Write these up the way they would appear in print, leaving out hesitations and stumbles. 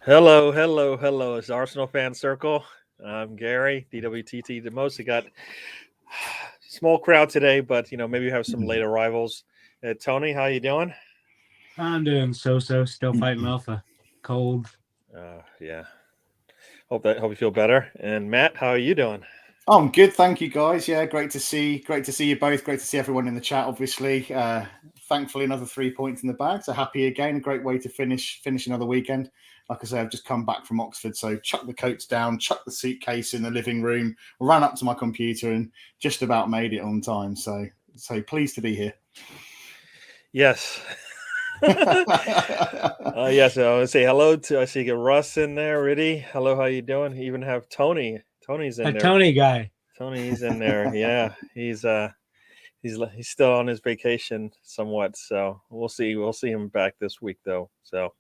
Hello, hello, hello. It's Arsenal Fan Circle. I'm Gary, DWTT the most. We got small crowd today, but maybe you have some late arrivals. Tony, how you doing? I'm doing so. Still fighting off a cold. Yeah. Hope you feel better. And Matt, how are you doing? I'm good, thank you, guys. Yeah, great to see you both. Great to see everyone in the chat. Obviously, thankfully, another 3 points in the bag. So happy again. A great way to finish another weekend. Like I say, I've just come back from Oxford, so chucked the coats down, chucked the suitcase in the living room, ran up to my computer, and just about made it on time. So pleased to be here. Yes. Yes. I want to say hello to. I see you get Russ in there already. Hello, how you doing? You even have Tony. Tony's in A there. Tony guy. Tony's in there. Yeah, he's still on his vacation somewhat. So we'll see. We'll see him back this week though. So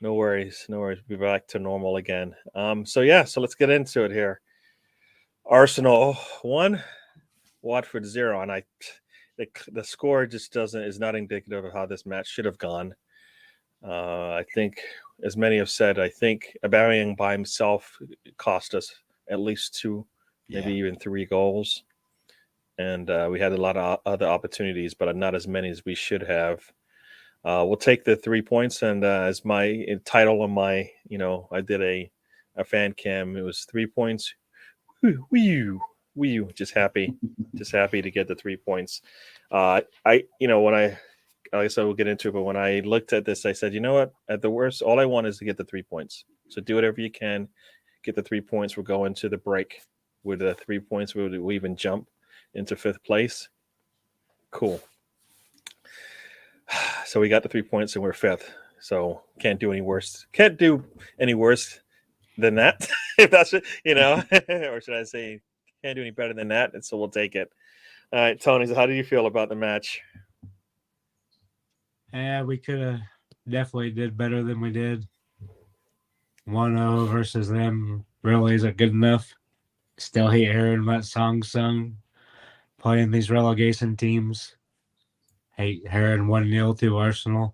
no worries. We'll be back to normal again. So let's get into it here. Arsenal 1, Watford 0, and the score just is not indicative of how this match should have gone. I think, as many have said, I think Aubameyang by himself cost us at least 2, maybe even 3 goals. And we had a lot of other opportunities, but not as many as we should have. We'll take the 3 points, and as my title on my, I did a fan cam. It was 3 points. Woo, just happy to get the 3 points. When I guess I will get into it, but when I looked at this, I said, you know what? At the worst, all I want is to get the 3 points. So do whatever you can, get the 3 points. We'll go into the break with the 3 points. We'll even jump into 5th place. Cool. So we got the 3 points and we're 5th. So can't do any worse. Can't do any worse than that, if that's it, or should I say, can't do any better than that. And so we'll take it. All right, Tony. So how do you feel about the match? Yeah, we could have definitely did better than we did. 1-0 versus them really isn't good enough. Still hate hearing that song sung playing these relegation teams. Hate hearing 1-0 to Arsenal.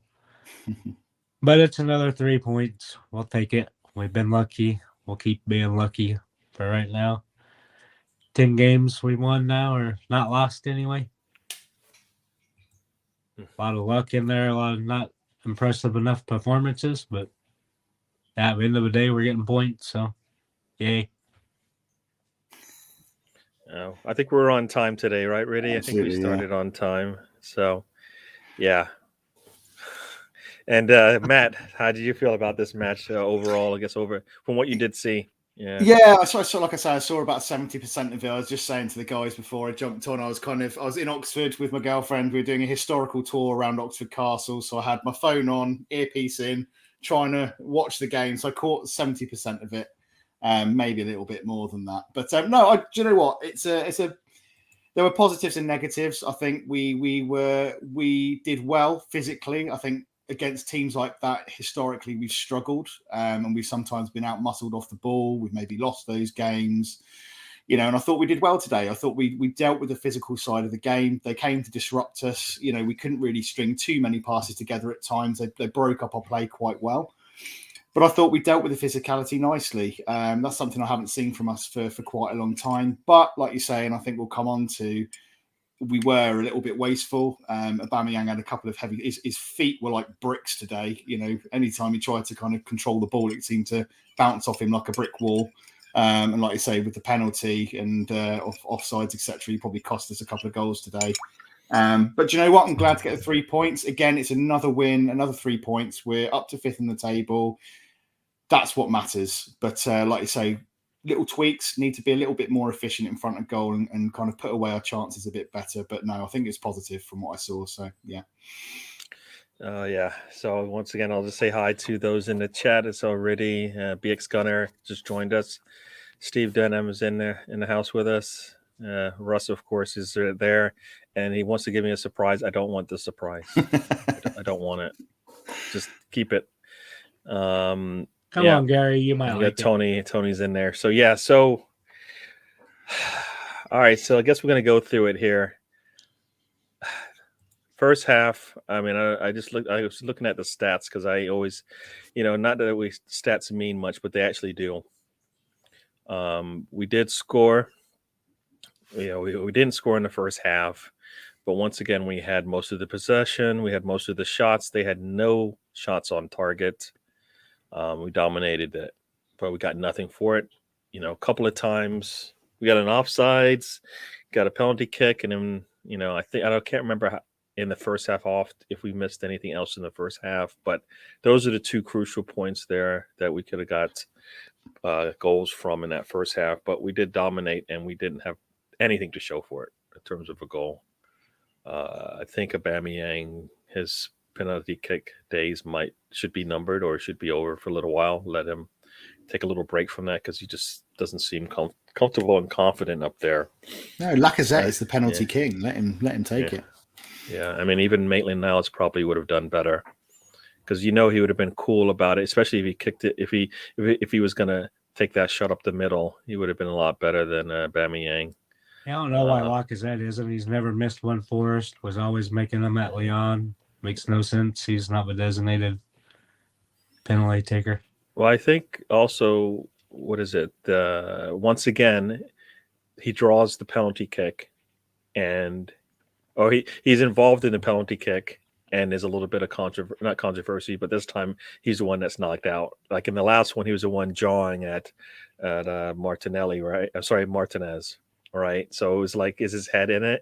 But it's another 3 points. We'll take it. We've been lucky. We'll keep being lucky for right now. 10 games we won now, or not lost anyway. A lot of luck in there, a lot of not impressive enough performances, but at the end of the day, we're getting points, so yay. I think we're on time today, right, Riddy? Absolutely, I think we started on time. So, yeah. And Matt, how did you feel about this match overall? I guess from what you did see. Yeah, I saw, like I say, I saw about 70% of it. I was just saying to the guys before I jumped on, I was in Oxford with my girlfriend. We were doing a historical tour around Oxford Castle. So I had my phone on, earpiece in, trying to watch the game. So I caught 70% of it, maybe a little bit more than that. But no, do you know what? There were positives and negatives. I think we did well physically. I think against teams like that, historically, we've struggled, and we've sometimes been out muscled off the ball. We've maybe lost those games, and I thought we did well today. I thought we dealt with the physical side of the game. They came to disrupt us. We couldn't really string too many passes together at times. They broke up our play quite well. But I thought we dealt with the physicality nicely. That's something I haven't seen from us for quite a long time. But like you say, and I think we'll come on to, we were a little bit wasteful. Aubameyang had a couple of heavy. His feet were like bricks today. Anytime he tried to kind of control the ball, it seemed to bounce off him like a brick wall. And like you say, with the penalty and offsides, etc., he probably cost us a couple of goals today. But do you know what? I'm glad to get the 3 points. Again, it's another win, another 3 points. We're up to 5th in the table. That's what matters. But like you say, little tweaks, need to be a little bit more efficient in front of goal and kind of put away our chances a bit better. But no, I think it's positive from what I saw. So, yeah. Yeah. So once again, I'll just say hi to those in the chat. It's already BX Gunner just joined us. Steve Denham is in the house with us. Russ, of course, is there, and he wants to give me a surprise. I don't want the surprise. I don't want it. Just keep it. Come on, Gary, you might like Tony. Tony's in there. So yeah. So all right. So I guess we're gonna go through it here. First half, I mean, I was looking at the stats because I always, not that stats mean much, but they actually do. We did score. We didn't score in the first half, but once again, we had most of the possession. We had most of the shots. They had no shots on target. We dominated it, but we got nothing for it. A couple of times we got an offsides, got a penalty kick, and then I can't remember how, in the first half off if we missed anything else in the first half, but those are the two crucial points there that we could have got goals from in that first half. But we did dominate, and we didn't have anything to show for it in terms of a goal. I think Aubameyang, his penalty kick days should be numbered or should be over for a little while. Let him take a little break from that because he just doesn't seem comfortable and confident up there. No, Lacazette is the penalty king. Let him take it. Yeah, I mean, even Maitland-Niles probably would have done better because he would have been cool about it, especially if he kicked it. If he was going to take that shot up the middle, he would have been a lot better than Aubameyang. I don't know why Lacazette isn't. He's never missed one for us. Was always making them at Lyon. Makes no sense. He's not the designated penalty taker. Well, I think also, what is it? Once again, he draws the penalty kick, and he's involved in the penalty kick, and there's a little bit of not controversy, but this time he's the one that's knocked out. Like in the last one, he was the one jawing at Martinelli, right? I'm sorry, Martinez, right? So it was like, is his head in it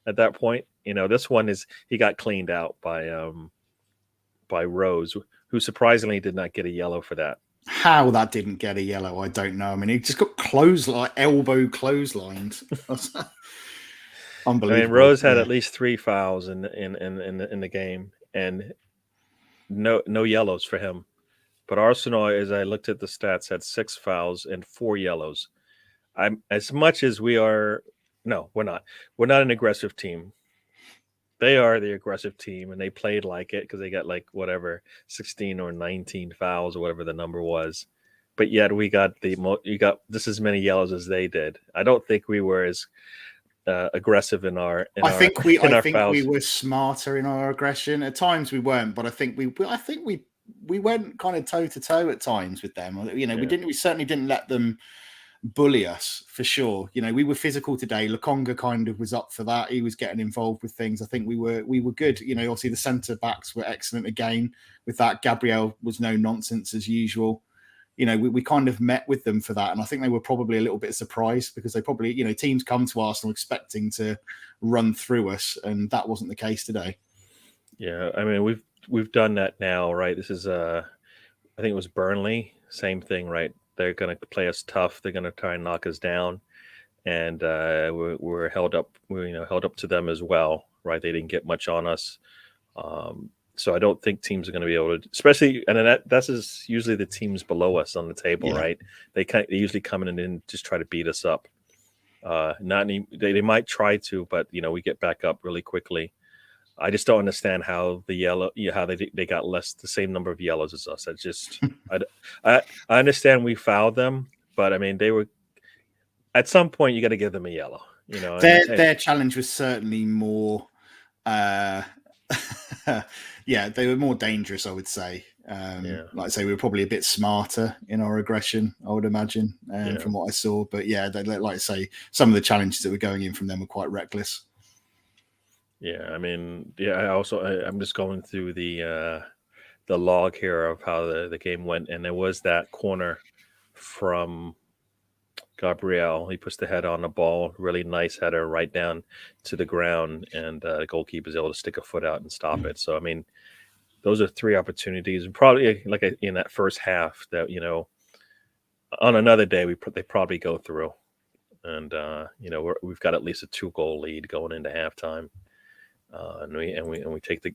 at that point? This one he got cleaned out by Rose, who surprisingly did not get a yellow for that. How that didn't get a yellow, I don't know. I mean, he just got elbow clotheslined. Unbelievable. I mean, Rose had at least 3 fouls in the game, and no yellows for him. But Arsenal, as I looked at the stats, had 6 fouls and 4 yellows. As much as we are, no, we're not. We're not an aggressive team. They are the aggressive team, and they played like it because they got 16 or 19 fouls or whatever the number was. But yet we got just as many yellows as they did. I don't think we were as aggressive in our. I think we were smarter in our aggression. At times we weren't, but I think we went kind of toe to toe at times with them. We certainly didn't let them bully us for sure. We were physical today. Lokonga kind of was up for that. He was getting involved with things. I think we were good. Obviously the centre backs were excellent again with that. Gabriel was no nonsense as usual. We kind of met with them for that, and I think they were probably a little bit surprised because they probably, teams come to Arsenal expecting to run through us, and that wasn't the case today. Yeah, I mean we've done that now, right? This is I think it was Burnley, same thing, right? They're going to play us tough. They're going to try and knock us down, and we're held up. We're held up to them as well, right? They didn't get much on us, so I don't think teams are going to be able to, especially, and that's usually the teams below us on the table, right? They usually come in and just try to beat us up. They might try to, but we get back up really quickly. I just don't understand how how they got the same number of yellows as us. It's just, I understand we fouled them, but I mean, they were, at some point you got to give them a yellow, Their challenge was certainly more, they were more dangerous, I would say. Like I say, we were probably a bit smarter in our aggression, I would imagine, from what I saw. But like I say, some of the challenges that were going in from them were quite reckless. Yeah, I mean, I'm just going through the log here of how the game went, and there was that corner from Gabriel. He puts the head on the ball, really nice header right down to the ground, and the goalkeeper is able to stick a foot out and stop it. So, I mean, those are 3 opportunities, and probably in that first half that on another day they probably go through, and we've got at least a 2-goal lead going into halftime. And we take to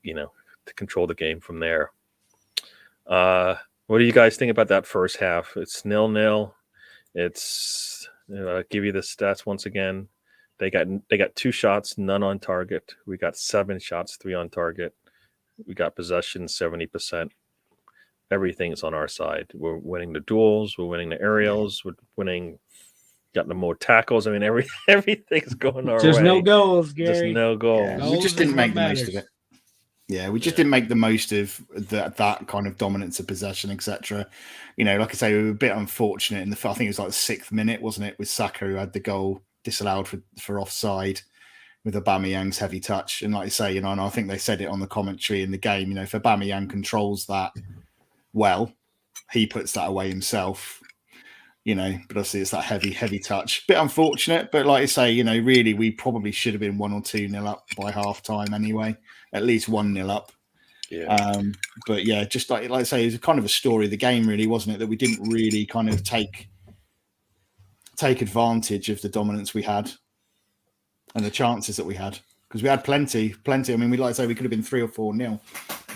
control the game from there. What do you guys think about that first half? It's 0-0. It's I'll give you the stats once again. They got 2 shots, none on target. We got 7 shots, 3 on target. We got possession 70%. Everything is on our side. We're winning the duels. We're winning the aerials. We're winning got no more tackles. I mean, everything's going our Just way. no goals, Gary. Just no goals. Yeah, we Goals just is didn't what make the most of matters. it. Yeah, we just didn't make the most of that kind of dominance of possession, etc. You know, like I say, we were a bit unfortunate in I think it was like the 6th minute, wasn't it, with Saka, who had the goal disallowed for offside with Aubameyang's heavy touch. And like I say, you know, and I think they said it on the commentary in the game, you know, if Aubameyang controls that well, he puts that away himself. You know, but obviously it's that heavy touch. Bit unfortunate, but like I say, you know, really we probably should have been 1 or 2-0 up by half time anyway. At least 1-0 up. Yeah. But yeah, just like I say, it's kind of a story of the game, really, wasn't it? That we didn't really kind of take advantage of the dominance we had and the chances that we had, because we had plenty. I mean, we like to say we could have been 3 or 4-0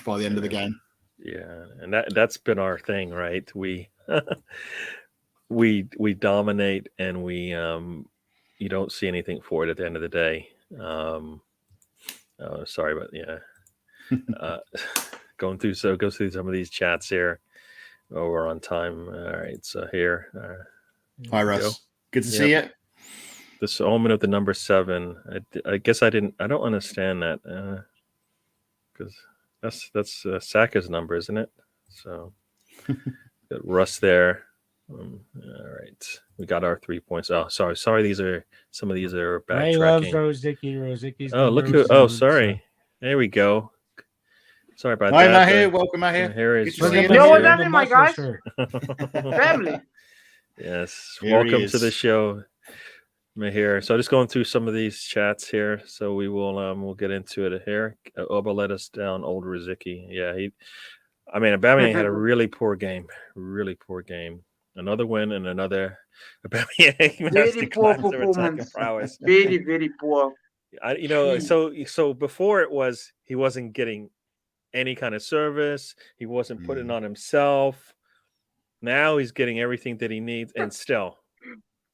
by the end of the game. Yeah, and that's been our thing, right? We we dominate, and we you don't see anything for it at the end of the day. Sorry, but yeah, go through some of these chats here. Oh, we're on time. All right, so here. Hi, Russ. Good to see you. This omen of the number 7. I guess I don't understand that because that's Saka's number, isn't it? So got Russ there. All right, we got our 3 points. Oh, sorry. These are Ray loves backtracking. Rosicki's Oh, look who! Oh, sorry. There we go. Sorry about Hi, that. Mahir. Welcome, Mahir. Mahir is Good to see you. Yo, what's happening, my guys? Family. Yes, Here he welcome to the is. show, Mahir. So just going through some of these chats here. So we will we'll get into it here. Auba let us down, old Rosicky. Yeah, Aubameyang had a really poor game. Really poor game. Another win and another Aubameyang Very poor performance. Very, very poor. So before it was he wasn't getting any kind of service. He wasn't putting on himself. Now he's getting everything that he needs, and still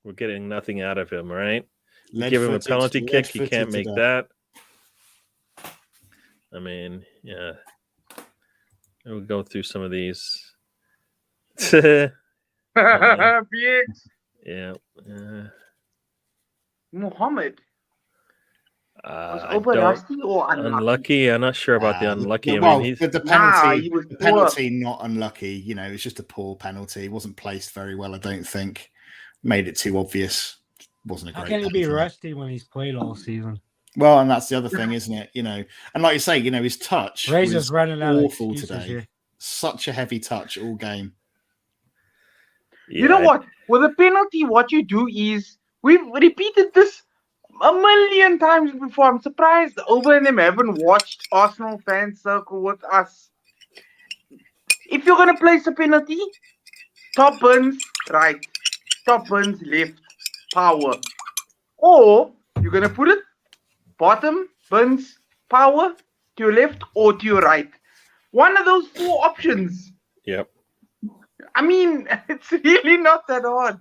we're getting nothing out of him, right? Give him a penalty kick, he can't make that. I mean, yeah. We'll go through some of these. Yeah. Muhammad. Was I Auba don't- rusty or unlucky? I'm not sure about the unlucky. Well, I mean, the penalty, he was the penalty, not unlucky. You know, it's just a poor penalty. It wasn't placed very well, I don't think. Made it too obvious. Wasn't a great. How can he be penalty. rusty when he's played all season? Well, and that's the other thing, isn't it? You know, and like you say, you know, his touch Razor's was running out of awful excuses today. here. Such a heavy touch all game. You know what? With a penalty, what you do is we've repeated this a million times before. I'm surprised Auba and them haven't watched Arsenal Fan Circle with us. If you're gonna place a penalty, top bins right, top bins left, power. Or you're gonna put it bottom bins power to your left or to your right. One of those 4 options. Yep. I mean, it's really not that hard.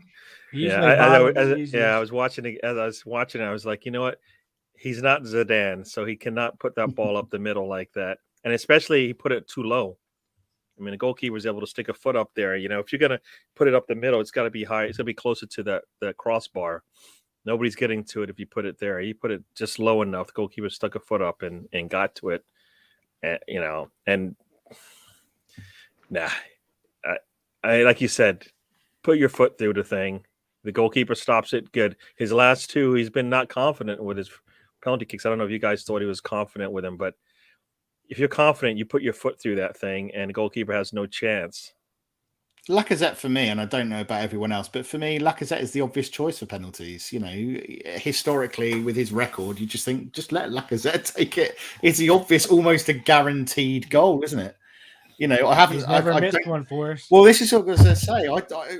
I was watching it. As I was watching it, I was like, you know what? He's not Zidane, so he cannot put that ball up the middle like that. And especially he put it too low. I mean, the goalkeeper was able to stick a foot up there. You know, if you're going to put it up the middle, it's got to be high. It's going to be closer to the crossbar. Nobody's getting to it if you put it there. He put it just low enough. The goalkeeper stuck a foot up and got to it. I like you said, put your foot through the thing. The goalkeeper stops it. Good. His last 2, he's been not confident with his penalty kicks. I don't know if you guys thought he was confident with them, but if you're confident, you put your foot through that thing, and the goalkeeper has no chance. Lacazette for me, and I don't know about everyone else, but for me, Lacazette is the obvious choice for penalties. You know, historically with his record, you just think, just let Lacazette take it. It's the obvious, almost a guaranteed goal, isn't it? You know, I haven't. He's never missed one for us. Well, this is what I was going to say.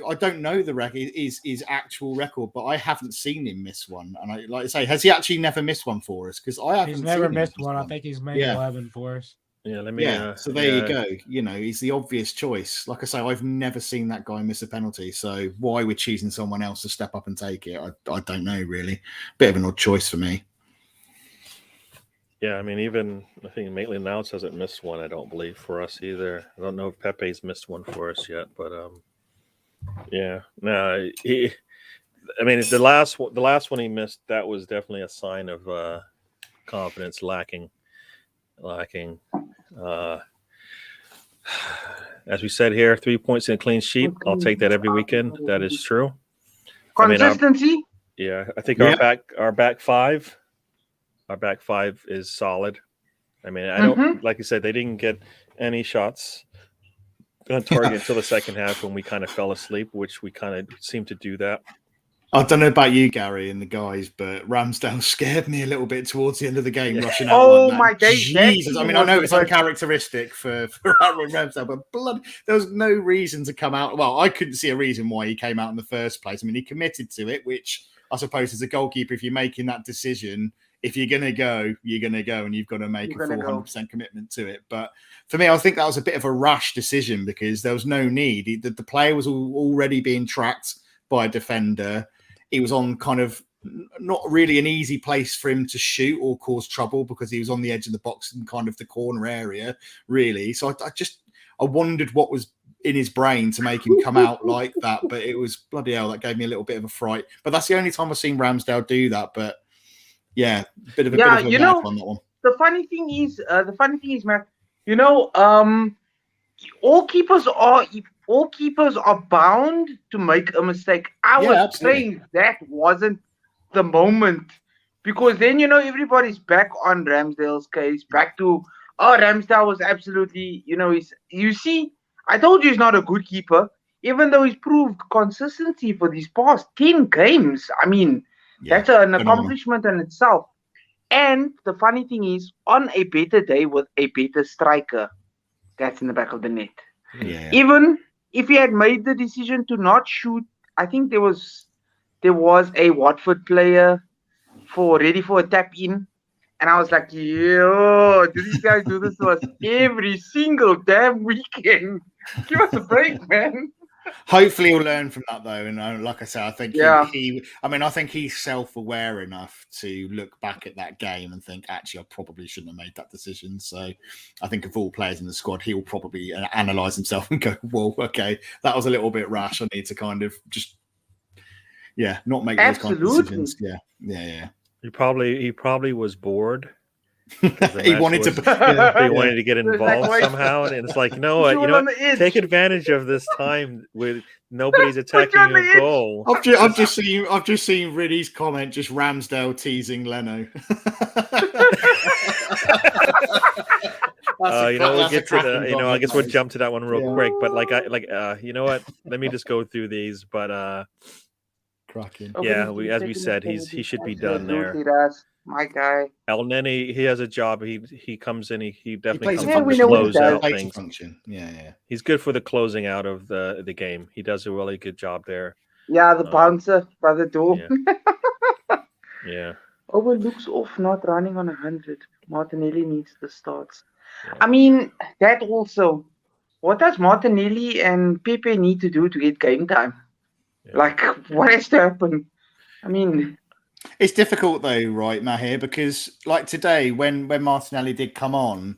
I don't know the record, his actual record, but I haven't seen him miss one. And I like to say, has he actually never missed one for us? Because I haven't. He's never seen him missed miss one. I think he's made 11 for us. Yeah, let me. So there you go. You know, he's the obvious choice. Like I say, I've never seen that guy miss a penalty. So why we're choosing someone else to step up and take it, I don't know really. Bit of an odd choice for me. Yeah, I mean, even I think Maitland-Niles hasn't missed one. I don't believe for us either. I don't know if Pepe's missed one for us yet, but yeah, no, I mean, the last one he missed, that was definitely a sign of confidence lacking. As we said here, 3 points in a clean sheet. I'll take that every weekend. That is true. Consistency. I think our back five is solid. I mean, I don't like you said, they didn't get any shots on target until the second half when we kind of fell asleep, which we kind of seemed to do that. I don't know about you, Gary, and the guys, but Ramsdale scared me a little bit towards the end of the game, rushing out. Oh like that. my days! Jesus! I mean, I know it's uncharacteristic for Aaron Ramsdale, but there was no reason to come out. Well, I couldn't see a reason why he came out in the first place. I mean, he committed to it, which I suppose as a goalkeeper, if you're making that decision, if you're going to go, you're going to go, and you've got to make a 400% commitment to it. But for me, I think that was a bit of a rash decision because there was no need. The player was already being tracked by a defender. He was on kind of not really an easy place for him to shoot or cause trouble because he was on the edge of the box in kind of the corner area, really. So I wondered what was in his brain to make him come out like that. But it was bloody hell, that gave me a little bit of a fright. But that's the only time I've seen Ramsdale do that. But yeah, bit of a knife on that one. The funny thing is, Matt, all keepers are bound to make a mistake. I was saying that wasn't the moment because then everybody's back on Ramsdale's case, back to Ramsdale was absolutely you see, I told you he's not a good keeper, even though he's proved consistency for these past 10 games. I mean, that's an accomplishment in itself. And the funny thing is, on a better day with a better striker, that's in the back of the net. Yeah. Even if he had made the decision to not shoot, I think there was a Watford player ready for a tap in, and I was like, yo, do these guys do this to us every single damn weekend? Give us a break, man. Hopefully he'll learn from that though, and like I said, I think I think he's self-aware enough to look back at that game and think, actually, I probably shouldn't have made that decision. So I think of all players in the squad, he'll probably analyse himself and go, well, okay, that was a little bit rash. I need to kind of just not make those kind of decisions. Yeah. He probably was bored. He wanted to get involved somehow, and it's like, no, take advantage of this time with nobody's attacking your goal. I've just seen Riddy's comment, just Ramsdale teasing Leno. We'll get to I guess we'll jump to that one real quick, but you know what? Let me just go through these, but cracking. As we said, he should be done there. My guy. El Neni, he has a job. He comes in. He definitely comes in to close out things. Function. Yeah. He's good for the closing out of the game. He does a really good job there. Yeah, the bouncer by the door. Yeah. Auba looks off, not running on 100. Martinelli needs the starts. Yeah. I mean, that also. What does Martinelli and Pepe need to do to get game time? Yeah. Like, what has to happen? I mean. It's difficult though, right, Mahir? Because like today, when Martinelli did come on,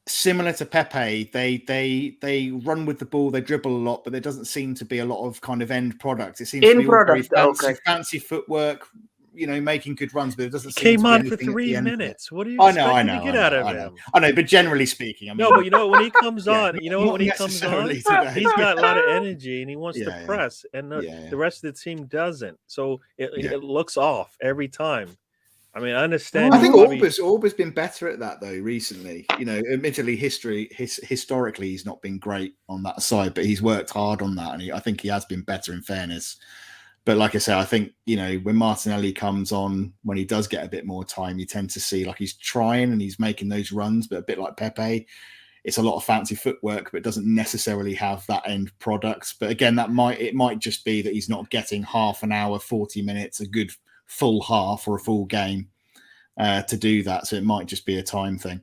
similar to Pepe, they run with the ball, they dribble a lot, but there doesn't seem to be a lot of kind of end product. It seems to be very fancy footwork, making good runs, but it doesn't seem came to be on for 3 minutes. What do you expect to get out of him? I know, but generally speaking, I mean, no, but when he comes on, when he comes on, he's got a lot of energy and he wants to press, and the rest of the team doesn't. So it looks off every time. I mean, I understand. I think Auba's been better at that though recently. Admittedly, historically, he's not been great on that side, but he's worked hard on that, and I think he has been better in fairness. But like I say, I think, when Martinelli comes on, when he does get a bit more time, you tend to see like he's trying and he's making those runs, but a bit like Pepe, it's a lot of fancy footwork, but it doesn't necessarily have that end product. But again, it might just be that he's not getting half an hour, 40 minutes, a good full half or a full game to do that. So it might just be a time thing.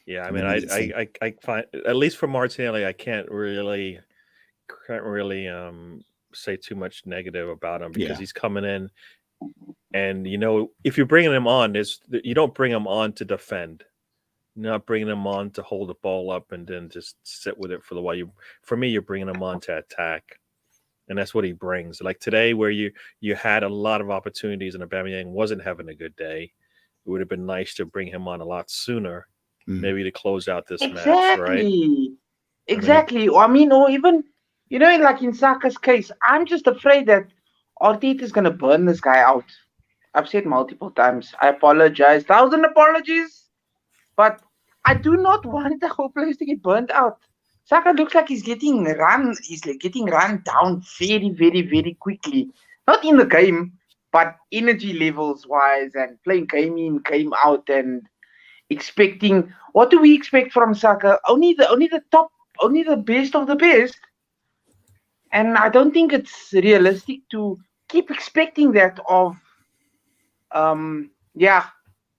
Yeah, I mean, I find, at least for Martinelli, I can't really say too much negative about him because he's coming in, and if you're bringing him on, you don't bring him on to defend. You're not bringing him on to hold the ball up and then just sit with it for the while. For me, you're bringing him on to attack. and that's what he brings. Like today, where you had a lot of opportunities and Aubameyang wasn't having a good day, it would have been nice to bring him on a lot sooner, maybe to close out this match, right? Exactly. I mean, or even, like in Saka's case, I'm just afraid that Arteta is going to burn this guy out. I've said multiple times. I apologize. 1,000 apologies. But I do not want the whole place to get burnt out. Saka looks like he's getting run. He's like getting run down very, very, very quickly. Not in the game, but energy levels wise, and playing game in, game out, and expecting. What do we expect from Saka? Only the top, only the best of the best. And I don't think it's realistic to keep expecting that of. Yeah,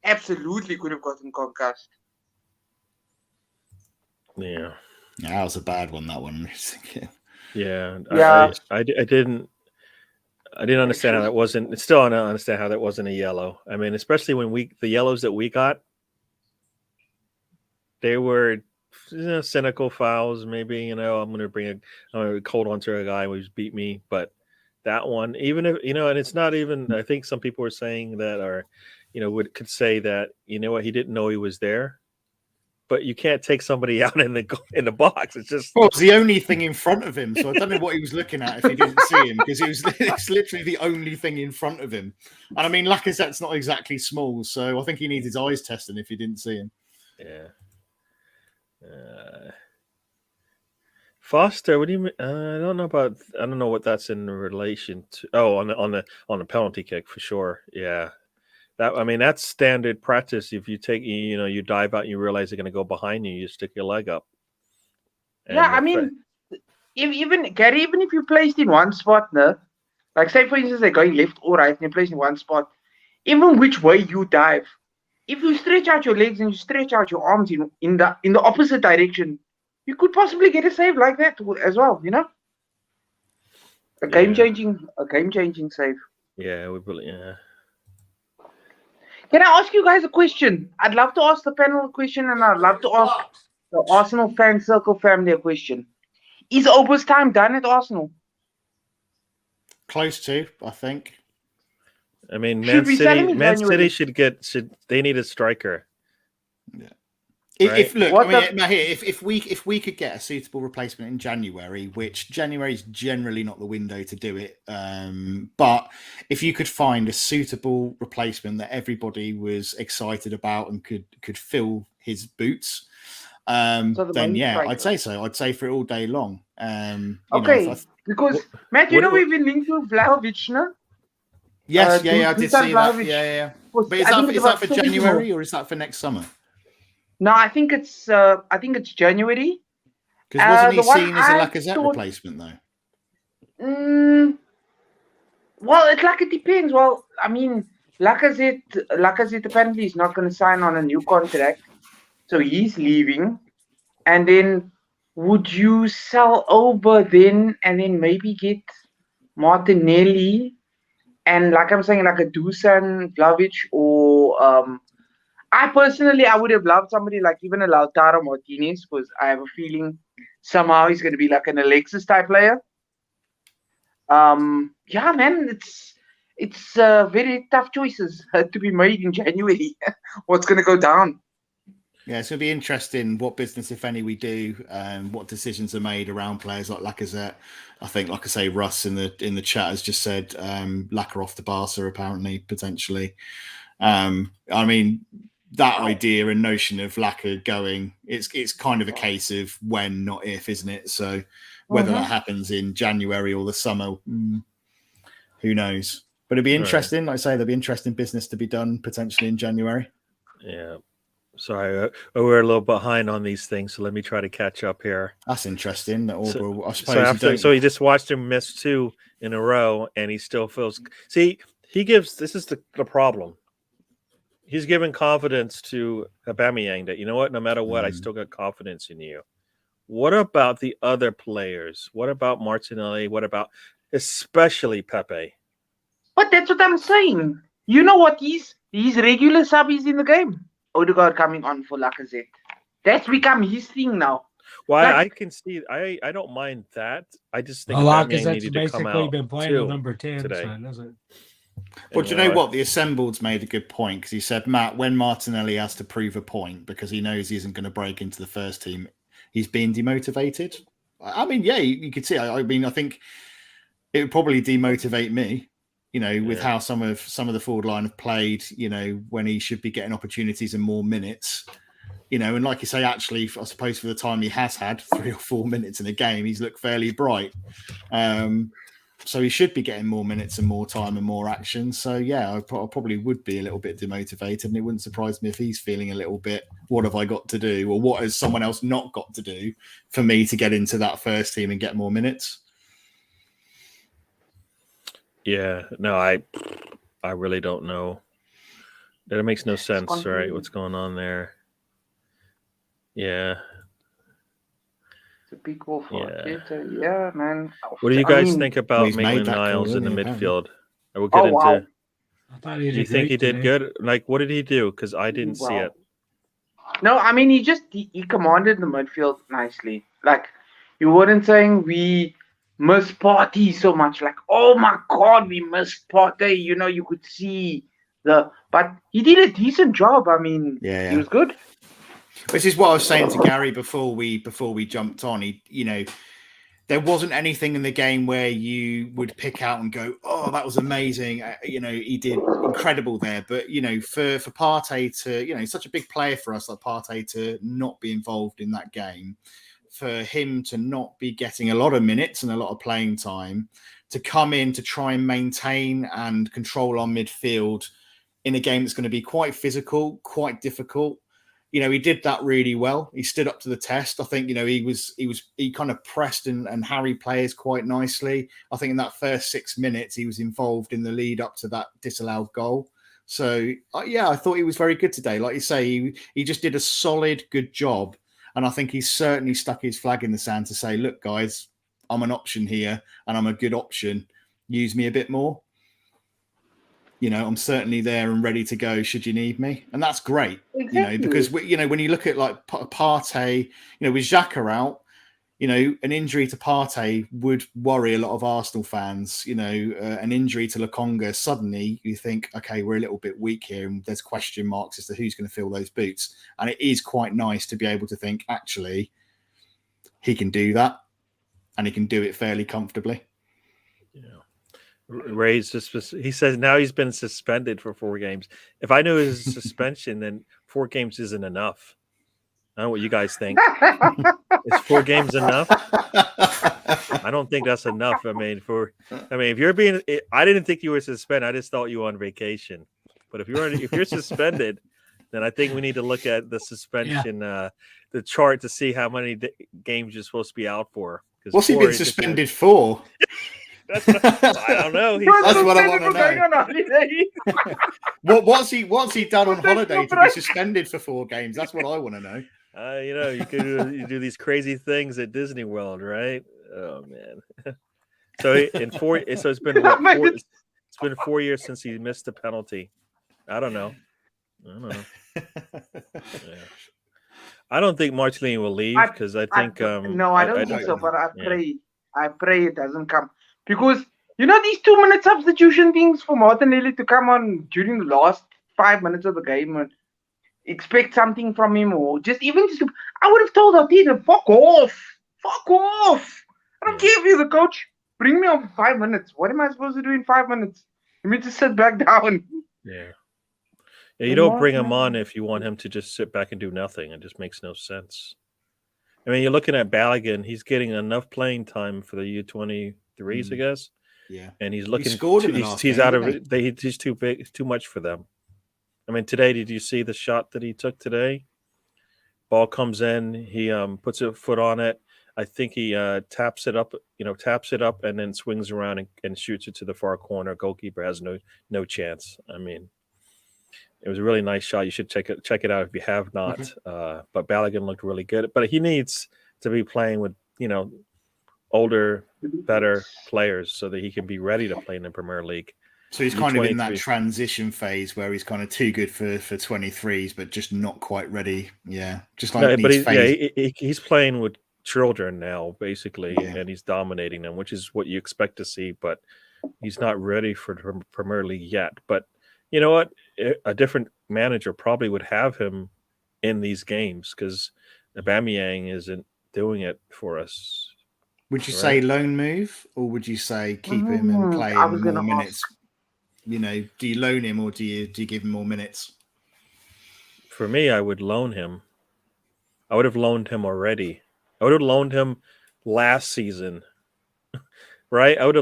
absolutely could have gotten concussed. Yeah. Yeah, that was a bad one. That one. Yeah. Yeah. I didn't understand how that wasn't. Still, I don't understand how that wasn't a yellow. I mean, especially when the yellows that we got, they were cynical fouls. Maybe I'm going to hold on to a guy who's beat me, but that one, even if and it's not even. I think some people are saying that, or could say that he didn't know he was there. But you can't take somebody out in the box. It's just it's the only thing in front of him. So I don't know what he was looking at if he didn't see him, because it's literally the only thing in front of him. And I mean, Lacazette's not exactly small, so I think he needs his eyes testing if he didn't see him. Yeah. Foster, what do you mean? I don't know what that's in relation to. Oh, on the penalty kick for sure. Yeah. That's standard practice. If you take, you dive out and you realize they're going to go behind you, you stick your leg up. And yeah, I mean, even if you placed in one spot, like say for instance they're going left or right, and you're placed in one spot, even which way you dive, if you stretch out your legs and you stretch out your arms in the opposite direction, you could possibly get a save like that as well. A game changing save. Yeah, we believe. Yeah. Can I ask you guys a question? I'd love to ask the panel a question, and I'd love to ask the Arsenal fan circle family a question. Is Auba's time done at Arsenal? Close to, I think. I mean, Man City they need a striker. Yeah. Right? If we could get a suitable replacement in January, which January is generally not the window to do it, but if you could find a suitable replacement that everybody was excited about and could fill his boots, then yeah, I'd say so. I'd say for it all day long. Because Matt, we've been linked to Vlahovic, no? Yes, I did see that. Yeah. But is that for January or is that for next summer? No, I think it's January. Because wasn't he seen as a Lacazette replacement though? Well, it depends. Well, I mean, Lacazette apparently is not going to sign on a new contract, so he's leaving. And then, would you sell Auba then, and then maybe get Martinelli, and like I'm saying, like a Dusan Vlahovic, or I would have loved somebody like even a Lautaro Martinez, because I have a feeling somehow he's going to be like an Alexis type player. Yeah, man, it's very tough choices to be made in January. What's going to go down? Yeah, it's going to be interesting what business, if any, we do, what decisions are made around players like Lacazette. I think, like I say, Russ in the chat has just said Lacazette off to Barca, apparently, potentially. I mean, that idea and notion of Lacazette going, it's kind of a case of when, not if, isn't it? So whether that happens in January or the summer, who knows? But it'd be interesting. Like I say, there'll be interesting business to be done potentially in January. Yeah. Sorry, we're a little behind on these things, so let me try to catch up here. That's interesting. That Auba, I suppose. So he just watched him miss 2 in a row, and he still feels. See, this is the problem. He's given confidence to Aubameyang that, you know what, no matter what, I still got confidence in you. What about the other players? What about Martinelli? What about especially Pepe? But that's what I'm saying. You know what? He's regular sub is in the game. Odegaard coming on for Lacazette. That's become his thing now. Well, Like- I can see. I don't mind that. I just think A lot Aubameyang because that's needed to come basically out been playing the too number 10 today. so it doesn't. Well, do you know what? The Assembled's made a good point because he said, Matt, when Martinelli has to prove a point because he knows he isn't going to break into the first team, he's being demotivated. I mean, yeah, you could see. I mean, I think it would probably demotivate me, with how some of the forward line have played, when he should be getting opportunities and more minutes. And like you say, actually, I suppose for the time he has had 3 or 4 minutes in a game, he's looked fairly bright. So he should be getting more minutes and more time and more action. So, yeah, I probably would be a little bit demotivated. And it wouldn't surprise me if he's feeling a little bit, what have I got to do? Or what has someone else not got to do for me to get into that first team and get more minutes? Yeah, no, I really don't know. That makes no sense, right? What's going on there? Yeah. It's a big call for Yeah. Arteta. Yeah, man. What do you guys think about he's made Maitland that call, Niles in the hasn't he, apparently? midfield? I will get into. wow. I thought he did Do you think he great did today. good? Like, what did he do? Because I didn't see it. No, I mean, he commanded the midfield nicely. Like, you weren't saying we miss Partey so much. Like, oh my God, we missed Partey. You could see but he did a decent job. I mean, he was good. Which is what I was saying to Gary before we jumped on. There wasn't anything in the game where you would pick out and go, "Oh, that was amazing." He did incredible there. But for Partey to, such a big player for us, like Partey, to not be involved in that game, for him to not be getting a lot of minutes and a lot of playing time, to come in to try and maintain and control our midfield in a game that's going to be quite physical, quite difficult. He did that really well. He stood up to the test. I think, he kind of pressed and harried players quite nicely. I think in that first 6 minutes, he was involved in the lead up to that disallowed goal. So, yeah, I thought he was very good today. Like you say, he just did a solid, good job. And I think he's certainly stuck his flag in the sand to say, look, guys, I'm an option here and I'm a good option. Use me a bit more. I'm certainly there and ready to go should you need me. And that's great, Exactly. because, when you look at like Partey, with Xhaka out, an injury to Partey would worry a lot of Arsenal fans. An injury to Lokonga, suddenly you think, okay, we're a little bit weak here and there's question marks as to who's going to fill those boots. And it is quite nice to be able to think, actually, he can do that and he can do it fairly comfortably. Yeah. Ray's he says now he's been suspended for 4 games. If I knew his suspension, then 4 games isn't enough. I don't know what you guys think. Is 4 games enough? I don't think that's enough. I mean, if you're being, I didn't think you were suspended. I just thought you were on vacation. But if you're suspended, then I think we need to look at the suspension, the chart to see how many games you're supposed to be out for. What's he been suspended for? I don't know. That's what I want to know. What's he done on holiday to be suspended for 4 games? That's what I want to know. You do these crazy things at Disney World, right? Oh man. So it's been it's been 4 years since he missed a penalty. I don't know. Yeah. I don't think Martinelli will leave because I think no, I don't think so. But I pray it doesn't come. Because, these 2-minute substitution things for Martinelli to come on during the last 5 minutes of the game and expect something from him or I would have told Arteta, fuck off. I don't care if you're the coach. Bring me on for 5 minutes. What am I supposed to do in 5 minutes? Let me just sit back down. Yeah, you don't bring him on if you want him to just sit back and do nothing. It just makes no sense. I mean, you're looking at Balogun. He's getting enough playing time for the U23s, I guess. Yeah, and he's looking. He scored in the last he's game, out of it. He's too big, too much for them. I mean, today, did you see the shot that he took today? Ball comes in. He puts a foot on it. I think he taps it up, and then swings around and shoots it to the far corner. Goalkeeper has no chance. I mean, it was a really nice shot. You should check it out if you have not. But Balogun looked really good. But he needs to be playing with, older, better players so that he can be ready to play in the Premier League. So he's kind of in that U23. transition phase where he's kind of too good for 23s, but just not quite ready. Yeah, just like No, but needs phase. he's playing with children now, basically, Yeah. and he's dominating them, which is what you expect to see. But he's not ready for the Premier League yet. But you know what? A different manager probably would have him in these games because Aubameyang isn't doing it for us. Would you Right? say loan move, or would you say keep him and play I him was more gonna minutes? ask. You know, do you loan him or do you give him more minutes? For me, I would loan him. I would have loaned him already. I would have loaned him last season. Right? I would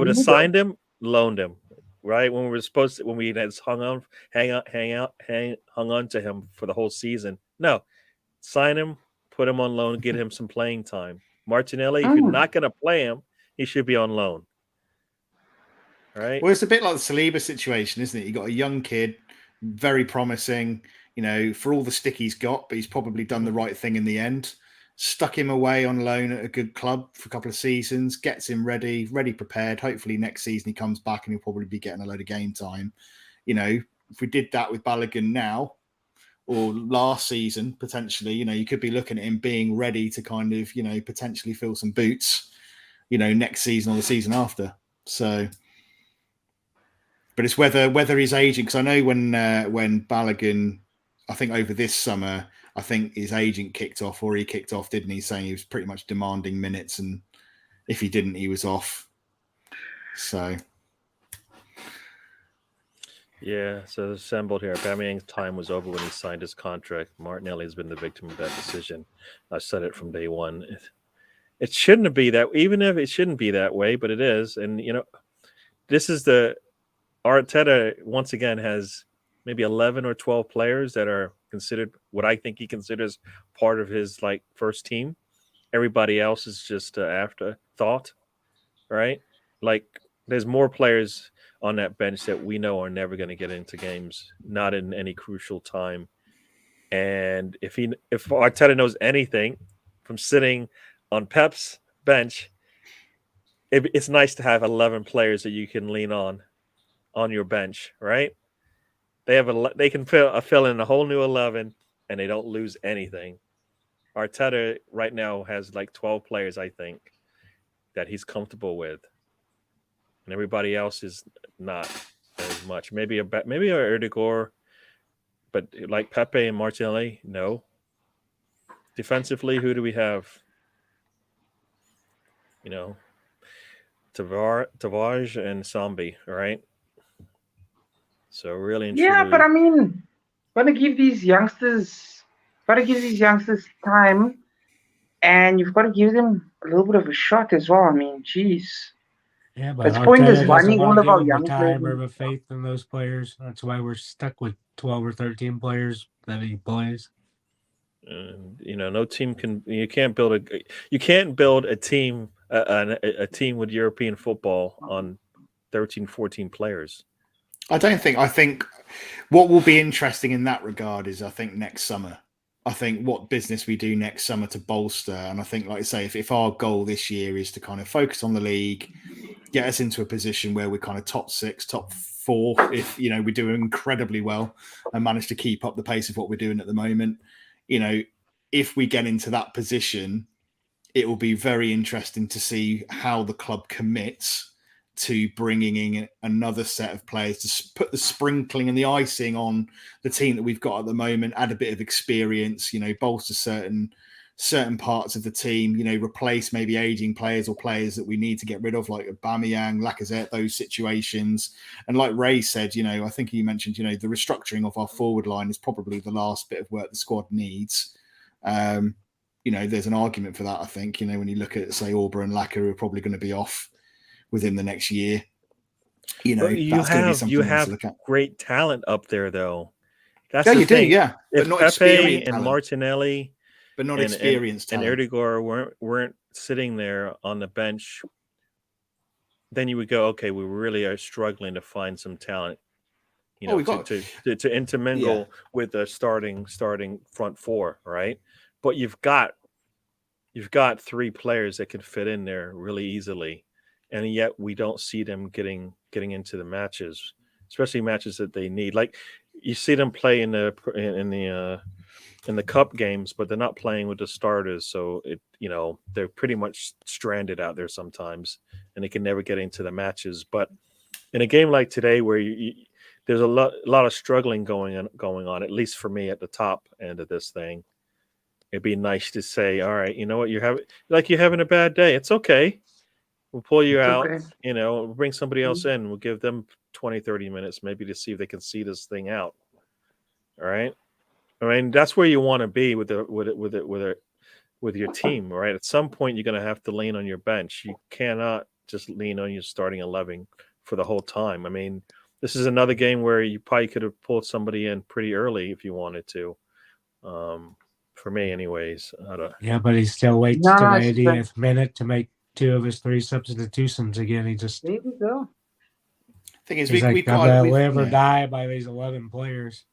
have signed him, loaned him. Right? When we were supposed to, when we had hung on to him for the whole season. No. Sign him, put him on loan, get him some playing time. Martinelli, if you're not gonna play him, he should be on loan. Right? Well, it's a bit like the Saliba situation, isn't it? You got a young kid, very promising, you know, for all the stick he's got, but he's probably done the right thing in the end. Stuck him away on loan at a good club for a couple of seasons, gets him ready prepared. Hopefully next season he comes back and he'll probably be getting a load of game time. You know, if we did that with Balogun now or last season, potentially, you know, you could be looking at him being ready to kind of, you know, potentially fill some boots, you know, next season or the season after. So, but it's whether he's aging, because I know when Balogun, I think over this summer, I think his agent kicked off, or he kicked off, didn't he? Saying he was pretty much demanding minutes, and if he didn't, he was off. So yeah, so assembled here. Aubameyang's time was over when he signed his contract. Martinelli has been the victim of that decision. I said it from day one. It shouldn't be that, even if it shouldn't be that way, but it is. And you know, this is the Arteta once again has maybe 11 or 12 players that are considered what I think he considers part of his like first team. Everybody else is just afterthought, right? Like there's more players on that bench that we know are never going to get into games, not in any crucial time. And if Arteta knows anything from sitting on Pep's bench, it's nice to have 11 players that you can lean on your bench, right? They can fill in a whole new 11 and they don't lose anything. Arteta right now has like 12 players, I think, that he's comfortable with, and everybody else is not as much. Maybe a Erdegaard, but like Pepe and Martinelli, no. Defensively, who do we have? You know, Tavares and Sambi, right? So really and Yeah, truly, but I mean, gotta give these youngsters time, and you've got to give them a little bit of a shot as well. I mean, geez. Yeah, but It's pointless Arteta doesn't running want all to of give our them the young time or players. the faith in those players. That's why we're stuck with 12 or 13 players that he plays. you know, no team can. You can't build a team a team with European football on 13, 14 players. I think what will be interesting in that regard is I think next summer. I think what business we do next summer to bolster, and I think, like I say, if our goal this year is to kind of focus on the league, get us into a position where we're kind of top 6, top 4, if you know we're doing incredibly well and manage to keep up the pace of what we're doing at the moment, you know, if we get into that position, it will be very interesting to see how the club commits to bringing in another set of players to put the sprinkling and the icing on the team that we've got at the moment, add a bit of experience, you know, bolster certain parts of the team, you know, replace maybe aging players or players that we need to get rid of, like Aubameyang, Lacazette, those situations. And like Ray said, you know, I think he mentioned, you know, the restructuring of our forward line is probably the last bit of work the squad needs. You know, there's an argument for that, I think, you know, when you look at, say, Auba and Laka, who are probably going to be off within the next year. You know, that's going to be something else to look at. Great talent up there, though. That's yeah, the you thing. do, yeah. If But not Pepe experienced and talent. Martinelli But not and experienced talent. And Erdegaard weren't sitting there on the bench, then you would go, okay, we really are struggling to find some talent, you know, to intermingle with the starting front four, right? But you've got 3 players that can fit in there really easily. and yet we don't see them getting into the matches, especially matches that they need. Like you see them play in the cup games, but they're not playing with the starters, so they're pretty much stranded out there sometimes, and they can never get into the matches. But in a game like today, where there's a lot of struggling going on, at least for me at the top end of this thing, it'd be nice to say, all right, you know what, you're having a bad day. It's okay. We'll pull you out. Okay. We'll bring somebody else in. We'll give them 20, 30 minutes maybe to see if they can see this thing out. All right. I mean, that's where you want to be with your team, right? At some point, you're going to have to lean on your bench. You cannot just lean on your starting 11 for the whole time. I mean, this is another game where you probably could have pulled somebody in pretty early if you wanted to. For me, anyways. Yeah, but he still waits No, to no, the it's 80th minute to make 2 of his 3 substitutions again. He just There we go. Thing is, he's like, we've I'm got gonna live or yeah. die by these 11 players.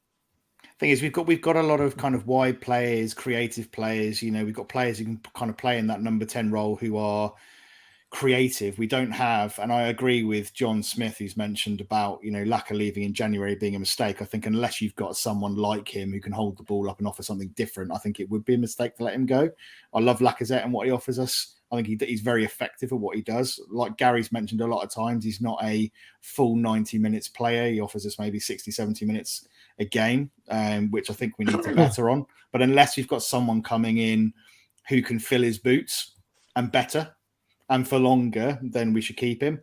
Thing is, we've got a lot of kind of wide players, creative players. We've got players who can kind of play in that number 10 role who are creative. We don't have, and I agree with John Smith, who's mentioned about Laka leaving in January being a mistake. I think unless you've got someone like him who can hold the ball up and offer something different, I think it would be a mistake to let him go. I love Lacazette and what he offers us. I think he's very effective at what he does. Like Gary's mentioned a lot of times, he's not a full 90 minutes player. He offers us maybe 60, 70 minutes a game, which I think we need to better on. But unless you've got someone coming in who can fill his boots and better and for longer, then we should keep him.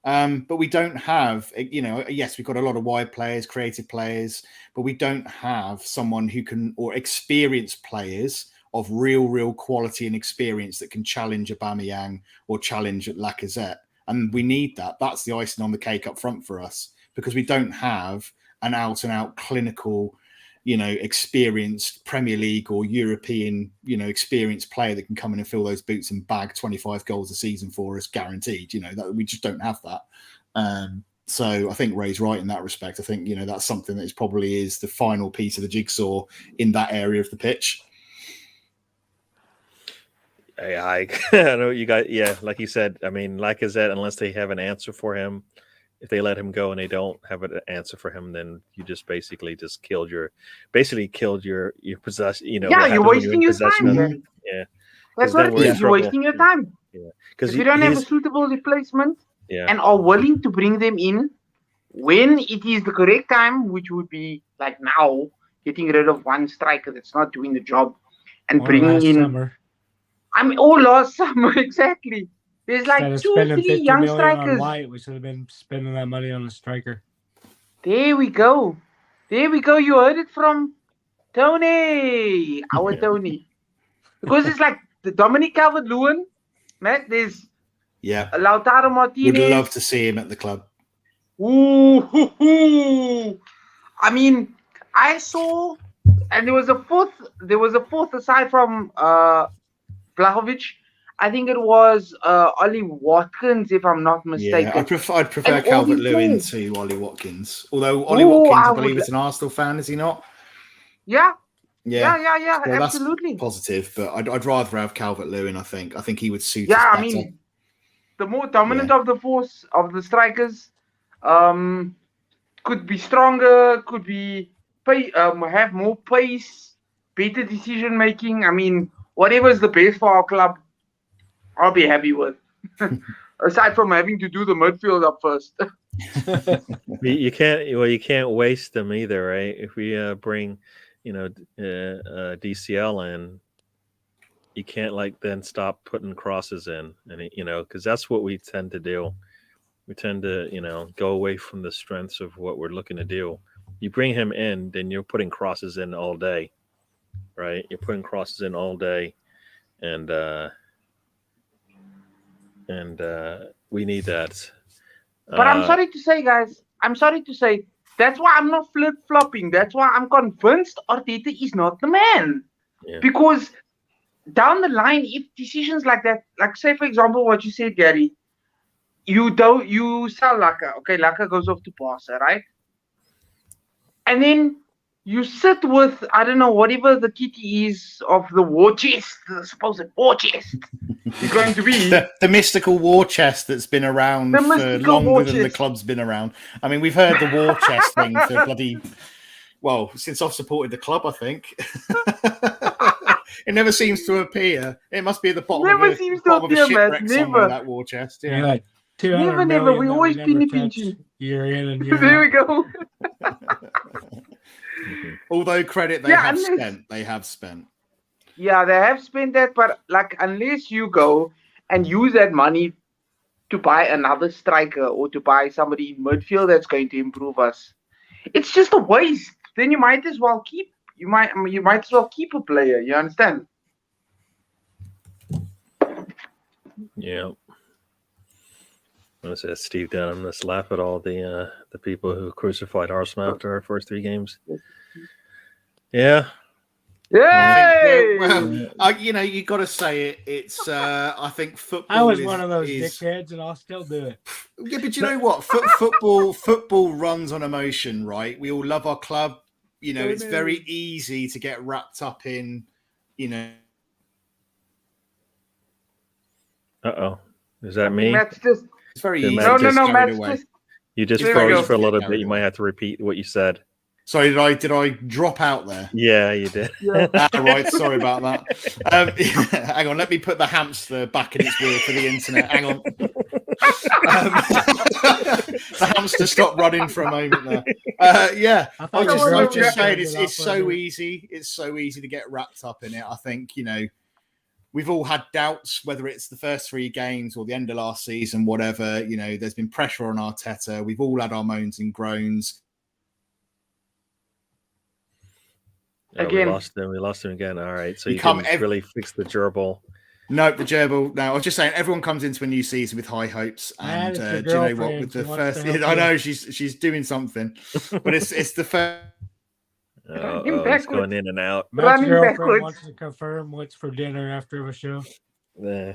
But we don't have, yes, we've got a lot of wide players, creative players, but we don't have someone who can, or experienced players of real quality and experience that can challenge Aubameyang or challenge Lacazette. And we need that. That's the icing on the cake up front for us, because we don't have an out-and-out clinical, experienced Premier League or European, experienced player that can come in and fill those boots and bag 25 goals a season for us, guaranteed. That we just don't have that. So I think Ray's right in that respect. I think, that's something that probably is the final piece of the jigsaw in that area of the pitch. I know you guys. Yeah, like you said, I mean, Lacazette, unless they have an answer for him, if they let him go and they don't have an answer for him, then you just basically just killed your possession. Yeah, you're wasting your time. Man. Yeah, that's what it is. You're wasting your time. Yeah, because if you don't have a suitable replacement, yeah, and are willing to bring them in when it is the correct time, which would be like now, getting rid of one striker that's not doing the job, and bringing in. Summer. Last summer, exactly. There's like 2-3 young strikers. White, we should have been spending that money on a striker. There we go. You heard it from Tony, our Tony. Because it's like the Dominic Calvert-Lewin, Matt. There's Lautaro Martinez. Would love to see him at the club. Ooh. I mean, I saw, and there was a fourth aside from Vlahovic. I think it was Ollie Watkins, if I'm not mistaken. Yeah, I'd prefer Calvert-Lewin to Ollie Watkins. Although Ollie Watkins, I believe, is an Arsenal fan, is he not? Yeah, well, absolutely. That's positive, but I'd rather have Calvert-Lewin. I think he would suit. Yeah, us I better. mean, the more dominant of the force of the strikers, could be stronger, could be have more pace, better decision making. I mean, whatever is the best for our club, I'll be happy with. Aside from having to do the midfield up first. You can't waste them either, right? If we bring, DCL in, you can't then stop putting crosses in, and because that's what we tend to do. We tend to, go away from the strengths of what we're looking to do. You bring him in, then you're putting crosses in all day, right? You're putting crosses in all day, and we need that. But I'm sorry to say, guys. That's why I'm not flip-flopping. That's why I'm convinced Arteta is not the man. Yeah. Because down the line, if decisions like that, like say for example what you said, Gary, you sell Laka. Okay, Laka goes off to Barca, right? And then you sit with, I don't know, whatever the kitty is of the war chest, the supposed war chest is going to be. The mystical war chest that's been around The for mystical war longer than the chest. club's been around. I mean, we've heard the war chest thing for since I've supported the club, I think. It never seems to appear. It must be at the bottom Never of a seems to bottom of a appear, Matt. shipwreck somewhere, Never. that war chest. Yeah, Yeah. like 200 Never. million We that always never penny touch pinching. year in and year There out. we go. Although credit they have spent. Yeah, they have spent that, but like unless you go and use that money to buy another striker or to buy somebody in midfield that's going to improve us, it's just a waste. Then you might as well keep a player. You understand? Yeah. I said Steve down. I'm just laugh at all the people who crucified Arsenal after our first 3 games. Yeah. Yay! You got to say it. It's I think football. I was one of those dickheads, and I'll still do it. Yeah, but you know what? Football runs on emotion, right? We all love our club. It's very easy to get wrapped up in, Uh-oh. Is that me? Matt's just It's very Did easy. Matt to just- get carried Matt's away. just You just There we froze go. for a little Yeah, bit. You might have to repeat what you said. Sorry, did I drop out there? Yeah, you did. Right, sorry about that. Hang on, let me put the hamster back in its wheel for the internet. Hang on. The hamster stopped running for a moment there. Yeah, I was just saying it's so easy. It's so easy to get wrapped up in it. I think, we've all had doubts whether it's the first 3 games or the end of last season, whatever. There's been pressure on Arteta. We've all had our moans and groans. Again. We lost him again. All right. So You you come didn't really fix the gerbil. No, the gerbil. No, I was just saying everyone comes into a new season with high hopes, and do you know what? With the first, I know she's doing something, but it's the first. It's going in and out. Matt's Running girlfriend backwards. wants to confirm what's for dinner after the show. We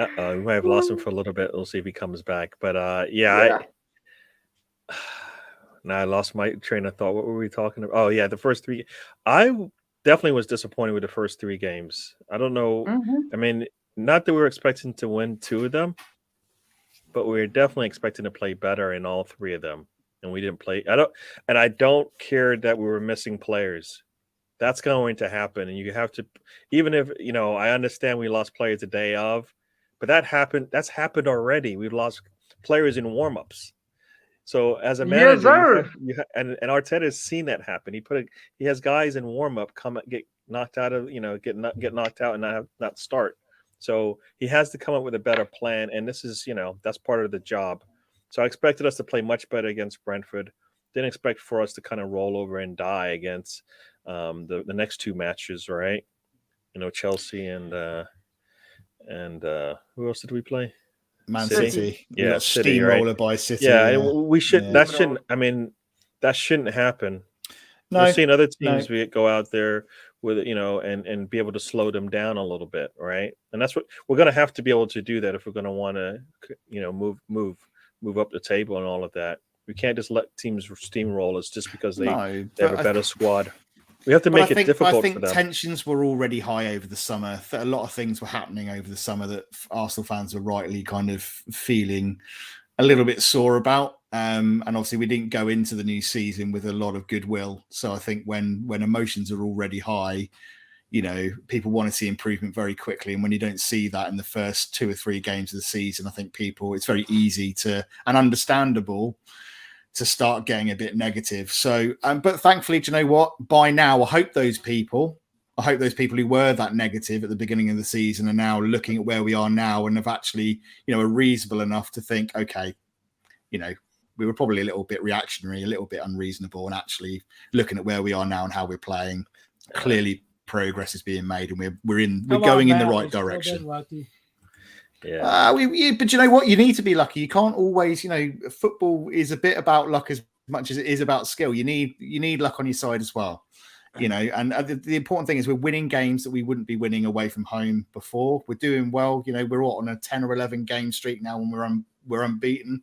might have lost him for a little bit. We'll see if he comes back. But Yeah. I lost my train of thought. What were we talking about? Oh yeah, the first 3. I definitely was disappointed with the first 3 games. I don't know. I mean, not that we were expecting to win 2 of them, but we were definitely expecting to play better in all 3 of them, and we didn't play. I don't care that we were missing players. That's going to happen, and you have to. Even if I understand we lost players the day of, but that happened. That's happened already. We've lost players in warm-ups. So as a manager, and Arteta has seen that happen. He has guys in warm up get knocked out of get knocked out and not start. So he has to come up with a better plan, and this is that's part of the job. So I expected us to play much better against Brentford. Didn't expect for us to kind of roll over and die against the next 2 matches, right? Chelsea and who else did we play? Man City. Yeah, City, steamroller right? by City. Yeah, we should. Yeah. That shouldn't. I mean, that shouldn't happen. No, We've seen other teams go out there with and be able to slow them down a little bit, right? And that's what we're going to have to be able to do. That if we're going to want to, move up the table and all of that. We can't just let teams steamroll us just because they have a better squad. We have to make it difficult for them. Tensions were already high over the summer. A lot of things were happening over the summer that Arsenal fans were rightly kind of feeling a little bit sore about. And obviously we didn't go into the new season with a lot of goodwill. So I think when emotions are already high, people want to see improvement very quickly. And when you don't see that in the first 2 or 3 games of the season, I think it's very easy and understandable to start getting a bit negative. So, but thankfully, do you know what? By now, I hope those people who were that negative at the beginning of the season are now looking at where we are now and have actually, are reasonable enough to think, okay, we were probably a little bit reactionary, a little bit unreasonable, and actually looking at where we are now and how we're playing, clearly progress is being made, and we're going in the right direction. Yeah. But you know what? You need to be lucky. You can't always, football is a bit about luck as much as it is about skill. You need luck on your side as well. And the important thing is we're winning games that we wouldn't be winning away from home before. We're doing well. We're on a 10 or 11 game streak now, and we're unbeaten.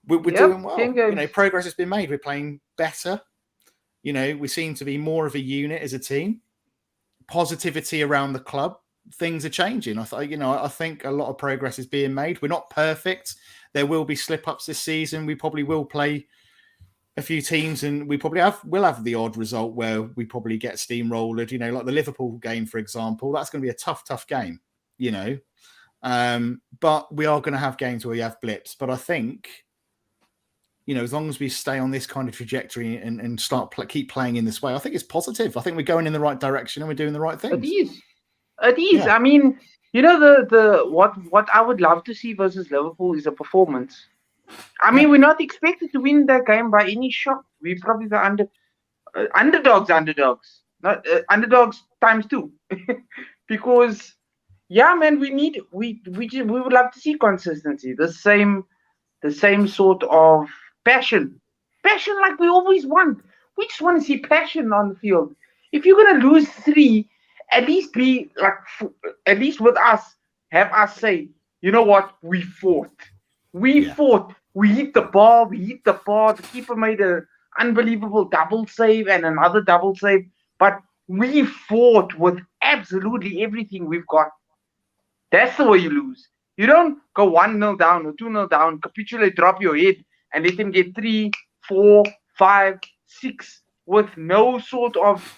We're doing well. Progress has been made. We're playing better. You know, we seem to be more of a unit as a team. Positivity around the club. Things are changing. I think a lot of progress is being made. We're not perfect. There will be slip-ups this season. We probably will play a few teams, and we probably will have the odd result where we probably get steamrolled. You know, like the Liverpool game, for example. That's going to be a tough game. You know, but we are going to have games where we have blips. But I think, you know, as long as we stay on this kind of trajectory and keep playing in this way, I think it's positive. I think we're going in the right direction and we're doing the right things. It is. Yeah. I mean, you know, the what I would love to see versus Liverpool is a performance. I mean, we're not expected to win that game by any shot. We're probably the underdogs. Not underdogs times 2. Because, yeah, man, we would love to see consistency. The same sort of passion like we always want. We just want to see passion on the field. If you're gonna lose 3, at least be like, at least with us, have us say, you know what, we fought. We hit the bar. The keeper made an unbelievable double save and another double save, but we fought with absolutely everything we've got. That's the way you lose. You don't go 1-0 down or 2-0 down, capitulate, drop your head, and let them get 3, 4, 5, 6 with no sort of.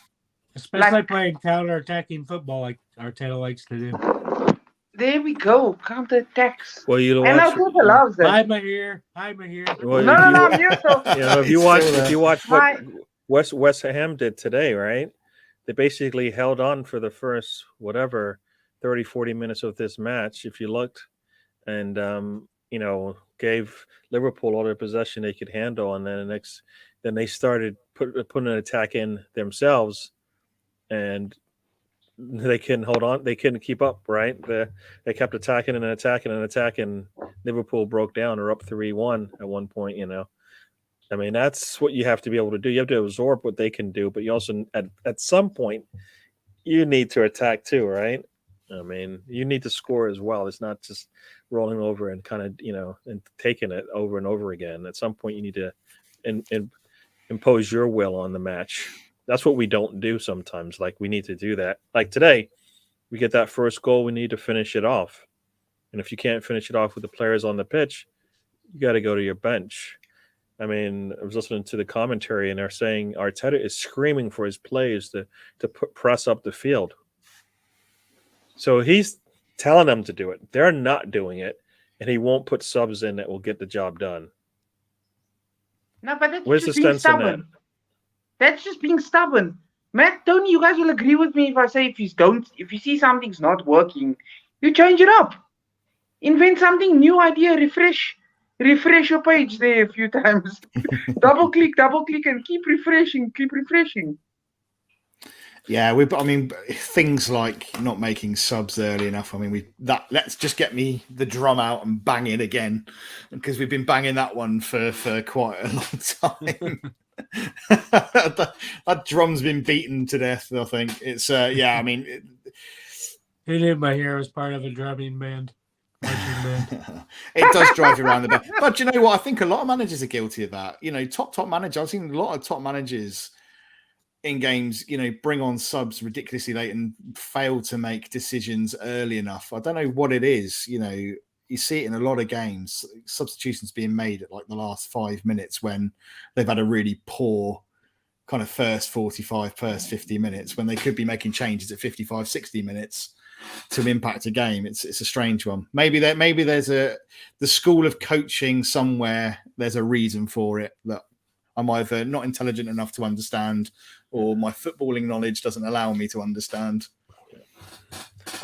Especially playing counter-attacking football like Arteta likes to do. There we go, counter-attacks. Well, you know, and Arteta loves that. I'm here. Well, no, I'm here. So you know, if you watch what West Ham did today, right? They basically held on for the first 30, 40 minutes of this match. If you looked, and you know, gave Liverpool all their possession they could handle, and then they started putting an attack in themselves, and they couldn't hold on. They couldn't keep up, right? They kept attacking and attacking. Liverpool broke down or up 3-1 at one point, you know. I mean, that's what you have to be able to do. You have to absorb what they can do, but you also, at some point, you need to attack too, right? I mean, you need to score as well. It's not just rolling over and kind of, you know, and taking it over and over again. At some point, you need to impose your will on the match. That's what we don't do sometimes. Like, we need to do that. Like today, we get that first goal, we need to finish it off. And if you can't finish it off with the players on the pitch, you got to go to your bench. I mean, I was listening to the commentary, and they're saying Arteta is screaming for his players to press up the field. So he's telling them to do it. They're not doing it, and he won't put subs in that will get the job done. No, but that's Where's just the being sense in that? stubborn. That's just being stubborn. Matt, Tony, you guys will agree with me if I say if you see something's not working, you change it up. Invent something, new idea, refresh your page there a few times. double click, and keep refreshing. Yeah, I mean, things like not making subs early enough. I mean, let's just get me the drum out and bang it again, because we've been banging that one for quite a long time. that drum's been beaten to death, I think. It's yeah, I mean, Who knew my hair was part of a drumming band? It does drive you around the bend. But you know what? I think a lot of managers are guilty of that. You know, top managers. I've seen a lot of top managers in games, you know, bring on subs ridiculously late and fail to make decisions early enough. I don't know what it is. You know, you see it in a lot of games. Substitutions being made at like the last 5 minutes when they've had a really poor kind of first 45, first 50 minutes, when they could be making changes at 55, 60 minutes to impact a game. It's a strange one. Maybe there's the school of coaching somewhere. There's a reason for it that I'm either not intelligent enough to understand, or my footballing knowledge doesn't allow me to understand.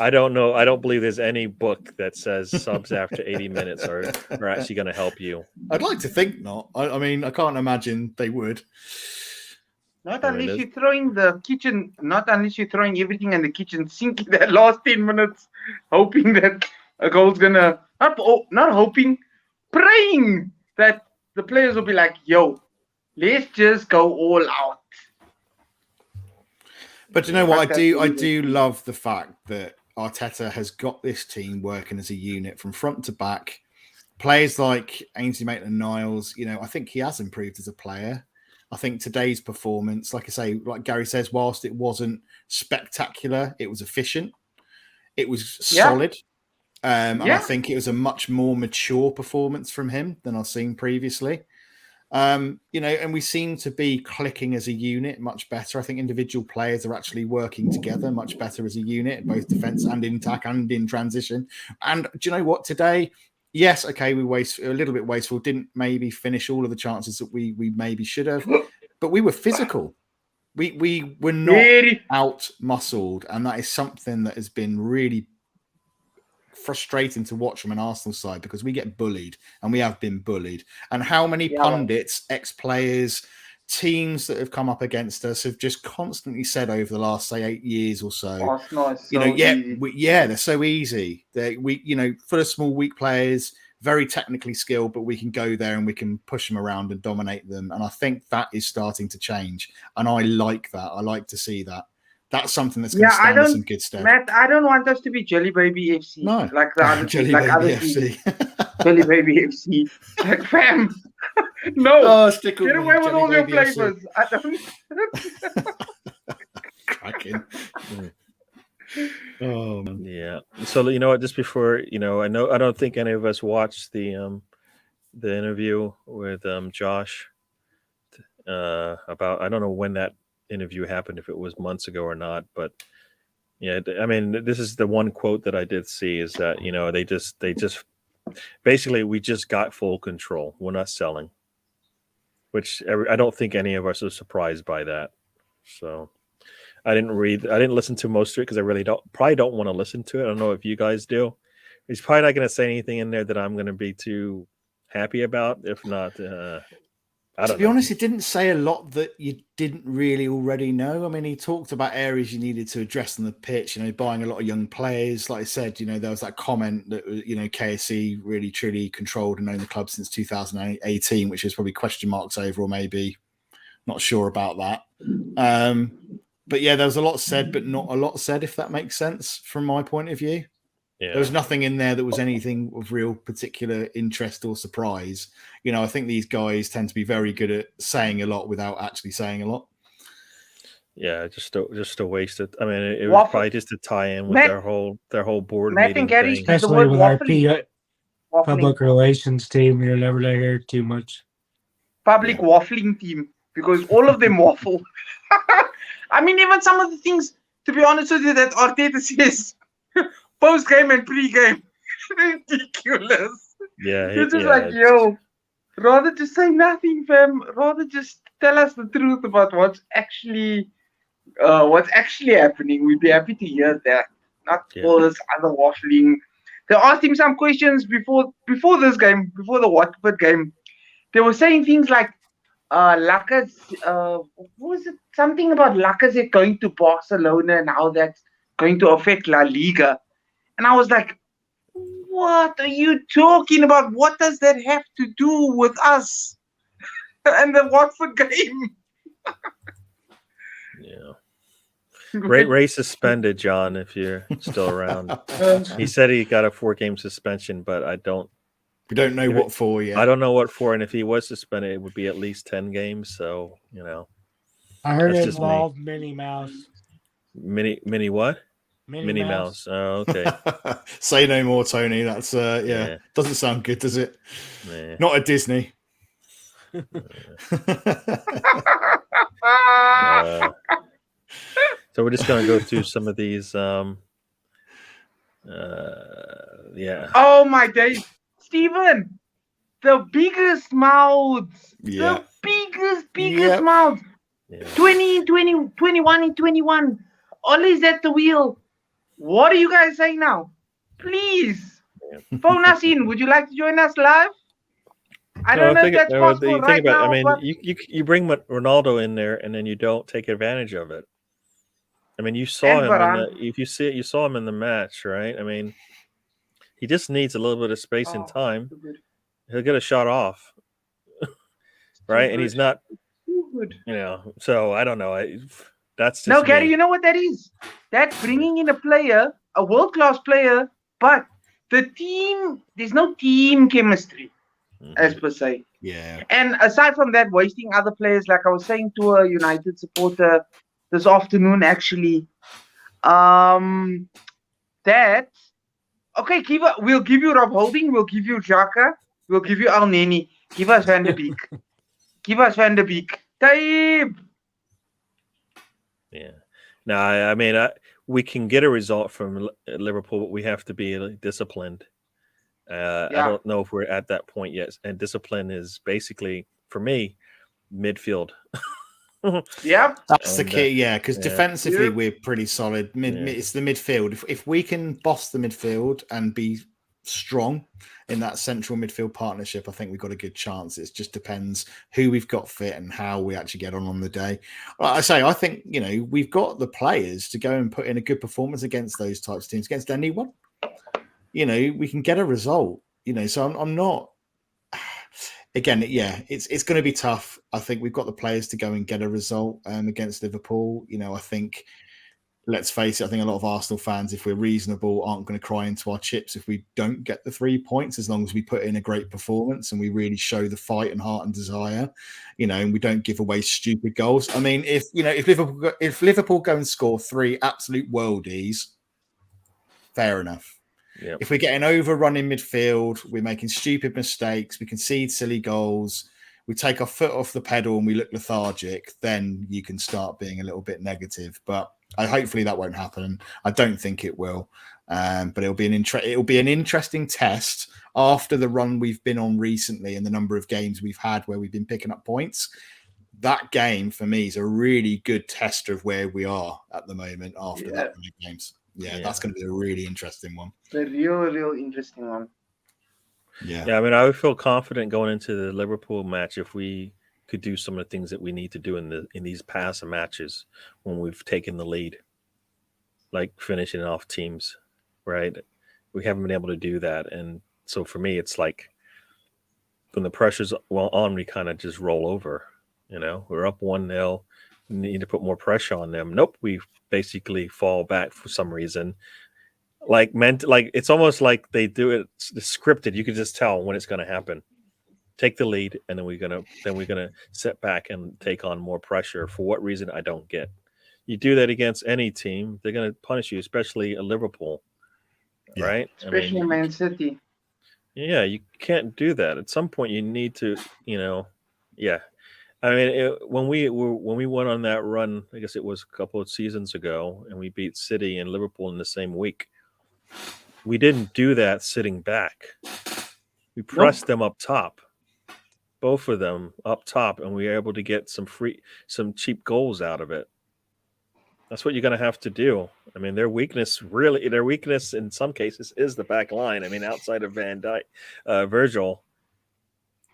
I don't know. I don't believe there's any book that says subs after 80 minutes are actually going to help you. I'd like to think not. I mean, I can't imagine they would. Not unless you're throwing everything in the kitchen sink in that last 10 minutes, hoping that a goal's gonna not hoping, praying that the players will be like, yo, let's just go all out. But you know what? I do love the fact that Arteta has got this team working as a unit from front to back. Players like Ainsley Maitland-Niles, you know, I think he has improved as a player. I think today's performance, like I say, like Gary says, whilst it wasn't spectacular, it was efficient. It was solid. And I think it was a much more mature performance from him than I've seen previously. And we seem to be clicking as a unit much better. I think individual players are actually working together much better as a unit, both defense and in attack and in transition. And do you know what? Today, yes, okay, we a little bit wasteful, didn't maybe finish all of the chances that we maybe should have, but we were physical. We were not out-muscled, and that is something that has been really frustrating to watch from an Arsenal side, because we get bullied, and we have been bullied. And how many pundits, ex-players, teams that have come up against us have just constantly said over the last, say, 8 years or so, Arsenal is so easy. They're so easy. Full of small, weak players, very technically skilled, but we can go there and we can push them around and dominate them. And I think that is starting to change, and I like that. I like to see that. That's something that's going to stand us in good stead. Matt, I don't want us to be Jelly Baby FC. No, like the other Jelly like Baby other FC. Jelly Baby FC. Like, fam. No. Stick Get away with all your flavors. I don't. Cracking. Oh man. Yeah. So you know what? Just before I don't think any of us watched the interview with Josh about, I don't know when that interview happened, if it was months ago or not, but yeah, I mean, this is the one quote that I did see, is that they just basically, we just got full control. We're not selling, which I don't think any of us are surprised by that. So I didn't listen to most of it, because I really probably don't want to listen to it. I don't know if you guys do. He's probably not going to say anything in there that I'm going to be too happy about. If not, to be honest, it didn't say a lot that you didn't really already know. I mean, he talked about areas you needed to address on the pitch, buying a lot of young players. Like I said, there was that comment that, KSC really truly controlled and owned the club since 2018, which is probably question marks over, or maybe not sure about that. But yeah, there was a lot said, but not a lot said, if that makes sense from my point of view. Yeah. There was nothing in there that was anything of real particular interest or surprise. I think these guys tend to be very good at saying a lot without actually saying a lot. Yeah, just a waste of. I mean, it was probably just to tie in with their whole board meeting thing. Especially with our public relations team, you'll never hear too much. Public waffling team, because all of them waffle. I mean, even some of the things, to be honest with you, that Arteta says post-game and pre-game, ridiculous. Yeah, it's just like, yo, rather just say nothing, fam. Rather just tell us the truth about what's actually happening. We'd be happy to hear that, not all this other waffling. They asked him some questions before this game, before the Watford game. They were saying things like, what was it? Something about Lacazette going to Barcelona and how that's going to affect La Liga. And I was like, what are you talking about? What does that have to do with us and the Watford game? Yeah. Ray suspended, John, if you're still around. He said he got a 4-game suspension, but we don't know what for yet. I don't know what for, and if he was suspended, it would be at least 10 games. So, I heard it involved Minnie Mouse. Mini what? Minnie Mouse. Oh, okay. Say no more, Tony. That's doesn't sound good, does it? Nah. Not at Disney. So we're just gonna go through some of these. Yeah. Oh my days, Stephen! The biggest mouths. Yeah. The biggest mouths. Yeah. 20, 20, 21 and 21. Ollie's at the wheel. What are you guys saying now? Please phone us in. Would you like to join us live? I don't know if that's possible right now. I mean, you bring Ronaldo in there, and then you don't take advantage of it. I mean, you saw him. You saw him in the match, right? I mean, he just needs a little bit of space and time. He'll get a shot off, right? And he's not. So I don't know. That's just Gary. You know what that is? That's bringing in a player, a world-class player, but the team. There's no team chemistry. as per se. Yeah. And aside from that, wasting other players, like I was saying to a United supporter this afternoon, actually, that okay, we'll give you Rob Holding, we'll give you Xhaka, we'll give you Al Neni, give us Van de Beek, give us Van de Beek. Taib. Yeah. No, I mean, we can get a result from Liverpool, but we have to be disciplined. I don't know if we're at that point yet. And discipline is basically, for me, midfield. Yeah, That's the key, because defensively we're pretty solid. It's the midfield. If we can boss the midfield and be strong in that central midfield partnership, I think we've got a good chance. It just depends who we've got fit and how we actually get on the day. Like I think we've got the players to go and put in a good performance against those types of teams, against anyone. We can get a result. So I'm not. Again, it's going to be tough. I think we've got the players to go and get a result against Liverpool. I think, let's face it, I think a lot of Arsenal fans, if we're reasonable, aren't going to cry into our chips if we don't get the 3 points, as long as we put in a great performance and we really show the fight and heart and desire, and we don't give away stupid goals. I mean, if Liverpool go and score 3 absolute worldies, fair enough. Yep. If we're getting overrun in midfield, we're making stupid mistakes, we concede silly goals, we take our foot off the pedal and we look lethargic, then you can start being a little bit negative. But hopefully that won't happen. I don't think it will. But it'll be an interesting test after the run we've been on recently and the number of games we've had where we've been picking up points. That game for me is a really good test of where we are at the moment after that many games. Yeah, that's going to be a really interesting one. A real interesting one. Yeah. I mean, I would feel confident going into the Liverpool match if we could do some of the things that we need to do in these past matches when we've taken the lead, like finishing off teams, right? We haven't been able to do that, and so for me, it's like when the pressure's on, we kind of just roll over. We're up 1-0. We need to put more pressure on them. Nope, we basically fall back for some reason. Like it's almost like they do it scripted. You can just tell when it's going to happen. Take the lead, and then we're gonna sit back and take on more pressure. For what reason, I don't get. You do that against any team, they're going to punish you, especially a Liverpool, right? Especially Man City. Yeah, you can't do that. At some point, you need to, I mean, when we went on that run, I guess it was a couple of seasons ago, and we beat City and Liverpool in the same week. We didn't do that sitting back. We pressed them up top, both of them up top, and we were able to get some cheap goals out of it. That's what you're going to have to do. I mean, their weakness in some cases is the back line. I mean, outside of Van Dijk, Virgil.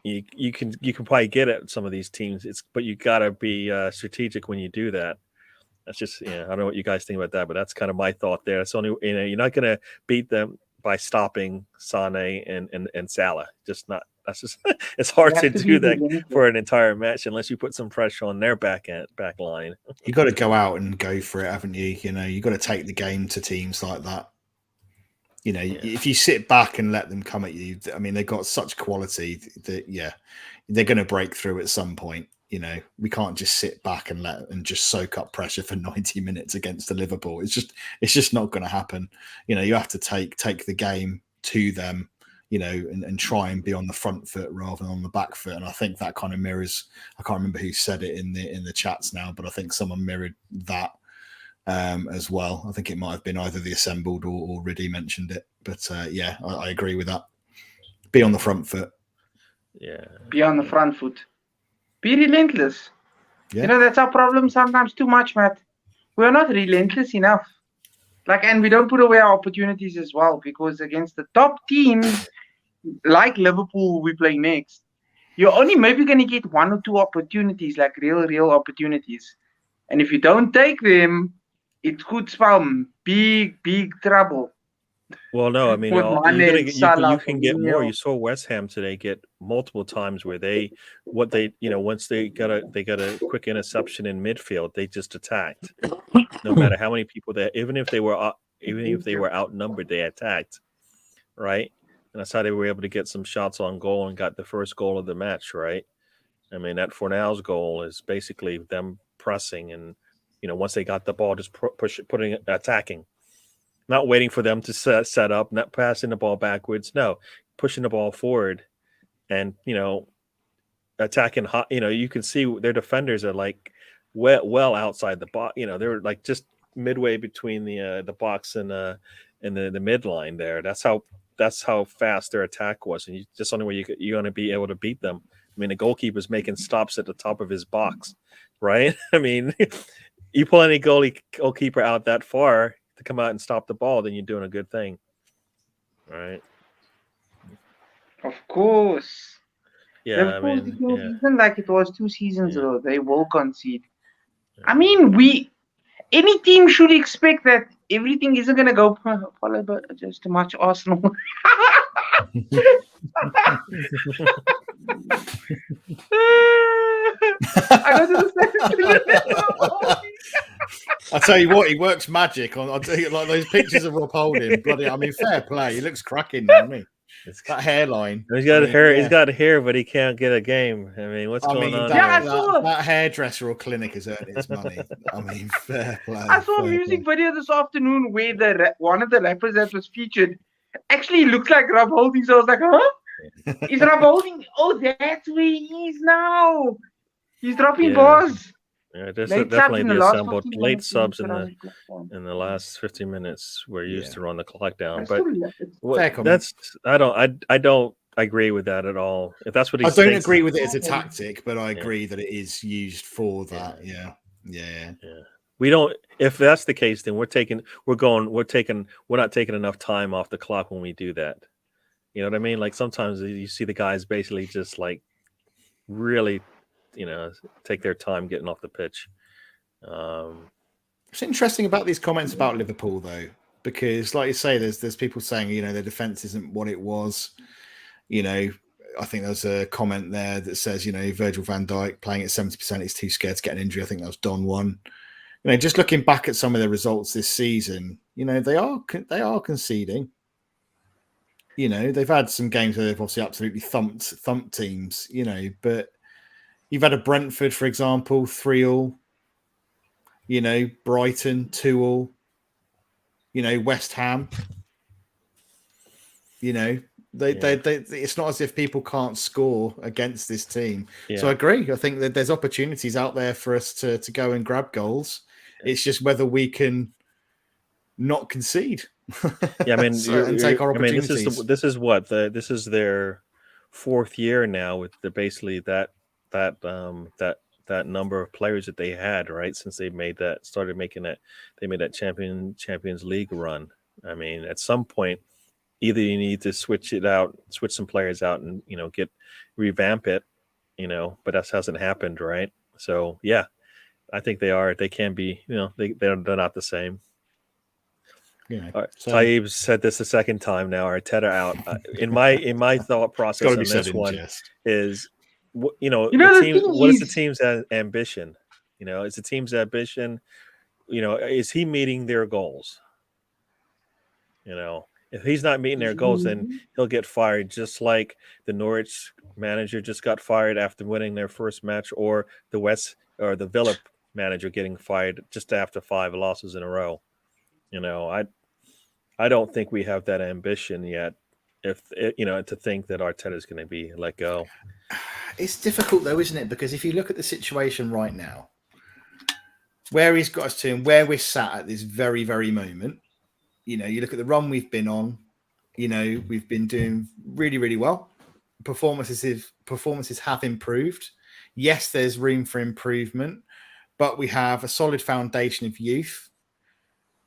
You can probably get at some of these teams. But you got to be strategic when you do that. That's just I don't know what you guys think about that, but that's kind of my thought there. It's only you're not going to beat them by stopping Sané and Salah. Just not. That's just it's hard to do that for an entire match unless you put some pressure on their back line. You got to go out and go for it, haven't you? You got to take the game to teams like that. If you sit back and let them come at you, I mean, they've got such quality that, they're going to break through at some point. We can't just sit back and just soak up pressure for 90 minutes against the Liverpool. It's just not going to happen. You have to take the game to them, and try and be on the front foot rather than on the back foot. And I think that kind of mirrors, I can't remember who said it in the chats now, but I think someone mirrored that. As well. I think it might have been either the Assembled or Riddy mentioned it. But I agree with that. Be on the front foot. Yeah. Be on the front foot. Be relentless. Yeah. That's our problem sometimes too much, Matt. We're not relentless enough. And we don't put away our opportunities as well, because against the top teams like Liverpool we play next, you're only maybe going to get 1 or 2 opportunities, like real opportunities. And if you don't take them, it could spell big trouble. Well, no, I mean, you can get more. You saw West Ham today get multiple times where once they got a quick interception in midfield, they just attacked. No matter how many people even if they were outnumbered, they attacked, right? and that's how they were able to get some shots on goal and got the first goal of the match, right? I mean, that Fornal's goal is basically them pressing and, once they got the ball, just attacking, not waiting for them to set up, not passing the ball backwards. No, pushing the ball forward and, attacking hot. You can see their defenders are like well outside the box. They're like just midway between the box and the midline there. That's how fast their attack was, and just the only way you're going to be able to beat them. I mean, the goalkeeper's making stops at the top of his box, right? I mean, you pull any goalkeeper out that far to come out and stop the ball, then you're doing a good thing, right? Of course. Yeah, Of course, I mean, it isn't like it was 2 seasons Yeah. ago. They will concede. I mean, any team should expect that everything isn't going to go follow, but just too much Arsenal. I go to the I tell you what, he works magic on. I'll tell you, like those pictures of Rob Holding. Bloody, I mean, fair play. He looks cracking, doesn't he? That hairline. He's got hair. Yeah. He's got hair, but he can't get a game. I mean, what's going on? That hairdresser or clinic has earned its money. I mean, fair play. I saw a music video this afternoon where one of the rappers that was featured actually looks like Rob Holding. So I was like, huh? Is Rob Holding? Oh, that's where he is now. He's dropping bars. Yeah, definitely the assembled late subs in the last 15 minutes were used to run the clock down. But I don't agree with that at all. If that's what he I don't agree with it as a tactic, but I agree that it is used for that. Yeah. We don't. If that's the case, then we're not taking enough time off the clock when we do that. You know what I mean? Like sometimes you see the guys basically just like really, take their time getting off the pitch. What's interesting about these comments about Liverpool, though, because like you say, there's people saying, their defense isn't what it was. I think there's a comment there that says, Virgil van Dijk playing at 70%, he's too scared to get an injury. I think that was Don one. Just looking back at some of the results this season, they are conceding. They've had some games where they've obviously absolutely thumped teams, but you've had a Brentford, for example, 3-3, Brighton 2-2, West Ham, it's not as if people can't score against this team. Yeah. So I agree. I think that there's opportunities out there for us to go and grab goals. It's just whether we can not concede. Yeah, I mean, and take our opportunities. This is their fourth year now with basically that number of players that they had, right? Since they made that Champions League run. I mean, at some point, either you need to switch some players out and revamp it, but that hasn't happened, right? So yeah, I think they can be, they're not the same. Yeah. Right. So, Taib said this the second time now. Arteta out. In my thought process on this one is, what is the team's ambition? Is the team's ambition? Is he meeting their goals? If he's not meeting their goals, then he'll get fired, just like the Norwich manager just got fired after winning their first match, or the Villa manager getting fired just after 5 losses in a row. I don't think we have that ambition yet. To think that Arteta is going to be let go. It's difficult though, isn't it? Because if you look at the situation right now, where he's got us to and where we're sat at this very, very moment, you look at the run we've been on, we've been doing really, really well. Performances have improved. Yes, there's room for improvement, but we have a solid foundation of youth.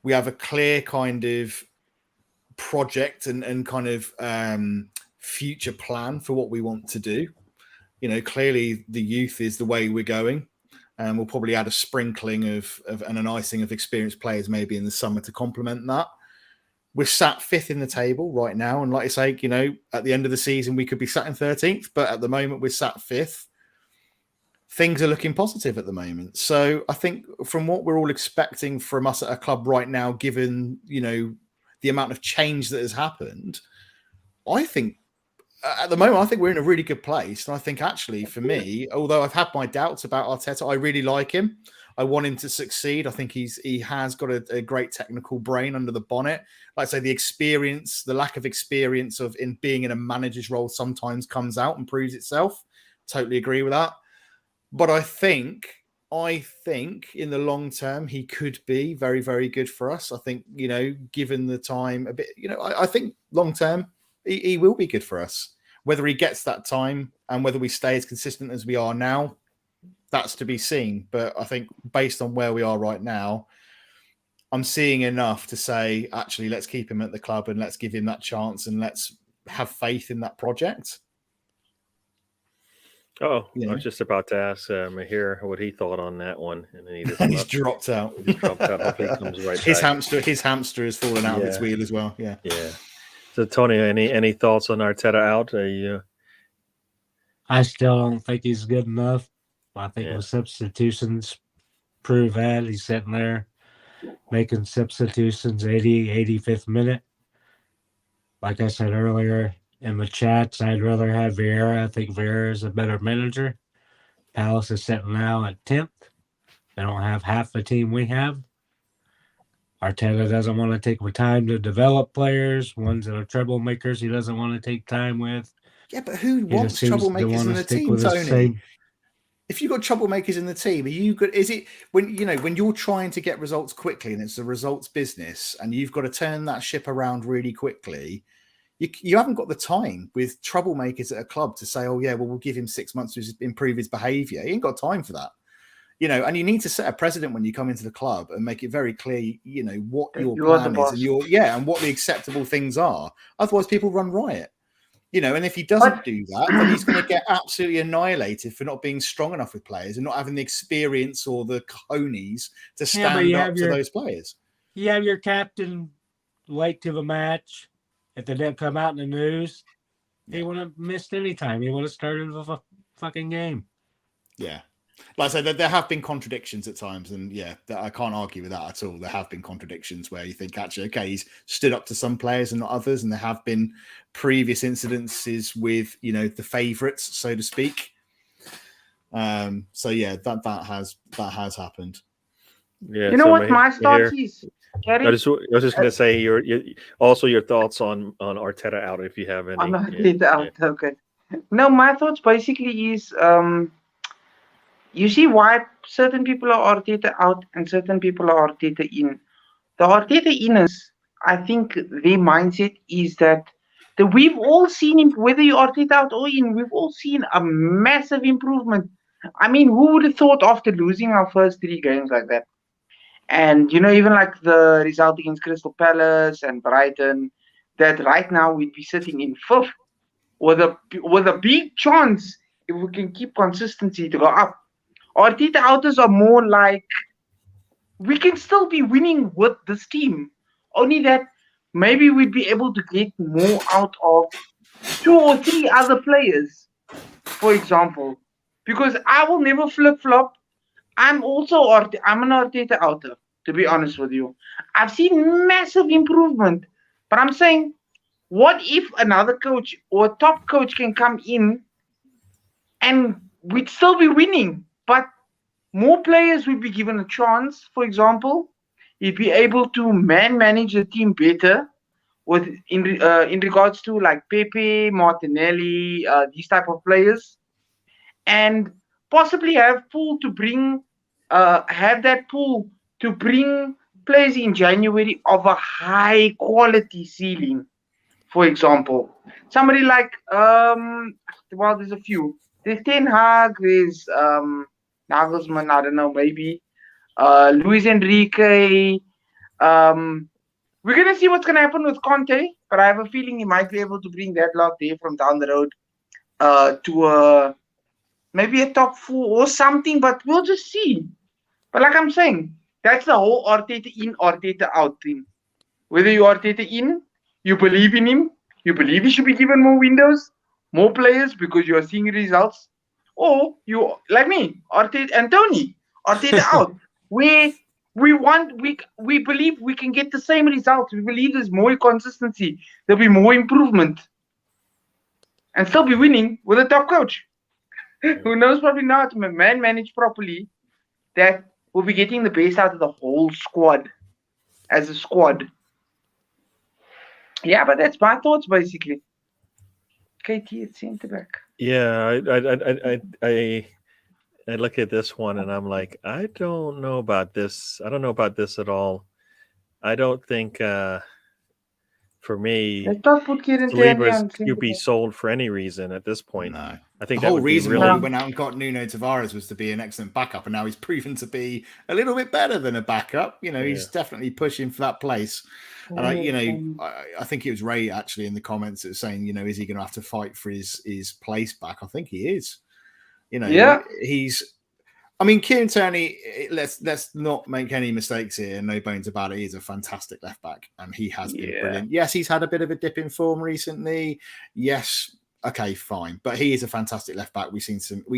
We have a clear kind of project and kind of future plan for what we want to do. Clearly the youth is the way we're going, and we'll probably add a sprinkling and an icing of experienced players maybe in the summer to complement that. We're sat 5th in the table right now, and like I say, at the end of the season we could be sat in 13th, but at the moment we're sat 5th. Things are looking positive at the moment. So I think from what we're all expecting from us at a club right now, given, the amount of change that has happened, I think at the moment, I think we're in a really good place. And I think actually for me, although I've had my doubts about Arteta, I really like him. I want him to succeed. I think he has got a great technical brain under the bonnet. Like I say, the experience, the lack of experience of in being in a manager's role sometimes comes out and proves itself. Totally agree with that. But I think in the long term, he could be very, very good for us. I think, given the time a bit, I think long term, he will be good for us. Whether he gets that time and whether we stay as consistent as we are now, that's to be seen. But I think based on where we are right now, I'm seeing enough to say, actually, let's keep him at the club and let's give him that chance and let's have faith in that project. Oh, I was just about to ask Mahir what he thought on that one, and then he's dropped out. He dropped out. Hopefully, he comes right his back. His hamster has fallen out of its wheel as well. Yeah. So, Tony, any thoughts on Arteta out? I still don't think he's good enough. I think the substitutions prove that. He's sitting there making substitutions 85th minute. Like I said earlier in the chats, I'd rather have Vieira. I think Vieira is a better manager. Palace is sitting now at 10th. They don't have half the team we have. Arteta doesn't want to take the time to develop players, ones that are troublemakers he doesn't want to take time with. Yeah, but who wants troublemakers in the team, Tony? If you've got troublemakers in the team, are you good? Is it when you're trying to get results quickly and it's a results business and you've got to turn that ship around really quickly? You haven't got the time with troublemakers at a club to say, oh, yeah, well, we'll give him 6 months to improve his behaviour. He ain't got time for that. And you need to set a precedent when you come into the club and make it very clear, what your plan is and what the acceptable things are. Otherwise, people run riot. And if he doesn't do that, then he's going to get absolutely annihilated for not being strong enough with players and not having the experience or the cojones to stand up to those players. You have your captain late to the match. If they didn't come out in the news, he wouldn't have missed any time. He would have started the fucking game. Yeah. Like I said, there have been contradictions at times, and I can't argue with that at all. There have been contradictions where you think, actually, okay, he's stood up to some players and not others, and there have been previous incidences with, the favourites, so to speak. That has happened. Yeah. You know what my start is? I was just going to say your thoughts on Arteta out, if you have any. On Arteta out, okay. No, my thoughts basically is. You see why certain people are Arteta out and certain people are Arteta in. The Arteta inners, I think their mindset is that we've all seen him, whether you're Arteta out or in, we've all seen a massive improvement. I mean, who would have thought after losing our first 3 games like that? And, even like the result against Crystal Palace and Brighton, that right now we'd be sitting in 5th with a big chance if we can keep consistency to go up. Arteta outers are more like we can still be winning with this team. Only that maybe we'd be able to get more out of 2 or 3 other players, for example. Because I will never flip-flop. I'm an Arteta outer, to be honest with you. I've seen massive improvement. But I'm saying, what if another coach or a top coach can come in and we'd still be winning? But more players would be given a chance, for example. He'd be able to manage the team better in regards to like Pepe, Martinelli, these type of players. And possibly have that pool to bring players in January of a high quality ceiling, for example. Somebody like, there's a few. There's Ten Hag, there's Nagelsmann, I don't know, maybe. Luis Enrique. We're going to see what's going to happen with Conte, but I have a feeling he might be able to bring that lot there from down the road to maybe a top 4 or something, but we'll just see. But like I'm saying, that's the whole Arteta in, Arteta out thing. Whether you Arteta in, you believe in him, you believe he should be given more windows, more players because you are seeing results, or you, like me, Arteta and Tony, Arteta out, where we believe we can get the same results. We believe there's more consistency, there'll be more improvement. and still be winning with a top coach who knows probably now how to manage properly, that will be getting the best out of the whole squad as a squad. Yeah, but that's my thoughts basically. KT at centre back. Yeah, I look at this one and I'm like, I don't know about this. I don't know about this at all. I don't think for me, Let's not put Kieran Saliba Tierney on could be sold for any reason at this point. No. I think The that whole would be reason really. why we went out and got Nuno Tavares was to be an excellent backup, and now he's proven to be a little bit better than a backup. You know, he's definitely pushing for that place. And I think it was Ray actually in the comments that was saying, you know, is he going to have to fight for his place back? I think he is. You know, he's. I mean, Kieran Tierney, let's not make any mistakes here. No bones about it. He's a fantastic left back, and he has been brilliant. Yes, he's had a bit of a dip in form recently. Yes, okay, fine, but he is a fantastic left back. We've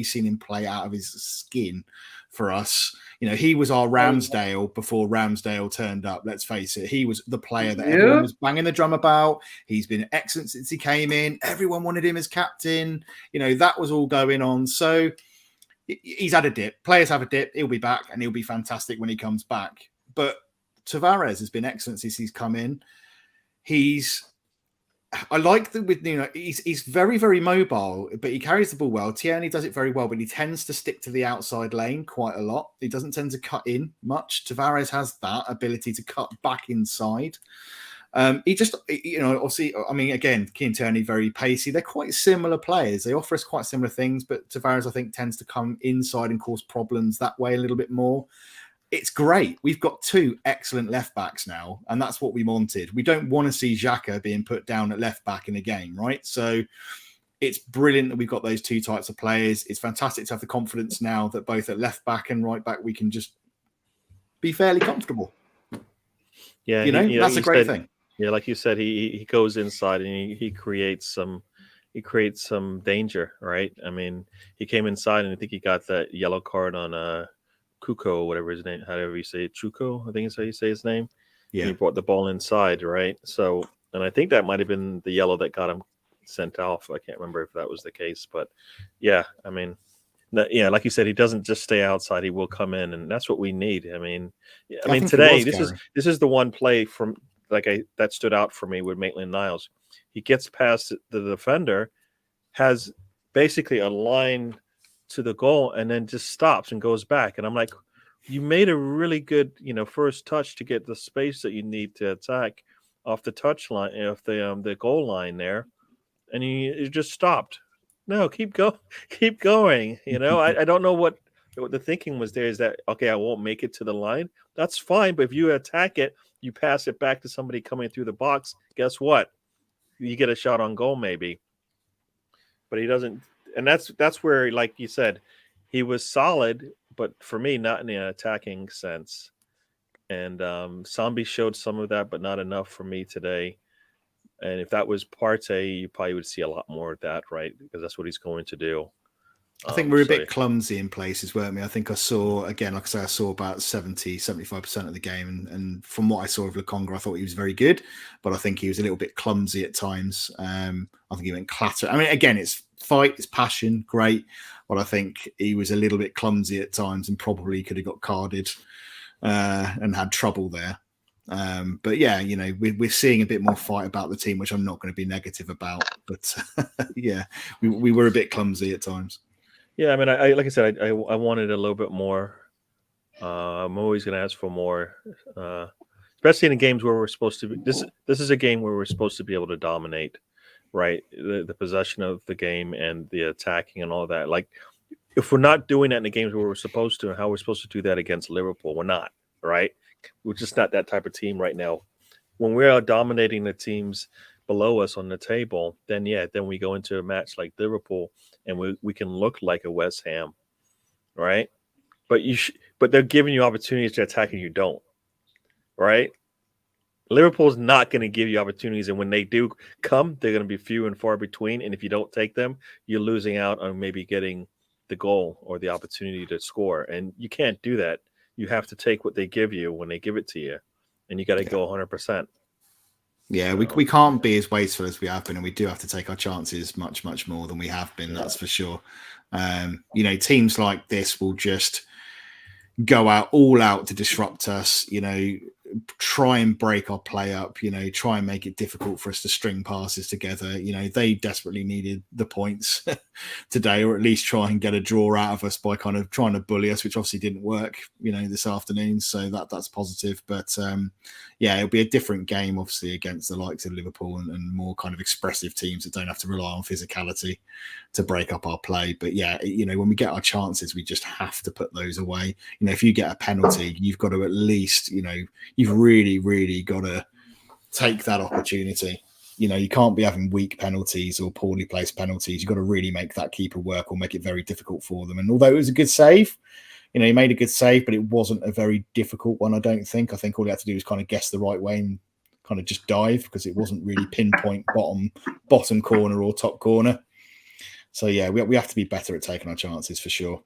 seen him play out of his skin for us. You know, he was our Ramsdale before Ramsdale turned up. Let's face it, he was the player that everyone was banging the drum about. He's been excellent since he came in. Everyone wanted him as captain. You know, that was all going on. So. He's had a dip. Players have a dip. He'll be back, and he'll be fantastic when he comes back. But Tavares has been excellent since he's come in. I like that with Nuno. He's very, very mobile, but he carries the ball well. Tierney does it very well, but he tends to stick to the outside lane quite a lot. He doesn't tend to cut in much. Tavares has that ability to cut back inside. He just, you know, obviously, I mean, again, Kieran Tierney, very pacey. They're quite similar players. They offer us quite similar things, but Tavares, I think, tends to come inside and cause problems that way a little bit more. It's great. We've got two excellent left backs now, and that's what we wanted. We don't want to see Xhaka being put down at left back in a game, right? So it's brilliant that we've got those two types of players. It's fantastic to have the confidence now that both at left back and right back, we can just be fairly comfortable. Yeah, you know, that's a great thing. Yeah, like you said, he goes inside and he creates some danger, right? I mean, he came inside and I think he got that yellow card on Kuko, whatever his name, however you say it, Chuko, I think is how you say his name. Yeah, and he brought the ball inside, right? So, and I think that might have been the yellow that got him sent off. I can't remember if that was the case, but yeah, I mean, yeah, like you said, he doesn't just stay outside; he will come in, and that's what we need. I mean, today this is the one play from. That stood out for me with Maitland-Niles. He gets past the defender, has basically a line to the goal, and then just stops and goes back. And I'm like, you made a really good, first touch to get the space that you need to attack off the touch line, off the goal line there, and you just stopped. No, keep going. I don't know what the thinking was there. Is that okay? I won't make it to the line. That's fine, but if you attack it. You pass it back to somebody coming through the box, guess what? You get a shot on goal maybe. But he doesn't, and that's where, like you said, he was solid, but for me, not in an attacking sense. And Sambi showed some of that, but not enough for me today. And if that was Partey, you probably would see a lot more of that, right? Because that's what he's going to do. I think we're a bit clumsy in places, weren't we? I think I saw, again, like I say, I saw about 75% of the game. And from what I saw of Lokonga, I thought he was very good, but I think he was a little bit clumsy at times. I think he went clatter. I mean, again, it's fight, it's passion, great. But I think he was a little bit clumsy at times and probably could have got carded and had trouble there. But yeah, we're seeing a bit more fight about the team, which I'm not going to be negative about. But yeah, we were a bit clumsy at times. Yeah, I mean, like I said, I wanted a little bit more. I'm always going to ask for more, especially in the games where we're supposed to be. This is a game where we're supposed to be able to dominate, right? The possession of the game and the attacking and all that. Like, if we're not doing that in the games where we're supposed to, how we're supposed to do that against Liverpool? We're not, right? We're just not that type of team right now. When we are dominating the teams below us on the table, then we go into a match like Liverpool and we can look like a West Ham, right? But they're giving you opportunities to attack and you don't, right? Liverpool's not going to give you opportunities, and when they do come, they're going to be few and far between. And if you don't take them, you're losing out on maybe getting the goal or the opportunity to score. And you can't do that. You have to take what they give you when they give it to you, and you got to go 100%. Yeah, we can't be as wasteful as we have been, and we do have to take our chances much, much more than we have been. That's for sure. Teams like this will just go all out to disrupt us, try and break our play up, try and make it difficult for us to string passes together. They desperately needed the points today, or at least try and get a draw out of us by kind of trying to bully us, which obviously didn't work, this afternoon. So that's positive. But it'll be a different game, obviously, against the likes of Liverpool and more kind of expressive teams that don't have to rely on physicality to break up our play. But when we get our chances, we just have to put those away. If you get a penalty, you've got to at least, you've really, really got to take that opportunity. You can't be having weak penalties or poorly placed penalties. You've got to really make that keeper work or make it very difficult for them. And although it was a good save, he made a good save, but it wasn't a very difficult one, I don't think. I think all he had to do was kind of guess the right way and kind of just dive, because it wasn't really pinpoint bottom corner or top corner. So, we have to be better at taking our chances for sure.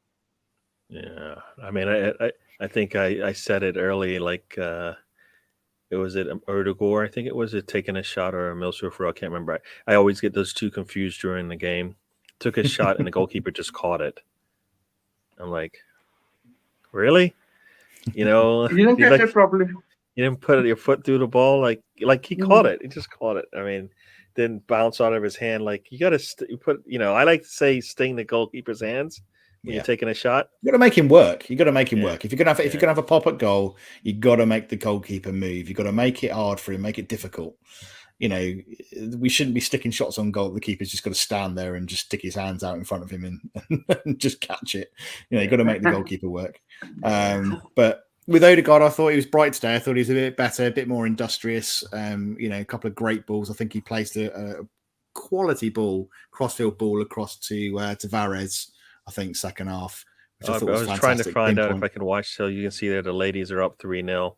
Yeah. I mean, I think I said it early, like it was Erdogan, I think it was taking a shot, or Emile Smith Rowe, I can't remember. I always get those two confused during the game. Took a shot and the goalkeeper just caught it. I'm like, really? You didn't catch it properly. You didn't put your foot through the ball, like he caught it. He just caught it. I mean, didn't bounce out of his hand. Like, you got to put. I like to say sting the goalkeeper's hands when you're taking a shot. You got to make him work. You got to make him work. If you're gonna have a pop at goal, you got to make the goalkeeper move. You got to make it hard for him, make it difficult. We shouldn't be sticking shots on goal. The keeper's just got to stand there and just stick his hands out in front of him and just catch it. You got to make the goalkeeper work. But with Odegaard, I thought he was bright today. I thought he was a bit better, a bit more industrious. A couple of great balls. I think he placed a quality ball, crossfield ball across to Varez, I think, second half. Which I was trying to find out if I can watch. So you can see that the ladies are up 3-0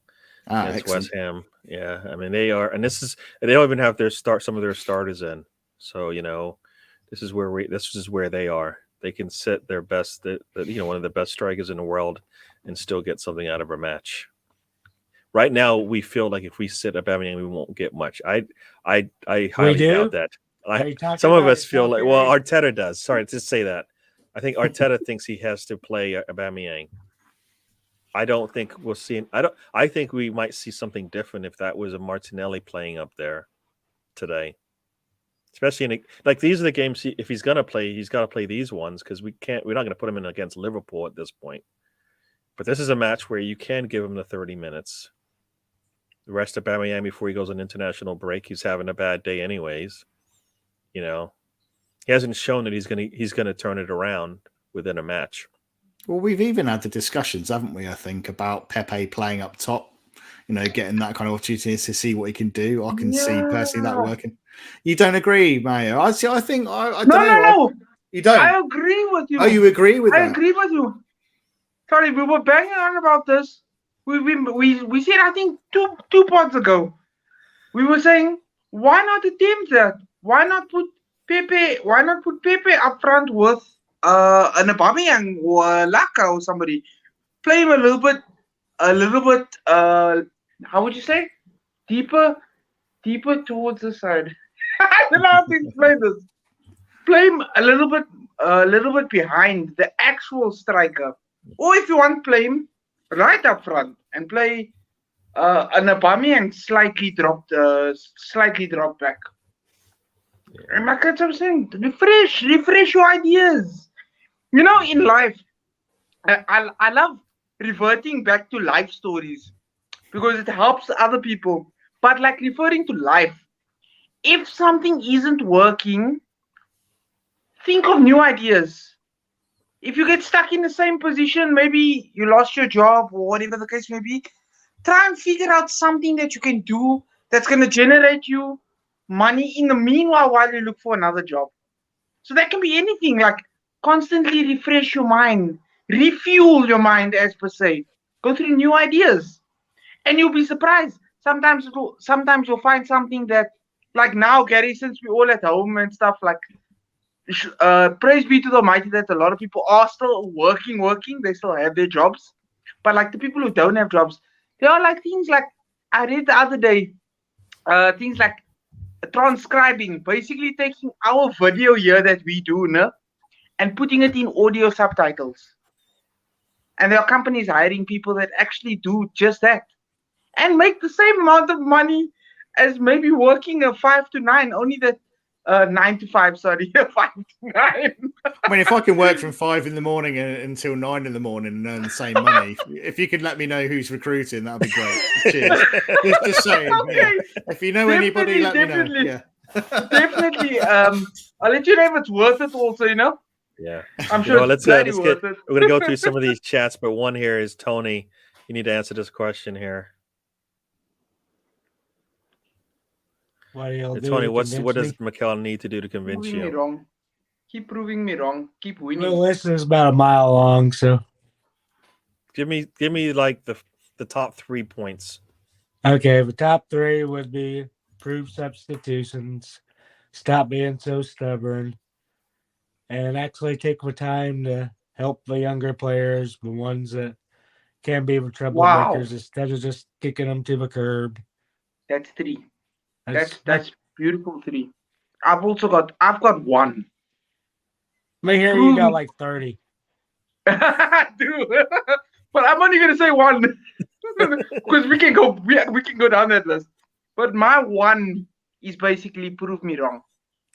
against excellent. West Ham. Yeah, I mean, they are, and they don't even have some of their starters in. So this is where they are. They can sit their best, one of the best strikers in the world, and still get something out of a match. Right now, we feel like if we sit Aubameyang, we won't get much. I highly doubt that. Some of us feel like, well, Arteta does. Sorry to say that. I think Arteta thinks he has to play Aubameyang. I don't think we'll see. I think we might see something different if that was a Martinelli playing up there today. Especially these are the games. If he's gonna play, he's got to play these ones, because we're not going to put him in against Liverpool at this point. But this is a match where you can give him the 30 minutes. The rest of Aubameyang before he goes on international break, he's having a bad day anyways. He hasn't shown that he's gonna turn it around within a match. Well, we've even had the discussions, haven't we? I think about Pepe playing up top. Getting that kind of opportunity to see what he can do. I can see personally that working. You don't agree, Mayo? I think I don't know. No. You don't. I agree with you. Oh, you agree with that? I agree with you. Sorry, we were banging on about this. We said, I think two pods ago, we were saying, why not attempt that? Why not put Pepe up front with an Aubameyang or Laka or somebody? Play him a little bit. How would you say? Deeper towards the side. I don't know how to explain this. Play him a little bit behind the actual striker. Or if you want, play him right up front and play an Aubameyang slightly dropped back. Yeah. And like I'm saying, refresh your ideas. In life, I love reverting back to life stories because it helps other people. But like referring to life, if something isn't working, think of new ideas. If you get stuck in the same position, maybe you lost your job or whatever the case may be, try and figure out something that you can do that's going to generate you money in the meanwhile while you look for another job. So that can be anything, like constantly refresh your mind, refuel your mind, as per se. Go through new ideas. And you'll be surprised. Sometimes you'll find something that, like now, Gary, since we're all at home and stuff, like, praise be to the Almighty that a lot of people are still working. They still have their jobs. But like the people who don't have jobs, there are like things like, I read the other day, things like transcribing, basically taking our video here that we do, no, and putting it in audio subtitles. And there are companies hiring people that actually do just that and make the same amount of money as maybe working a 5 to 9, only that 9 to 5, sorry, 5 to 9. I mean, if I can work from 5 in the morning until 9 in the morning and earn the same money, if you could let me know who's recruiting, that'd be great. Cheers. Just saying. Okay. Yeah. If you know anybody, let me know. Yeah. Definitely. I'll let you know if it's worth it also, you know? Yeah. I'm sure let's it's get, worth it. we're going to go through some of these chats, but one here is Tony. You need to answer this question here. What do you do Tony, to what convince does me? Mikel need to do to convince Proving me you? wrong. Keep proving me wrong. Keep winning. The list is about a mile long, so Give me like the top 3 points. okay. The top 3 would be prove substitutions, stop being so stubborn, and actually take the time to help the younger players, the ones that can be the troublemakers, instead of just kicking them to the curb. That's 3. That's beautiful 3. I've got 1. Me here, you got like 30. Dude, but I'm only gonna say 1 because we can go down that list. But my 1 is basically prove me wrong.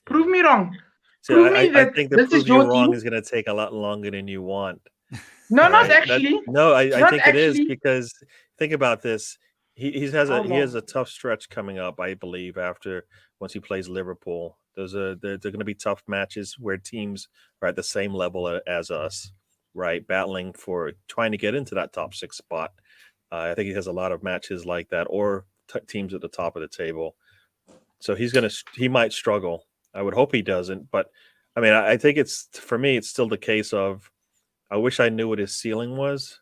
Prove me wrong. So Prove me I that think the this prove is you your wrong team. is going to take a lot longer than you want. No, right? not actually. I think it is, actually. because think about this. He has How a tough stretch coming up, I believe, once he plays Liverpool. They're going to be tough matches where teams are at the same level as us, right? Battling for trying to get into that top 6 spot. I think he has a lot of matches like that, or teams at the top of the table. So he might struggle. I would hope he doesn't, but I mean, I think for me, it's still the case of, I wish I knew what his ceiling was,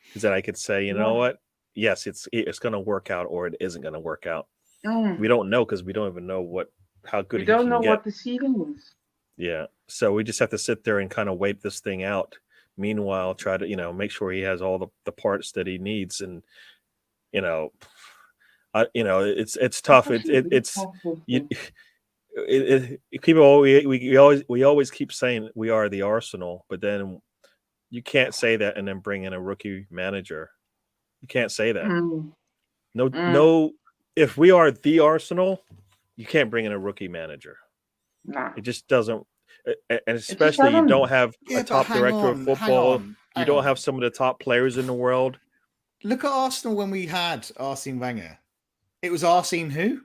because then I could say, you know what? Yes, it's going to work out, or it isn't going to work out. We don't know, because we don't even know how good he can get. We don't know what the ceiling is. Yeah, so we just have to sit there and kind of wait this thing out. Meanwhile, try to make sure he has all the parts that he needs, and it's tough. People we always keep saying we are the Arsenal, but then you can't say that and then bring in a rookie manager. You can't say that. No. If we are the Arsenal, you can't bring in a rookie manager. Nah. It just doesn't. And especially you don't have a top director of football. You don't have some of the top players in the world. Look at Arsenal when we had Arsene Wenger. It was Arsene who?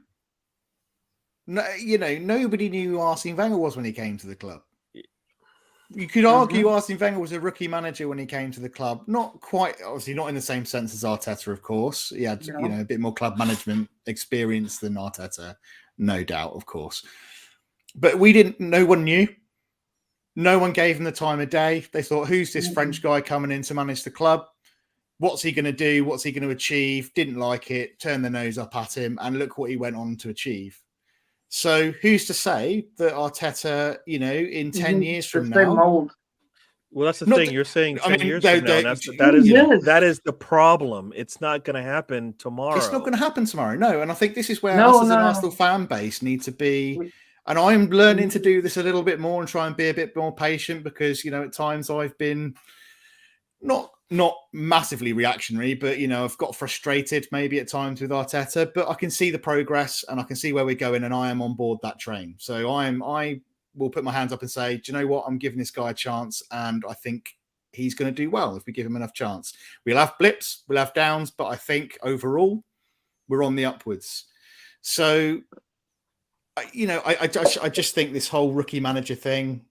No, nobody knew who Arsene Wenger was when he came to the club. You could argue Arsene Wenger was a rookie manager when he came to the club. Not quite, obviously not in the same sense as Arteta, of course. He had, a bit more club management experience than Arteta, no doubt, of course. But no one knew. No one gave him the time of day. They thought, who's this French guy coming in to manage the club? What's he going to do? What's he going to achieve? Didn't like it, turned their nose up at him, and look what he went on to achieve. So who's to say that Arteta, in 10 years from now... Well, that's the thing. You're saying 10 years from now. That is the problem. It's not going to happen tomorrow. It's not going to happen tomorrow, no. And I think this is where us as an Arsenal fan base need to be... And I'm learning to do this a little bit more and try and be a bit more patient, because, at times I've been not massively reactionary, but, I've got frustrated maybe at times with Arteta, but I can see the progress and I can see where we're going, and I am on board that train. So I will put my hands up and say, do you know what? I'm giving this guy a chance, and I think he's going to do well if we give him enough chance. We'll have blips, we'll have downs, but I think overall we're on the upwards. So, I just think this whole rookie manager thing,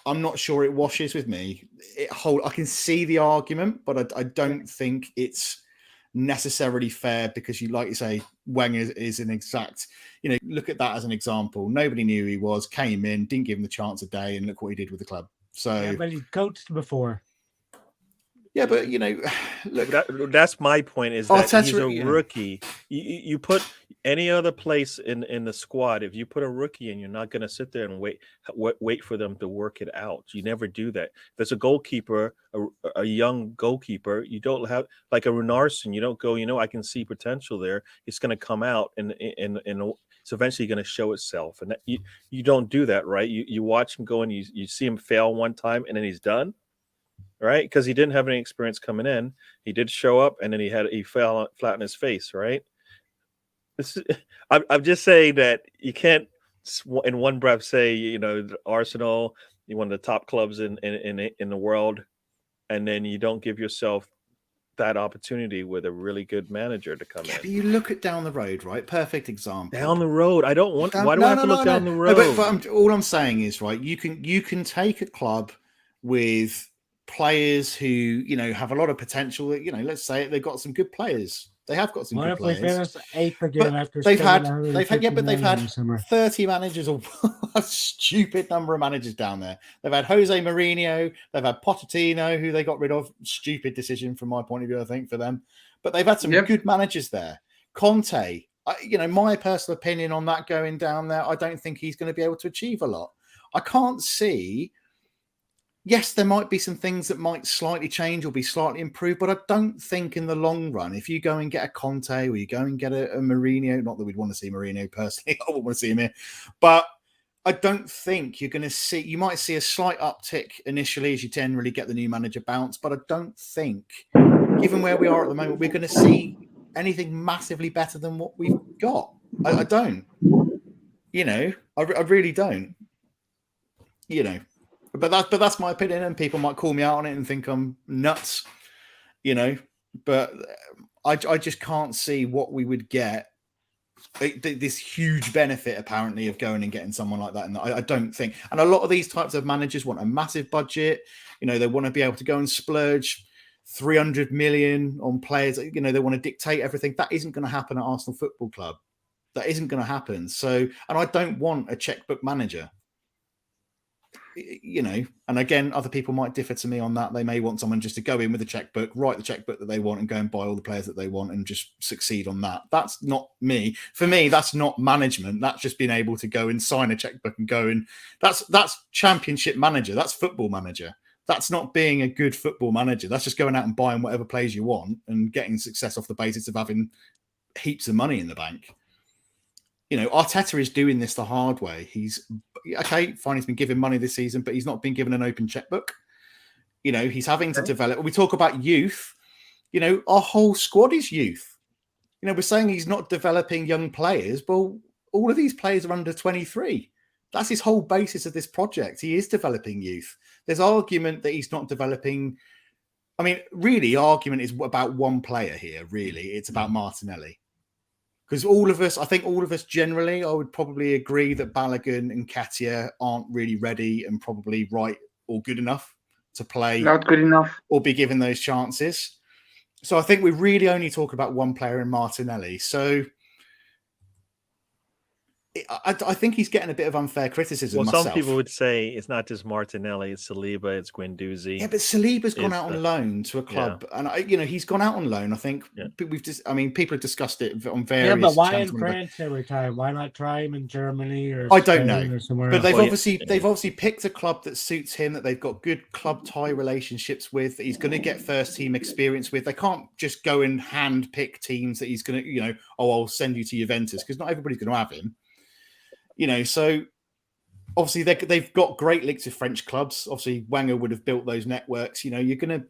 I'm not sure it washes with me. I can see the argument, but I don't think it's necessarily fair, because like you say, Wenger is an exact, look at that as an example. Nobody knew who he was, came in, didn't give him the chance a day, and look what he did with the club. So, but he coached before. Yeah, but look, that's my point. Is that he's a rookie. You put any other place in the squad, if you put a rookie in, you're not going to sit there and wait for them to work it out. You never do that. If there's a goalkeeper, a young goalkeeper, you don't have like a Runarsson. You don't go, I can see potential there. It's going to come out and it's eventually going to show itself. And that, you don't do that, right? You watch him go and you see him fail one time and then he's done, right? Because he didn't have any experience coming in. He did show up and then he fell flat on his face, right? I'm just saying that you can't in one breath say Arsenal, you're one of the top clubs in the world, and then you don't give yourself that opportunity with a really good manager to come in. But you look at down the road, right? Perfect example. Down the road, I don't want. Why do I have to look down the road? No, but all I'm saying is, right, you can take a club with players who have a lot of potential. Let's say they've got some good players. They have got some good players. Finished 8th again after they've had 30 managers, or a stupid number of managers down there. They've had Jose Mourinho, they've had Pochettino, who they got rid of. Stupid decision from my point of view, I think, for them. But they've had some good managers there. Conte, my personal opinion on that going down there, I don't think he's going to be able to achieve a lot. I can't see. Yes, there might be some things that might slightly change or be slightly improved, but I don't think in the long run, if you go and get a Conte or you go and get a Mourinho, not that we'd want to see Mourinho personally, I wouldn't want to see him here, but I don't think you're going to see, you might see a slight uptick initially as you generally get the new manager bounce, but I don't think, given where we are at the moment, we're going to see anything massively better than what we've got. I don't. I really don't. But that's my opinion, and people might call me out on it and think I'm nuts, But I just can't see what we would get. This huge benefit, apparently, of going and getting someone like that. And I don't think. And a lot of these types of managers want a massive budget. They want to be able to go and splurge 300 million on players. They want to dictate everything. That isn't going to happen at Arsenal Football Club. That isn't going to happen. So, and I don't want a checkbook manager. And again, other people might differ to me on that. They may want someone just to go in with a checkbook, write the checkbook that they want, and go and buy all the players that they want and just succeed on that. That's not me. For me, that's not management. That's just being able to go and sign a checkbook and go and that's championship manager. That's football manager. That's not being a good football manager. That's just going out and buying whatever players you want and getting success off the basis of having heaps of money in the bank. Arteta is doing this the hard way. He's okay, fine. He's been given money this season, but he's not been given an open checkbook. He's having to develop. When we talk about youth, our whole squad is youth. We're saying he's not developing young players. Well, all of these players are under 23. That's his whole basis of this project. He is developing youth. There's argument that he's not developing. I mean, really, argument is about one player here, really. It's about Martinelli. Because I think all of us generally, I would probably agree that Balogun and Katia aren't really ready and probably right or good enough to play. Not good enough. Or be given those chances. So I think we really only talk about one player in Martinelli. So I think he's getting a bit of unfair criticism. Well, myself. Some people would say it's not just Martinelli, it's Saliba, it's Guendouzi. Yeah, but Saliba's gone out on loan to a club, and he's gone out on loan. I think people have discussed it on various. Yeah, but why in France every time? Why not try him in Germany or I don't know. Or somewhere but else? they've obviously picked a club that suits him, that they've got good club tie relationships with, that he's going to get first team experience with. They can't just go and hand pick teams that he's going to, I'll send you to Juventus, because not everybody's going to have him. So obviously they've got great links with French clubs. Obviously, Wenger would have built those networks. You're going to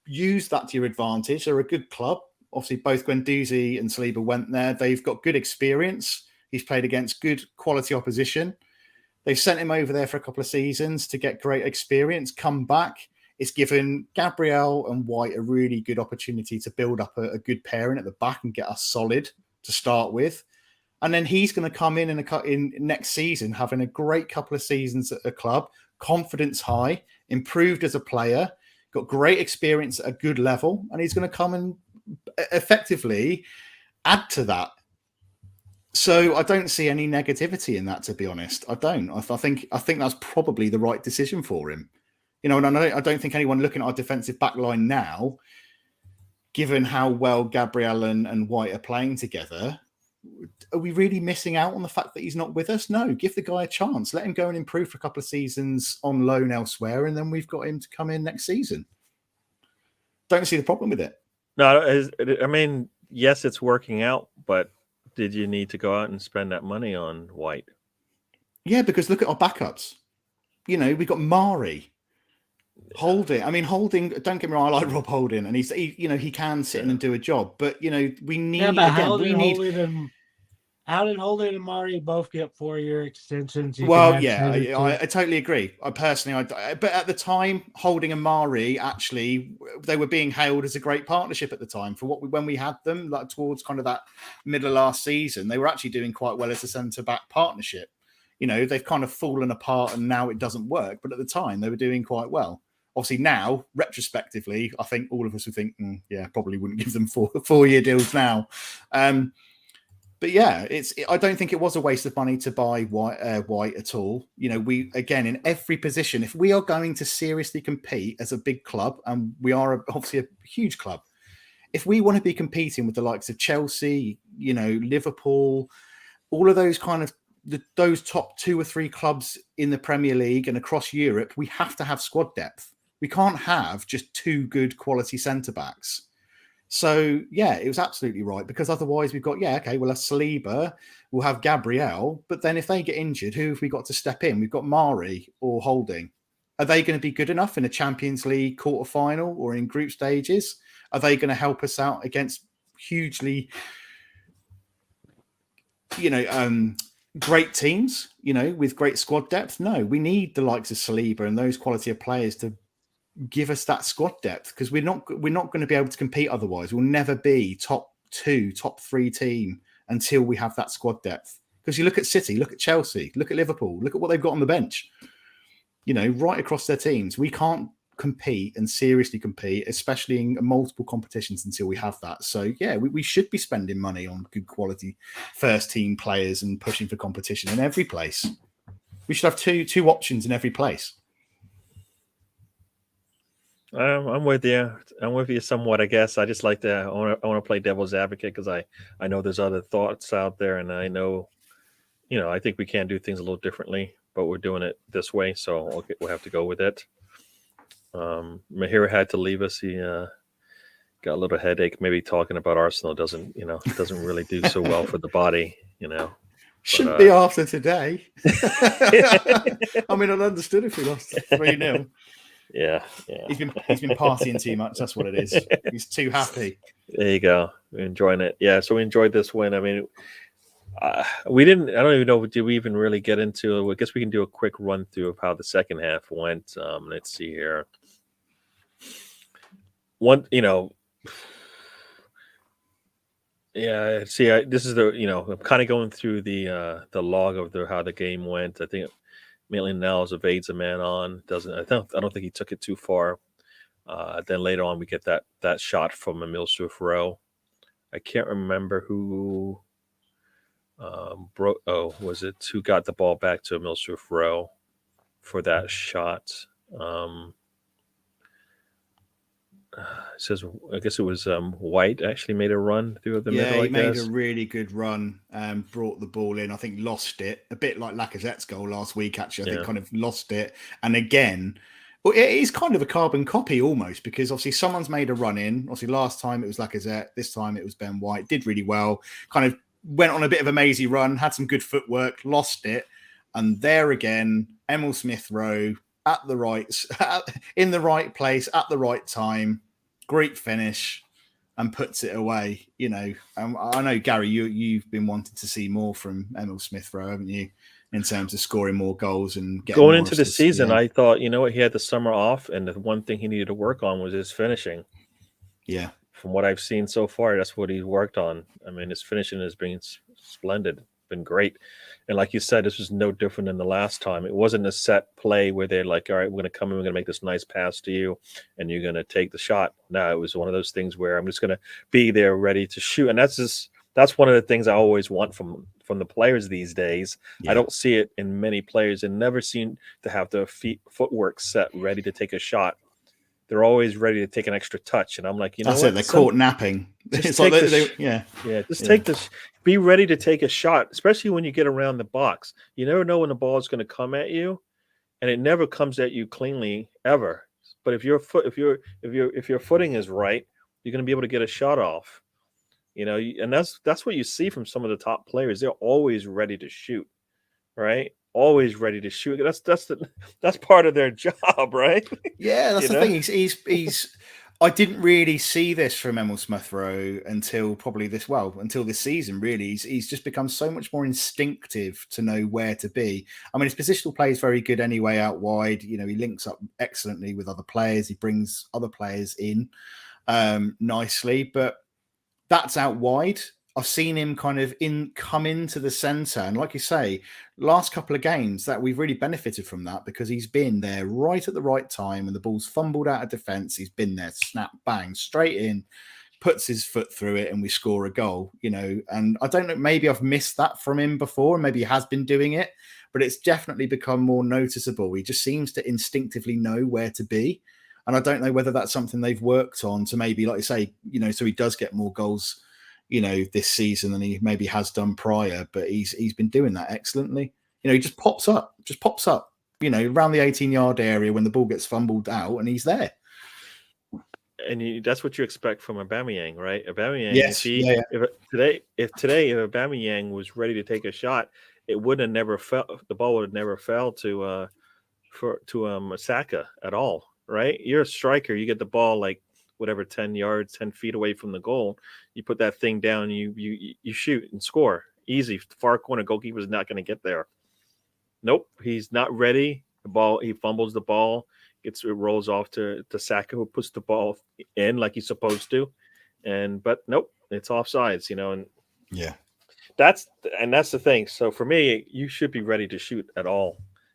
use that to your advantage. They're a good club. Obviously, both Guendouzi and Saliba went there. They've got good experience. He's played against good quality opposition. They've sent him over there for a couple of seasons to get great experience, come back. It's given Gabriel and White a really good opportunity to build up a good pairing at the back and get us solid to start with. And then he's going to come in next season, having a great couple of seasons at the club, confidence high, improved as a player, got great experience at a good level, and he's going to come and effectively add to that. So I don't see any negativity in that, to be honest. I don't. I think that's probably the right decision for him. And I don't think anyone looking at our defensive back line now, given how well Gabriel and White are playing together, are we really missing out on the fact that he's not with us? No, give the guy a chance. Let him go and improve for a couple of seasons on loan elsewhere, and then we've got him to come in next season. Don't see the problem with it. No, I mean, yes, it's working out, but did you need to go out and spend that money on White? Yeah, because look at our backups. We got Mari. Holding. I mean, Holding. Don't get me wrong. I like Rob Holding, and he can sit in and do a job. But we need. Yeah, but how did Holding and Mari both get 4-year extensions? I totally agree. But at the time, Holding and Mari actually they were being hailed as a great partnership at the time when we had them, like towards kind of that middle of last season. They were actually doing quite well as a centre back partnership. They've kind of fallen apart and now it doesn't work. But at the time, they were doing quite well. Obviously, now, retrospectively, I think all of us would think, probably wouldn't give them 4-year deals now. But yeah, I don't think it was a waste of money to buy White at all. We, again, in every position, if we are going to seriously compete as a big club, and we are obviously a huge club, if we want to be competing with the likes of Chelsea, Liverpool, all of those kind of those top 2 or 3 clubs in the Premier League and across Europe, we have to have squad depth. We can't have just 2 good quality centre-backs. So, yeah, it was absolutely right, because otherwise we've got, we'll have Saliba, we'll have Gabriel, but then if they get injured, who have we got to step in? We've got Mari or Holding. Are they going to be good enough in a Champions League quarter-final or in group stages? Are they going to help us out against hugely, great teams, with great squad depth? No, we need the likes of Saliba and those quality of players to give us that squad depth, because we're not going to be able to compete otherwise. We'll never be top 2, top 3 team until we have that squad depth. Because you look at City, look at Chelsea, look at Liverpool, look at what they've got on the bench. Right across their teams, we can't compete and seriously compete, especially in multiple competitions, until we have that. So yeah, we should be spending money on good quality first team players and pushing for competition in every place. We should have two options in every place. I'm with you. I'm with you somewhat, I guess. I just like to. I want to play devil's advocate, because I know there's other thoughts out there, and I know, I think we can do things a little differently, but we're doing it this way, so we'll have to go with it. Mahir had to leave us. He got a little headache. Maybe talking about Arsenal doesn't really do so well for the body. Shouldn't be after today. I mean, I'd understood if we lost 3-0. Yeah. He's been partying too much. That's what it is. He's too happy. There you go. We're enjoying it. Yeah. So we enjoyed this win. I mean, we didn't. I don't even know. Did we even really get into? I guess we can do a quick run through of how the second half went. Let's see here. Yeah. See, this is the. I'm kind of going through the log of how the game went. I think Maitland-Niles evades a man on. I don't think he took it too far. Then later on, we get that shot from Emile Smith Rowe. I can't remember who was it who got the ball back to Emile Smith Rowe for that shot? Says, I guess it was White actually made a run through the middle. He made a really good run, brought the ball in. I think lost it, a bit like Lacazette's goal last week, actually. I think kind of lost it. And again, well, it is kind of a carbon copy almost, because obviously someone's made a run in. Obviously last time it was Lacazette, this time it was Ben White. Did really well, kind of went on a bit of a mazy run, had some good footwork, lost it. And there again, Emile Smith Rowe in the right place at the right time. Great finish, and puts it away. I know, Gary, you've been wanting to see more from Emile Smith Rowe, haven't you? In terms of scoring more goals and getting going into the season, I thought, he had the summer off, and the one thing he needed to work on was his finishing. Yeah, from what I've seen so far, that's what he's worked on. I mean, his finishing has been splendid, been great. And like you said, this was no different than the last time. It wasn't a set play where they're like, all right, we're going to come in, we're going to make this nice pass to you, and you're going to take the shot. No, it was one of those things where I'm just going to be there ready to shoot. And that's one of the things I always want from the players these days. Yeah. I don't see it in many players, and never seem to have the footwork set ready to take a shot. they're always ready to take an extra touch. And I'm like, you know That's what? it. They're caught napping. It's like take this. Be ready to take a shot, especially when you get around the box. You never know when the ball is going to come at you, and it never comes at you cleanly ever. But if your footing is right, you're going to be able to get a shot off. And that's what you see from some of the top players. They're always ready to shoot, right? Always ready to shoot. That's part of their job, right? Yeah, that's the thing. He's. I didn't really see this from Emile Smith Rowe until this season. Really, he's just become so much more instinctive to know where to be. I mean, his positional play is very good anyway out wide. He links up excellently with other players. He brings other players in nicely, but that's out wide. I've seen him kind of come into the centre, and like you say, last couple of games that we've really benefited from that because he's been there right at the right time, and the ball's fumbled out of defence. He's been there, snap, bang, straight in, puts his foot through it, and we score a goal. And I don't know, maybe I've missed that from him before, maybe he has been doing it, but it's definitely become more noticeable. He just seems to instinctively know where to be, and I don't know whether that's something they've worked on to maybe, like you say, so he does get more goals this season than he maybe has done prior, but he's been doing that excellently. He just pops up, around the 18-yard area when the ball gets fumbled out, and he's there. And that's what you expect from Aubameyang, right? Aubameyang, yes, if Aubameyang was ready to take a shot, the ball would have never fell to Saka at all, right? You're a striker, you get the ball like whatever 10 feet away from the goal, you put that thing down, you shoot and score easy. Far corner goalkeeper's not going to get there. Nope, he's not ready. The ball, he fumbles the ball, it rolls off to Saka, who puts the ball in like he's supposed to, but nope, it's offsides. And yeah, that's the thing. So for me, you should be ready to shoot at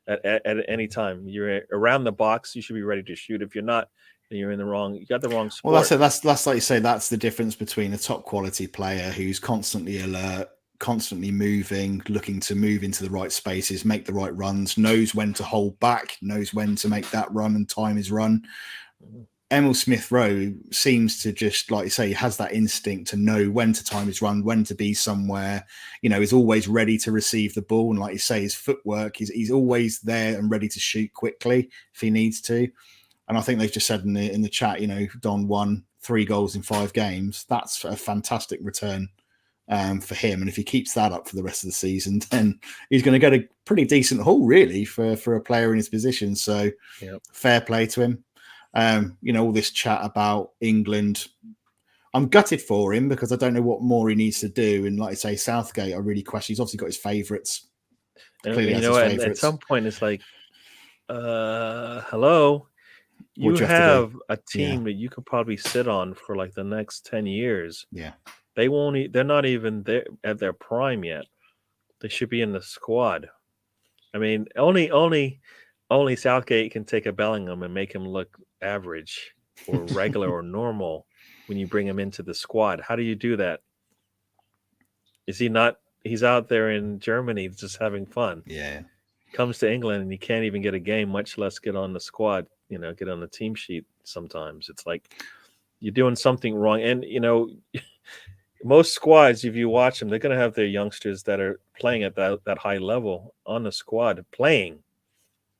at any time. You're around the box, you should be ready to shoot. If you're not, you're in you got the wrong sport. Well, that's like you say, that's the difference between a top quality player who's constantly alert, constantly moving, looking to move into the right spaces, make the right runs, knows when to hold back, knows when to make that run and time his run. Emile Smith Rowe seems to just, like you say, he has that instinct to know when to time his run, when to be somewhere, he's always ready to receive the ball. And like you say, his footwork, he's always there and ready to shoot quickly if he needs to. And I think they've just said in the chat, Don won 3 goals in 5 games. That's a fantastic return for him. And if he keeps that up for the rest of the season, then he's going to get a pretty decent haul, really, for a player in his position. So Fair play to him. All this chat about England, I'm gutted for him because I don't know what more he needs to do. And like I say, Southgate, I really question. He's obviously got his favourites. Clearly has his favourites. At some point, it's like, hello. You have a team that you could probably sit on for like the next 10 years. Yeah. They're not even there at their prime yet. They should be in the squad. I mean, only Southgate can take a Bellingham and make him look average or regular or normal when you bring him into the squad. How do you do that? Is he not? He's out there in Germany just having fun. Yeah. Comes to England and he can't even get a game, much less get on the squad, get on the team sheet sometimes. It's like you're doing something wrong. And, most squads, if you watch them, they're going to have their youngsters that are playing at that high level on the squad playing.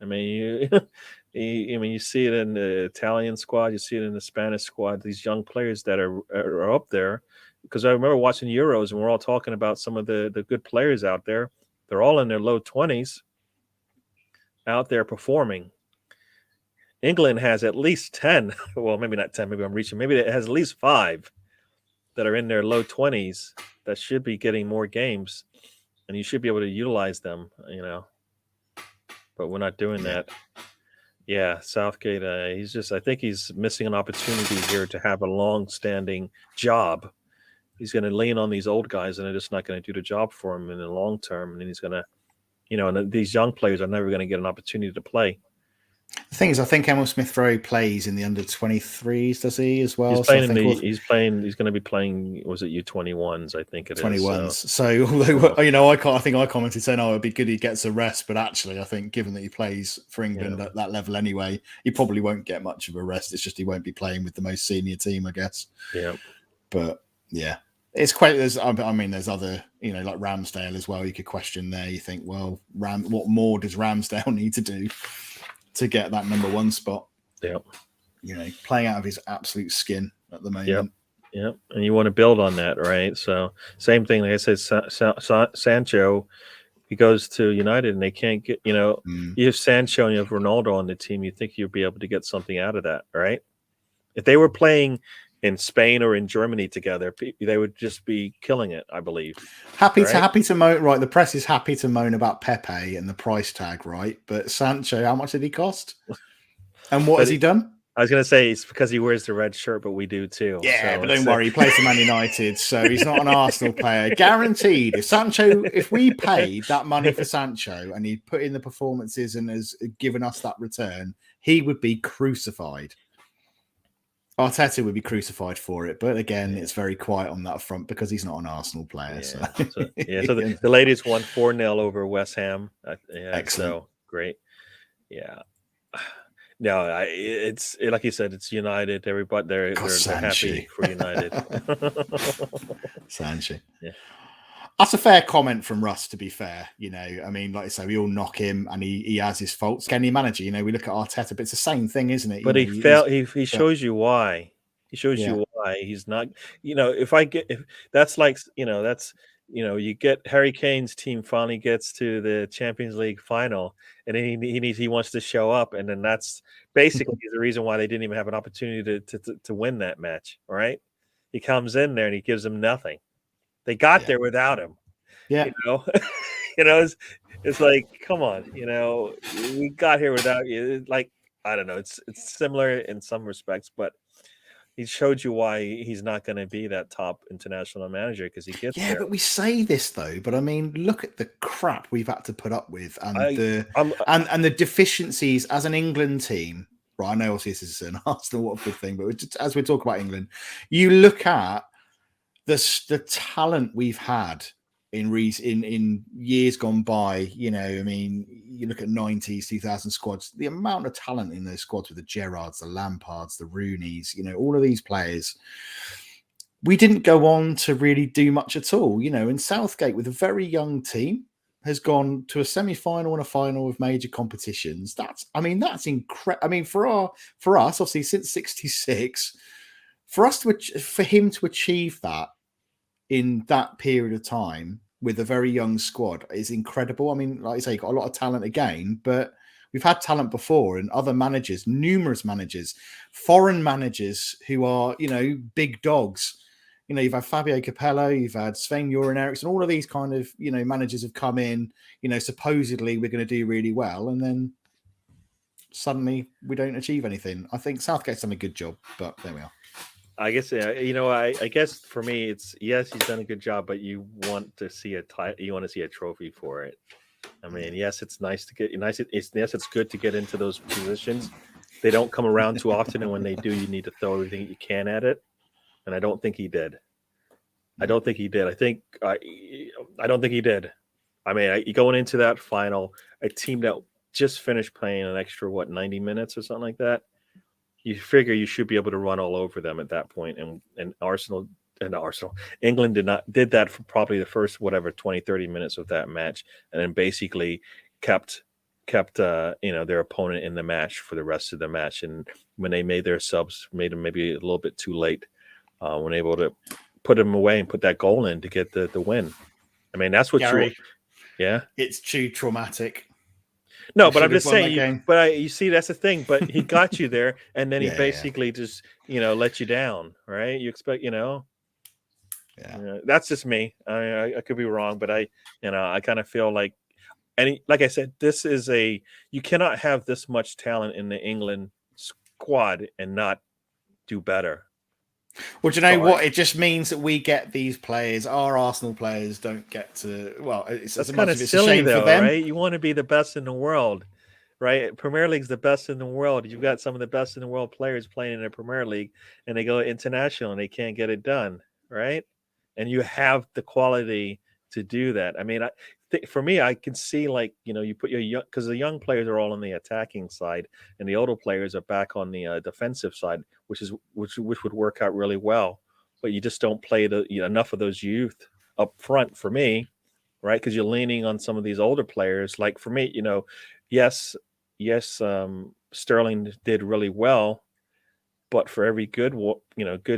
I mean, you see it in the Italian squad, you see it in the Spanish squad, these young players that are up there. Because I remember watching Euros and we're all talking about some of the good players out there. They're all in their low 20s out there performing. England has at least 10. Well, maybe not 10. Maybe I'm reaching. Maybe it has at least 5 that are in their low 20s that should be getting more games, and you should be able to utilize them, But we're not doing that. Yeah, Southgate, I think he's missing an opportunity here to have a long-standing job. He's going to lean on these old guys, and they're just not going to do the job for him in the long term. And then he's going to, and these young players are never going to get an opportunity to play. The thing is, I think Emile Smith Rowe plays in the under-23s, does he, as well? He's playing he's going to be playing, was it U21s, I think it 21s. is. So although, I think I commented saying, it'd be good he gets a rest, but actually, I think given that he plays for England at that level anyway, he probably won't get much of a rest. It's just he won't be playing with the most senior team, I guess. Yeah. But, yeah. It's quite, there's other, like Ramsdale as well. You could question there. You think, well, what more does Ramsdale need to do to get that number one spot? Yeah. Playing out of his absolute skin at the moment. Yeah. And you want to build on that, right? So same thing. Like I said, Sancho, he goes to United and they can't get, you have Sancho and you have Ronaldo on the team. You think you'd be able to get something out of that, right? If they were playing in Spain or in Germany together, they would just be killing it, I believe. Happy to moan, right? The press is happy to moan about Pepe and the price tag, right? But Sancho, how much did he cost? And what has he done? I was going to say it's because he wears the red shirt, but we do too. Yeah, so but don't worry, he plays for Man United, so he's not an Arsenal player. Guaranteed. If we paid that money for Sancho and he put in the performances and has given us that return, he would be crucified. Arteta would be crucified for it, but again, it's very quiet on that front because he's not an Arsenal player. Yeah. So the ladies won 4-0 over West Ham. Excellent. So great. Yeah. No, it's like you said, it's United. Everybody, they're happy for United. Sancho. Yeah. That's a fair comment from Russ, to be fair. I mean, like I say, we all knock him and he has his faults. Can he manage it? We look at Arteta, but it's the same thing, isn't it? But he shows you why. He shows you why he's not, if that's like, you get Harry Kane's team finally gets to the Champions League final and then he wants to show up. And then that's basically the reason why they didn't even have an opportunity to win that match. All right. He comes in there and he gives them nothing. They got there without him. Yeah. It's like, come on, we got here without you. Like, I don't know. It's similar in some respects, but he showed you why he's not going to be that top international manager because he gets there. Yeah, but we say this though. But I mean, look at the crap we've had to put up with and the deficiencies as an England team. Right, I know obviously this is an Arsenal Watford thing, but as we talk about England, you look at the talent we've had in years gone by. I mean, you look at 90s, 2000 squads, the amount of talent in those squads with the Gerrards, the Lampards, the Rooneys, all of these players. We didn't go on to really do much at all. In Southgate with a very young team has gone to a semi-final and a final of major competitions. That's incredible. I mean, for us, obviously since '66. For him to achieve that in that period of time with a very young squad is incredible. I mean, like I say, got a lot of talent again, but we've had talent before and other managers, numerous managers, foreign managers who are, big dogs. You've had Fabio Capello, you've had Sven-Göran Eriksson, all of these kind of, managers have come in, supposedly we're going to do really well. And then suddenly we don't achieve anything. I think Southgate's done a good job, but there we are. I guess I guess for me it's yes, he's done a good job, but you want to see a trophy for it. I mean, yes, it's nice to get it's good to get into those positions. They don't come around too often, and when they do, you need to throw everything you can at it. And I don't think he did. I don't think he did. I don't think he did. I mean, going into that final, a team that just finished playing an extra 90 minutes or something like that. You figure you should be able to run all over them at that point. And England did that for probably the first 20, 30 minutes of that match, and then basically kept their opponent in the match for the rest of the match. And when they made their subs, made them maybe a little bit too late, when able to put them away and put that goal in to get the win. I mean, that's what Gary, yeah. It's too traumatic. No, but I'm just saying. You see, that's the thing. But he got you there, and then he basically just let you down, right? You expect, that's just me. I could be wrong, but I kind of feel like, like I said, this is you cannot have this much talent in the England squad and not do better. Well, do you know what? It just means that we get these players. Our Arsenal players don't get to. Well, it's kind of silly, though, right? You want to be the best in the world, right? Premier League's the best in the world. You've got some of the best in the world players playing in the Premier League, and they go international and they can't get it done, right? And you have the quality to do that. I mean, for me, I can see like you put your young, because the young players are all on the attacking side, and the older players are back on the defensive side, which would work out really well. But you just don't play enough of those youth up front for me, right? Because you're leaning on some of these older players. Like for me, yes, Sterling did really well, but for every good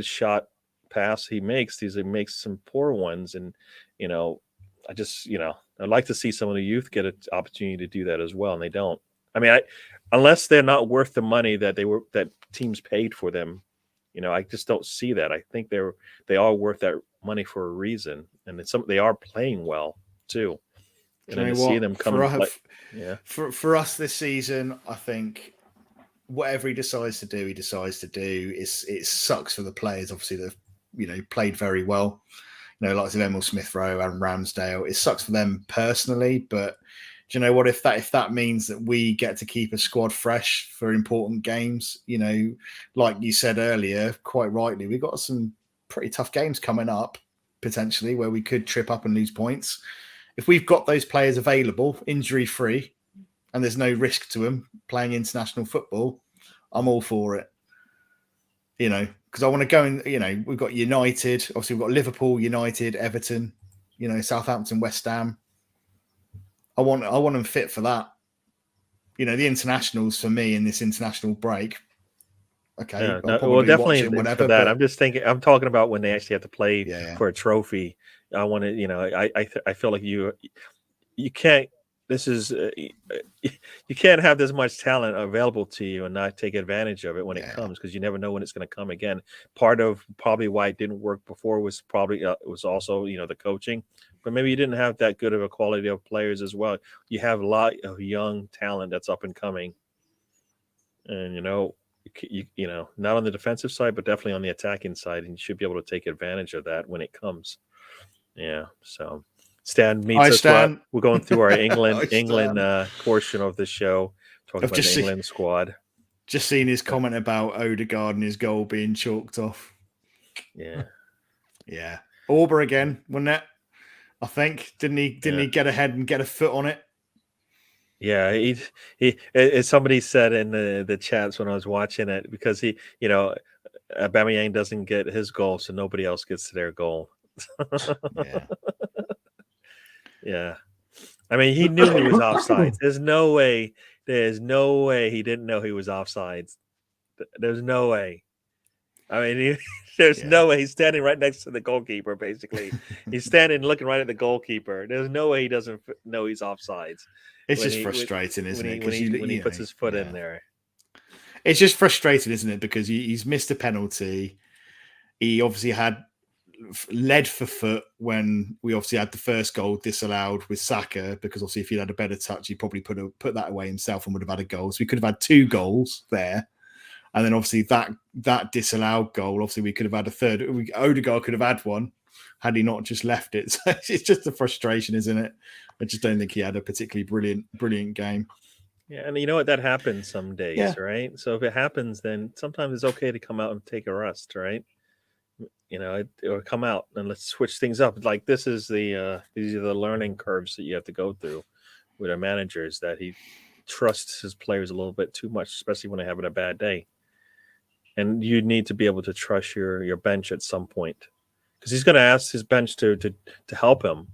shot pass he makes, he makes some poor ones, and I just I'd like to see some of the youth get an opportunity to do that as well, and they don't. I mean, unless they're not worth the money that teams paid for them, I just don't see that. I think they are worth that money for a reason, and they are playing well too. And then to see them come for us this season, I think whatever he decides to do, he decides to do. It sucks for the players, obviously, that have, played very well. Like Emile Smith Rowe and Ramsdale. It sucks for them personally, but do you know what? If that means that we get to keep a squad fresh for important games, like you said earlier, quite rightly, we've got some pretty tough games coming up potentially where we could trip up and lose points. If we've got those players available, injury-free, and there's no risk to them playing international football, I'm all for it. Because I want to go and, we've got United, obviously we've got Liverpool, United, Everton, Southampton, West Ham. I want them fit for that. The internationals for me in this international break. Okay, yeah, definitely whatever. For that, I'm just thinking. I'm talking about when they actually have to play for a trophy. I want to, I feel like you can't. This is you can't have this much talent available to you and not take advantage of it when it comes, because you never know when it's going to come again. Part of probably why it didn't work before was probably was also the coaching, but maybe you didn't have that good of a quality of players as well. You have a lot of young talent that's up and coming, and not on the defensive side, but definitely on the attacking side, and you should be able to take advantage of that when it comes. Yeah, so. Stan meets us. We're going through our England portion of the show, talking about the England squad. Just seen his comment about Odegaard and his goal being chalked off. Yeah. Yeah. Auba again, wasn't it? I think. Didn't he get ahead and get a foot on it? Yeah, he as somebody said in the chats when I was watching it, because Aubameyang doesn't get his goal, so nobody else gets to their goal. Yeah. Yeah. I mean, he knew he was offsides. There's no way he didn't know he was offsides. There's no way. I mean, there's no way. He's standing right next to the goalkeeper, basically. He's standing looking right at the goalkeeper. There's no way he doesn't know he's offsides. It's just frustrating, isn't it? When he puts his foot in there. It's just frustrating, isn't it? Because he's missed a penalty. He obviously had led for foot when we obviously had the first goal disallowed with Saka, because obviously if he'd had a better touch, he probably put that away himself and would have had a goal. So we could have had 2 goals there. And then obviously that disallowed goal, obviously we could have had a third. Odegaard could have had one had he not just left it. So it's just a frustration, isn't it? I just don't think he had a particularly brilliant game. Yeah, and you know what? That happens some days, right? So if it happens, then sometimes it's okay to come out and take a rest, right? Or come out and let's switch things up. Like these are the learning curves that you have to go through with our managers, that he trusts his players a little bit too much, especially when they're having a bad day. And you need to be able to trust your bench at some point, because he's going to ask his bench to help him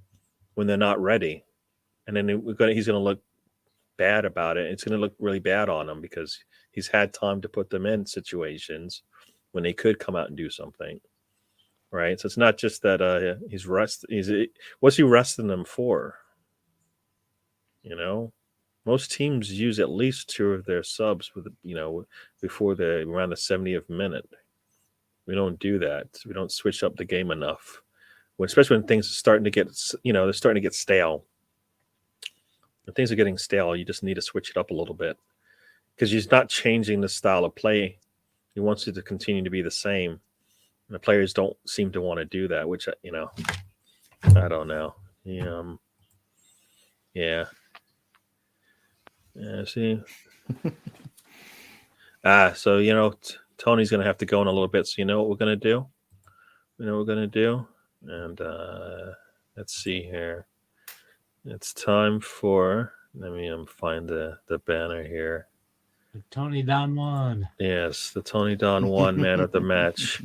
when they're not ready, and then he's going to look bad about it. It's going to look really bad on him because he's had time to put them in situations when they could come out and do something. Right, so it's not just that what's he resting them for? Most teams use at least 2 of their subs before around the 70th minute. We don't do that. We don't switch up the game enough, especially when things are starting to get they're starting to get stale. When things are getting stale, you just need to switch it up a little bit, because he's not changing the style of play. He wants it to continue to be the same. The players don't seem to want to do that, which, I don't know. Yeah. Yeah, see. So Tony's gonna have to go in a little bit. So you know what we're gonna do? And let's see here. It's time for. Let me find the banner here. Tony Don Juan. Yes, the Tony Don Juan man of the match.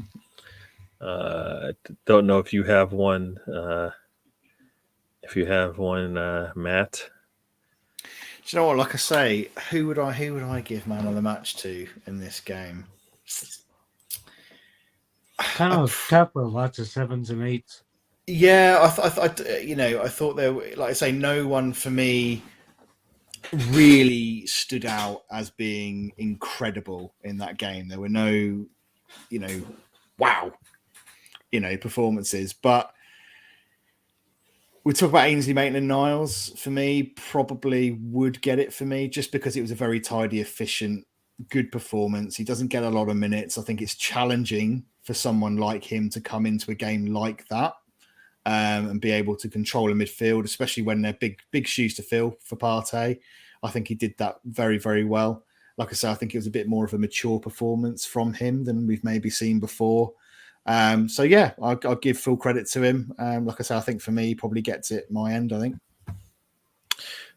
Don't know if you have one. Matt. Do you know what? Like I say, who would I give man of the match to in this game? Kind of tough with lots of 7s and 8s. Yeah, I thought there were, like I say, no one for me really stood out as being incredible in that game. There were no, wow, performances. But we talk about Ainsley Maitland-Niles. For me, probably would get it for me just because it was a very tidy, efficient, good performance. He doesn't get a lot of minutes. I think it's challenging for someone like him to come into a game like that and be able to control a midfield, especially when they're big shoes to fill for Partey. I think he did that very, very well. Like I said, I think it was a bit more of a mature performance from him than we've maybe seen before. So yeah, I'll give full credit to him. Like I said, I think for me, he probably gets it my end, I think.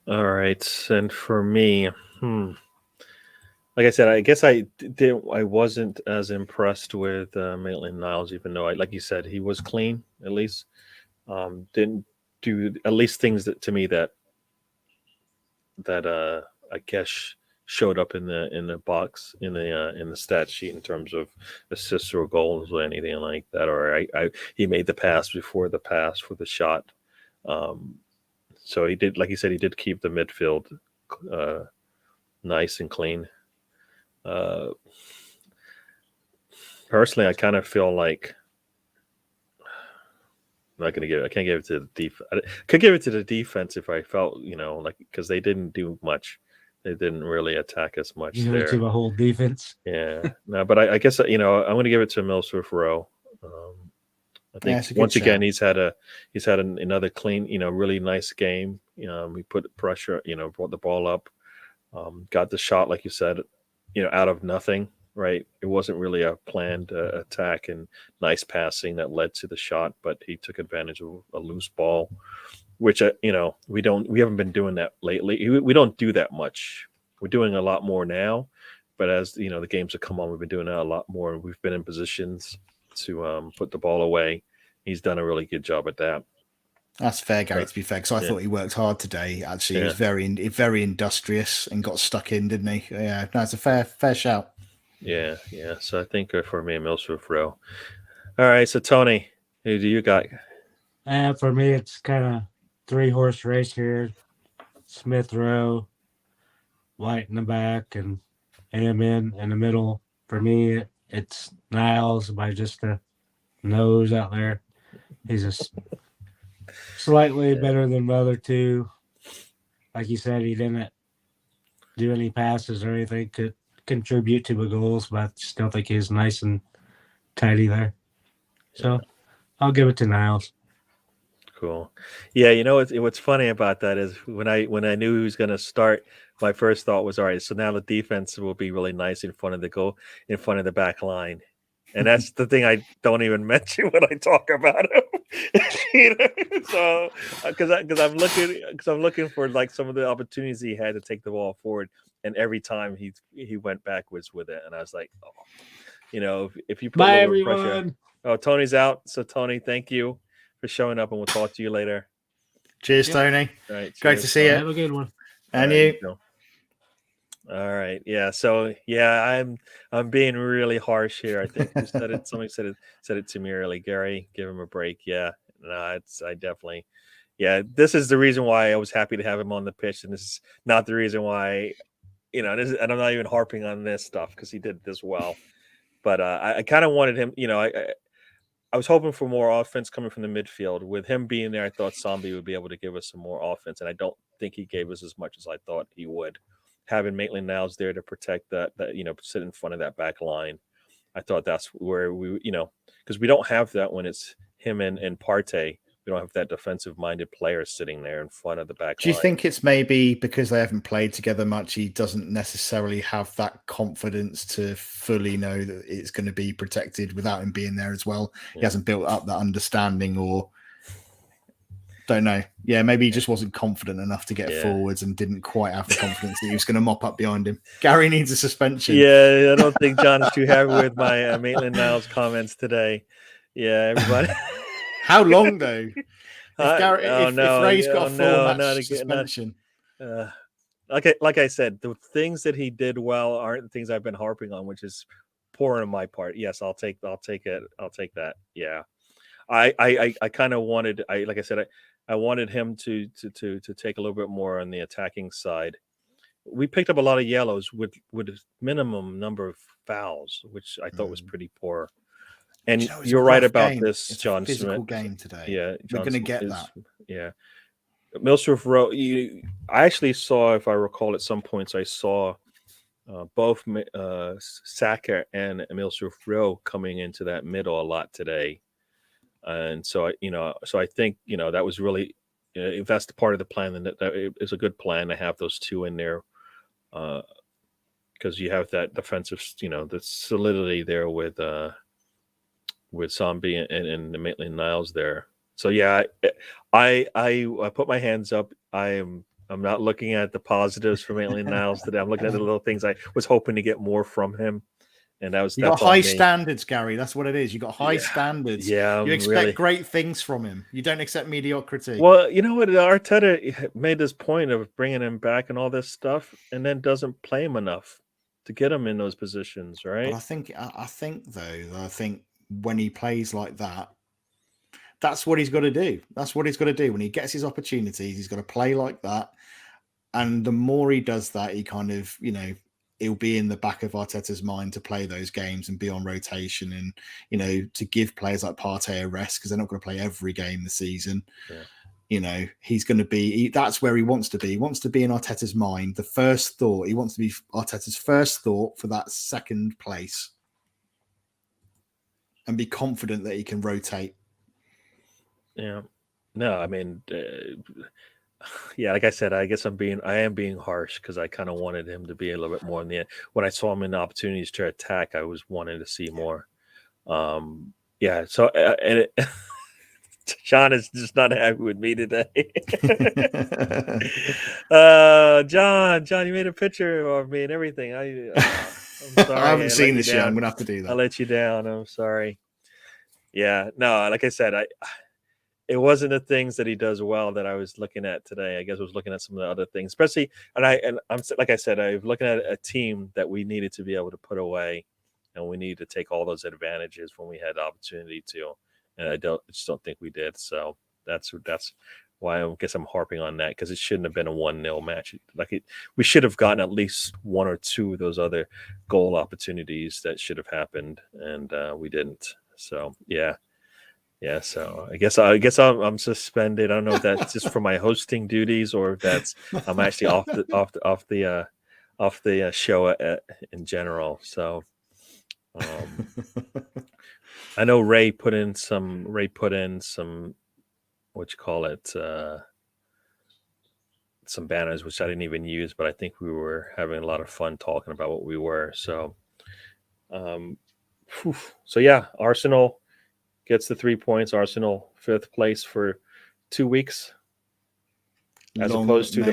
All right. And for me, like I said, I guess I wasn't as impressed with Maitland-Niles, even though, like you said, he was clean, at least. Didn't do at least things that to me that I guess showed up in the box in the stat sheet in terms of assists or goals or anything like that. Or he made the pass before the pass for the shot. So he did, like you said, he did keep the midfield nice and clean. Personally, I kind of feel like I'm not going to give it. I can't give it to the defense. I could give it to the defense if I felt, because they didn't do much. They didn't really attack us much You there. to the whole defense. Yeah, no, but I guess I'm going to give it to Emile Smith Rowe. I think once again he's had another clean, really nice game. He put pressure, brought the ball up, got the shot like you said, out of nothing. Right, it wasn't really a planned attack and nice passing that led to the shot, but he took advantage of a loose ball, which we haven't been doing that lately. We don't do that much. We're doing a lot more now, but as the games have come on, we've been doing that a lot more. We've been in positions to put the ball away. He's done a really good job at that. That's fair, Gary, to be fair, because I thought he worked hard today. Actually, he was very industrious and got stuck in, didn't he? Yeah, no, it's a fair shout. Yeah. So I think for me, Emile Smith Rowe. All right, so Tony, who do you got? For me, it's kind of 3-horse race here. Smith Rowe, White in the back, and Amin in the middle. For me, it's Niles by just the nose out there. He's just slightly better than the other two. Like you said, he didn't do any passes or anything to contribute to the goals, but I still think he's nice and tidy there. So I'll give it to Niles. Cool. Yeah, what's funny about that is when I knew he was going to start, my first thought was, all right, so now the defense will be really nice in front of the back line. And that's the thing I don't even mention when I talk about him. So because I'm looking for like some of the opportunities he had to take the ball forward, and every time he went backwards with it, and I was like, if you put a little pressure. Oh, Tony's out. So Tony, thank you for showing up, and we'll talk to you later. Cheers, Tony. All right, great to see you. Have a good one. And you. All right. Yeah. So I'm being really harsh here. I think you said it. Somebody said it to me early. Gary, give him a break. Yeah. No, I definitely. Yeah. This is the reason why I was happy to have him on the pitch, and this is not the reason why. And I'm not even harping on this stuff because he did this well. But I kind of wanted him. I was hoping for more offense coming from the midfield. With him being there, I thought Sambi would be able to give us some more offense, and I don't think he gave us as much as I thought he would. Having Maitland-Niles there to protect that sit in front of that back line, I thought that's where we, because we don't have that when it's him and Partey we don't have that defensive-minded player sitting there in front of the back Do you line. think it's maybe because they haven't played together much, he doesn't necessarily have that confidence to fully know that it's going to be protected without him being there as well? Yeah. He hasn't built up that understanding, or don't know. Yeah, maybe he just wasn't confident enough to get forwards and didn't quite have the confidence that he was going to mop up behind him. Gary needs a suspension. Yeah, I don't think John's too happy with my Maitland-Niles comments today. Yeah, everybody. How long though? If Ray's got a full match suspension. Like I said, the things that he did well aren't the things I've been harping on, which is poor on my part. Yes, I'll take it. I'll take that. Yeah. I kind of wanted, like I said, I wanted him to take a little bit more on the attacking side. We picked up a lot of yellows with a minimum number of fouls, which I thought was pretty poor. And you're right about this, John Smith. Physical game today. Yeah, we're going to get that. Yeah, Emile Smith Rowe. I actually saw, if I recall, at some points I saw both Saka and Emile Smith Rowe coming into that middle a lot today. And so I think that was really, if that's the part of the plan, then that is a good plan to have those two in there, because you have that defensive, the solidity there with Zombie and Maitland-Niles there. So yeah, I put my hands up. I'm not looking at the positives for Maitland-Niles today. I'm looking at the little things. I was hoping to get more from him. And you got high standards, Gary. That's what it is. You got high standards. Yeah, you expect great things from him. You don't accept mediocrity. Well, you know what? Arteta made this point of bringing him back and all this stuff, and then doesn't play him enough to get him in those positions, right? But I think when he plays like that, that's what he's got to do. That's what he's got to do. When he gets his opportunities, he's got to play like that. And the more he does that, he kind of, it'll be in the back of Arteta's mind to play those games and be on rotation, and to give players like Partey a rest, because they're not going to play every game this season. Yeah. He's going to be. That's where he wants to be. He wants to be in Arteta's mind. The first thought. He wants to be Arteta's first thought for that second place, and be confident that he can rotate. Yeah. No, I mean. Yeah, like I said, I guess I am being harsh, because I kind of wanted him to be a little bit more in the end. When I saw him in opportunities to attack, I was wanting to see more. Yeah. So, Sean is just not happy with me today. John, you made a picture of me and everything. I'm sorry. I haven't seen this yet. I'm gonna have to do that. I'll let you down. I'm sorry. Yeah. No, like I said, it wasn't the things that he does well that I was looking at today. I guess I was looking at some of the other things, especially, and I'm like I said, I'm looking at a team that we needed to be able to put away, and we needed to take all those advantages when we had the opportunity to, and I just don't think we did. So that's why I guess I'm harping on that, because it shouldn't have been a 1-0 match. We should have gotten at least one or two of those other goal opportunities that should have happened, and we didn't. So yeah. Yeah, so I guess I'm suspended. I don't know if that's just for my hosting duties, or if that's I'm actually off the show in general. So I know Ray put in some what you call it, some banners, which I didn't even use, but I think we were having a lot of fun talking about what we were. So so yeah, Arsenal gets the 3 points. Arsenal 5th place for 2 weeks, as opposed to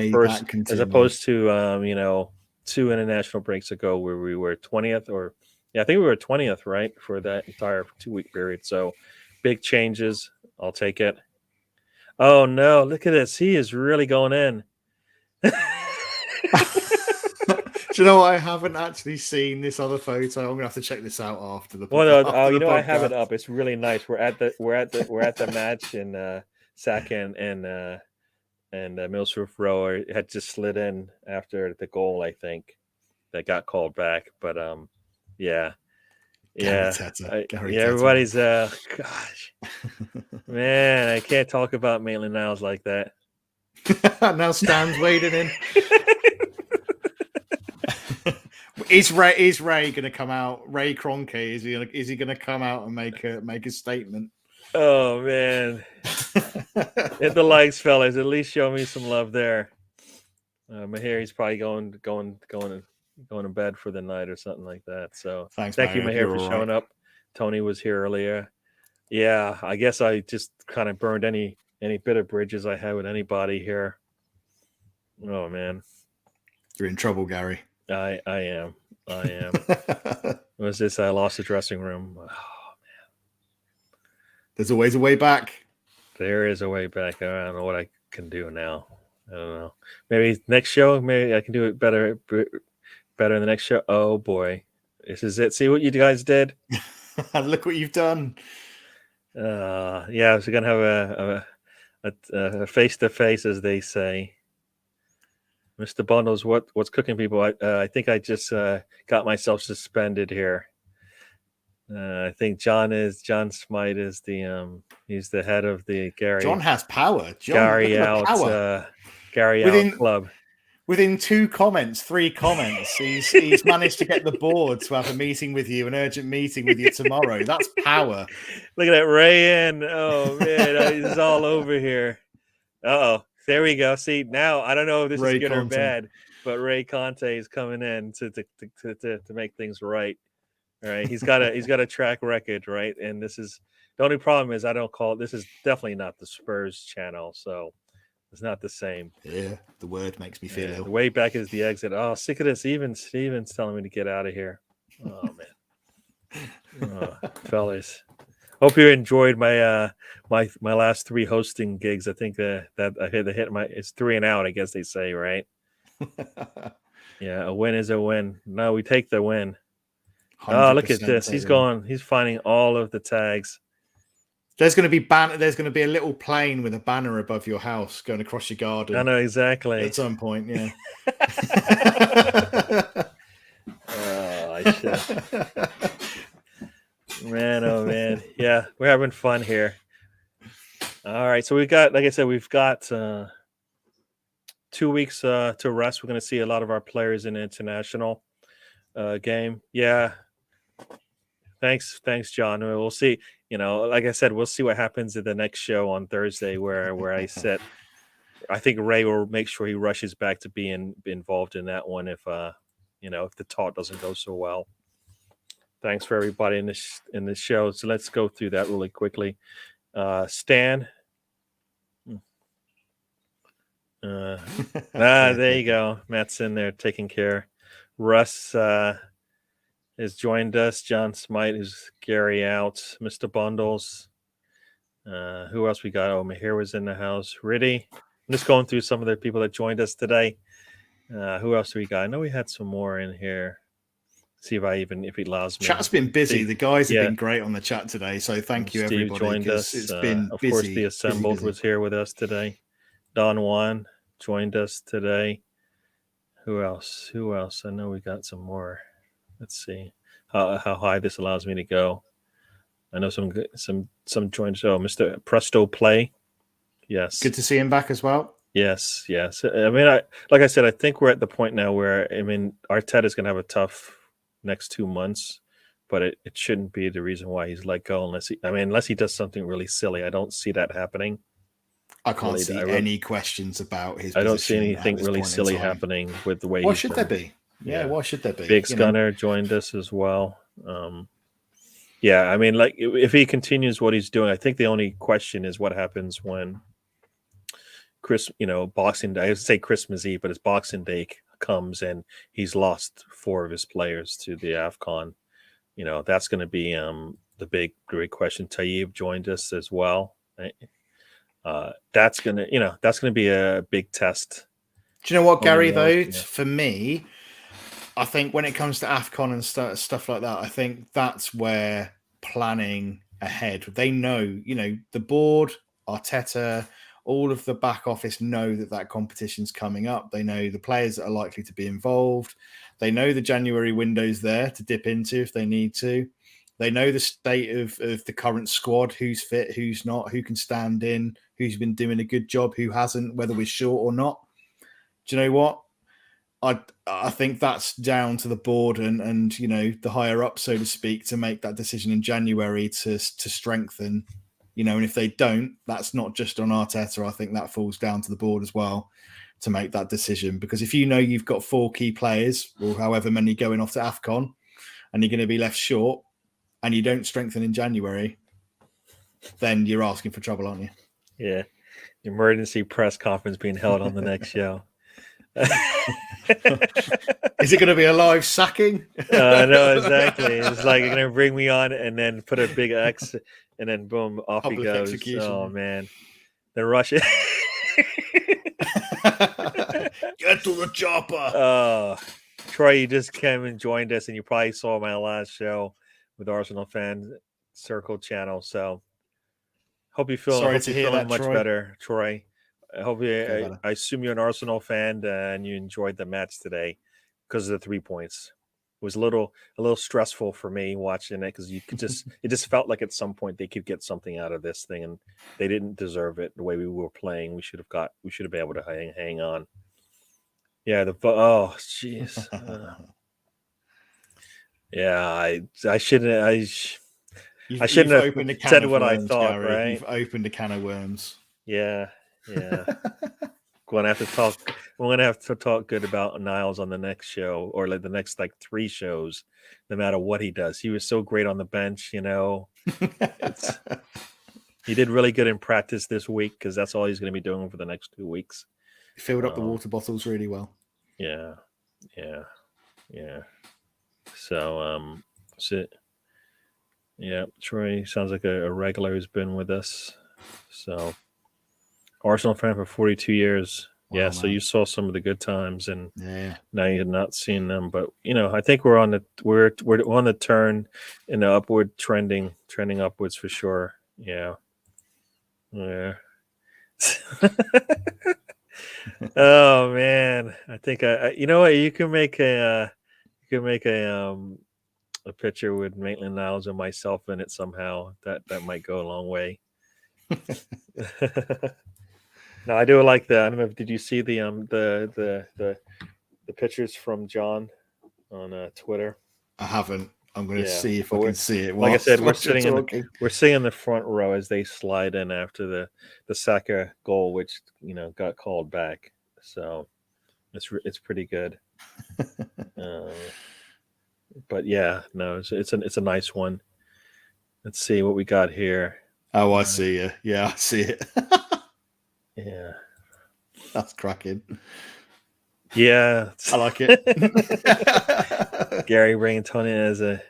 2 international breaks ago, where we were 20th, I think we were 20th, right, for that entire 2-week period. So big changes. I'll take it. Oh no, look at this. He is really going in. Do you know what? I haven't actually seen this other photo. I'm gonna have to check this out after the. Well, I have it up. It's really nice. We're at the match, and Saka and Emile Smith Rowe had just slid in after the goal, I think, that got called back. But yeah. Everybody's gosh, man, I can't talk about Maitland-Niles like that. Now Stan's wading in. Is Ray going to come out? Ray Kroenke, is he going to come out and make a statement? Oh man, hit the likes, fellas. At least show me some love there. Mahir, he's probably going to bed for the night or something like that. So Thanks, thank you, Mario. Mahir, You're for all showing right. up. Tony was here earlier. Yeah, I guess I just kind of burned any bit of bridges I had with anybody here. Oh man, You're in trouble, Gary. I am. What was this? I lost the dressing room. Oh, There's always a way back. there is a way back. I don't know what I can do now. I don't know. Maybe next show. Maybe I can do it better in the next show. Oh boy, this is it. See what you guys did. Look what you've done. Yeah, so we're gonna have a face to face, as they say. Mr. Bundles, what's cooking, people? I think I just got myself suspended here. I think John Smite is he's the head of the Gary. John has power. Gary look at out. the power. Gary out club. Within 3 comments, he's managed to get the board to have a meeting with you, an urgent meeting with you tomorrow. That's power. Look at that, Ray in. Oh man, it's all over here. Uh-oh. There we go. See, now I don't know if this Ray is good Conte. or bad, but Ray Conte is coming in to make things right. All right. He's got a track record, right? And this is the only problem is I don't call it, this is definitely not the Spurs channel, so it's not the same. Yeah, the word makes me feel ill. The way back is the exit. Oh, sick of this. Even Steven's telling me to get out of here. Oh man. Fellas. Hope you enjoyed my my last 3 hosting gigs. I think that I hit my it's 3 and out, I guess they say, right? Yeah, a win is a win. No, we take the win. Oh, look at this. He's finding all of the tags. There's going to be a little plane with a banner above your house going across your garden. I know exactly. At some point, yeah. Oh, I should. Man, oh man. Yeah, we're having fun here. All right, so we've got, like I said, we've got 2 weeks to rest. We're going to see a lot of our players in the international game. Yeah. Thanks, John. We'll see. You know, like I said, we'll see what happens at the next show on Thursday where I sit. I think Ray will make sure he rushes back to be involved in that one if if the talk doesn't go so well. Thanks for everybody in this show. So let's go through that really quickly. Stan. There you go. Matt's in there taking care. Russ has joined us. John Smite, who's Gary out. Mr. Bundles. Who else we got? Oh, Mahir was in the house. Riddy. I'm just going through some of the people that joined us today. Who else do we got? I know we had some more in here. See if he allows me. Chat's been busy. The guys have been great on the chat today. So thank you, Steve everybody. Joined us. It's been of busy, course, the Assembled busy. was here with us today. Don Juan joined us today. Who else? I know we got some more. Let's see how high this allows me to go. I know some joined. Oh, Mr. Presto Play. Yes. Good to see him back as well. Yes. I mean, like I said, I think we're at the point now where Arteta is going to have a tough next 2 months, but it shouldn't be the reason why he's let go unless he does something really silly. I don't see that happening. I can't see any questions about his. I don't see anything really silly happening with the way. Why should there be? Yeah, why should there be? Big Gunner joined us as well. Yeah, I mean, like if he continues what he's doing, I think the only question is what happens when Boxing Day. I would say Christmas Eve, but it's Boxing Day comes and he's lost 4 of his players to the AFCON. That's going to be the big question. Tayyib joined us as well. That's going to be a big test. Do you know what, Gary? For me, I think when it comes to AFCON and stuff like that, I think that's where planning ahead. They know, the board, Arteta, all of the back office know that competition's coming up. They know the players that are likely to be involved. They know the January window's there to dip into if they need to. They know the state of the current squad, who's fit, who's not, who can stand in, who's been doing a good job, who hasn't, whether we're short or not. Do you know what? I think that's down to the board and the higher up, so to speak, to make that decision in January to strengthen And if they don't, that's not just on Arteta. I think that falls down to the board as well to make that decision. Because if you've got 4 key players, or however many going off to AFCON, and you're going to be left short, and you don't strengthen in January, then you're asking for trouble, aren't you? Yeah. Emergency press conference being held on the next show. Is it going to be a live sacking? No, exactly. It's like you're going to bring me on and then put a big X and then boom, off Public he goes. execution. Oh, man. The Russian. Get to the chopper. Troy, you just came and joined us, and you probably saw my last show with Arsenal Fan Circle channel. So hope you feel much Troy. better, Troy. I hope I assume you're an Arsenal fan and you enjoyed the match today because of the 3 points. It was a little stressful for me watching it because it just felt like at some point they could get something out of this thing, and they didn't deserve it the way we were playing. We should have been able to hang on. Yeah, jeez. Yeah, I shouldn't have said what I thought, Gary. right? You've opened a can of worms. Yeah. We're gonna have to talk good about Niles on the next show, or like the next 3 shows, no matter what he does. He was so great on the bench, He did really good in practice this week because that's all he's going to be doing for the next 2 weeks. He filled up the water bottles really well. Yeah. So, Troy sounds like a regular who's been with us. So, Arsenal fan for 42 years. Wow, yeah, so man. You saw some of the good times, and now you're not seeing them. But I think we're on the turn in the upward trending upwards for sure. Yeah. Oh man, I think you know what, you can make a picture with Maitland-Niles and myself in it somehow. That might go a long way. No, I do like that. I don't know. Did you see the pictures from John on Twitter? I haven't. I'm going to see if I can see it. Like I said, we're sitting in the front row as they slide in after the Saka goal, which got called back. So it's pretty good. But yeah, no, it's a nice one. Let's see what we got here. Oh, I see you. Yeah, I see it. Yeah, that's cracking. Yeah, I like it. Gary bringing Tony as a.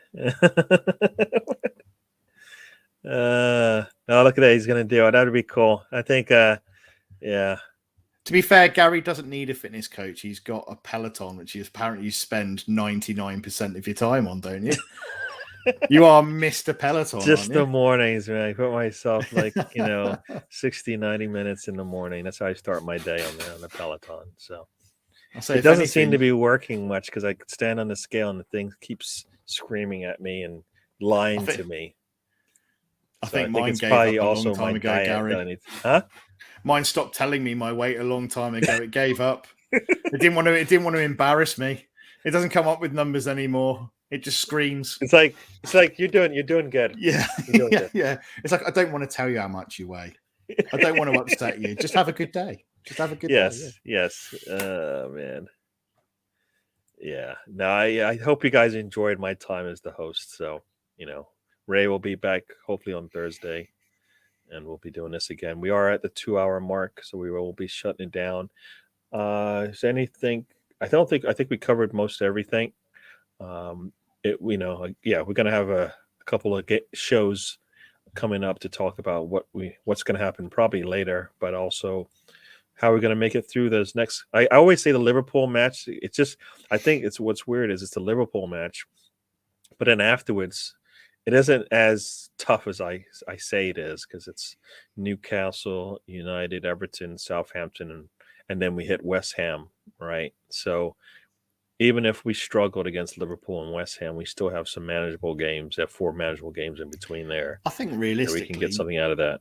Oh, look at that! He's gonna do it. That would be cool. I think. Yeah. To be fair, Gary doesn't need a fitness coach. He's got a Peloton, which you spend 99% of your time on, don't you? You are Mr. Peloton. Just the mornings, man. I put myself 60, 90 minutes in the morning. That's how I start my day on the Peloton. So it doesn't seem to be working much because I could stand on the scale and the thing keeps screaming at me and lying to me. I think mine gave up a long time ago, Gary. Huh? Mine stopped telling me my weight a long time ago. It gave up. It didn't want to embarrass me. It doesn't come up with numbers anymore. It just screams. It's like you're doing good. Yeah. Good. Yeah. It's like, I don't want to tell you how much you weigh. I don't want to upset you. Just have a good day. Just have a good day. Yes. Man. Yeah. No, I hope you guys enjoyed my time as the host. So, Ray will be back hopefully on Thursday, and we'll be doing this again. We are at the 2-hour mark, so we will be shutting it down. Is there anything? I think we covered most everything. We're going to have a couple of shows coming up to talk about what's going to happen probably later, but also how we're going to make it through those next. I always say the Liverpool match. It's just, I think what's weird is it's the Liverpool match, but then afterwards, it isn't as tough as I say it is, because it's Newcastle, United, Everton, Southampton, and then we hit West Ham, right? So even if we struggled against Liverpool and West Ham, we still have some manageable games. Have 4 manageable games in between there. I think realistically, we can get something out of that.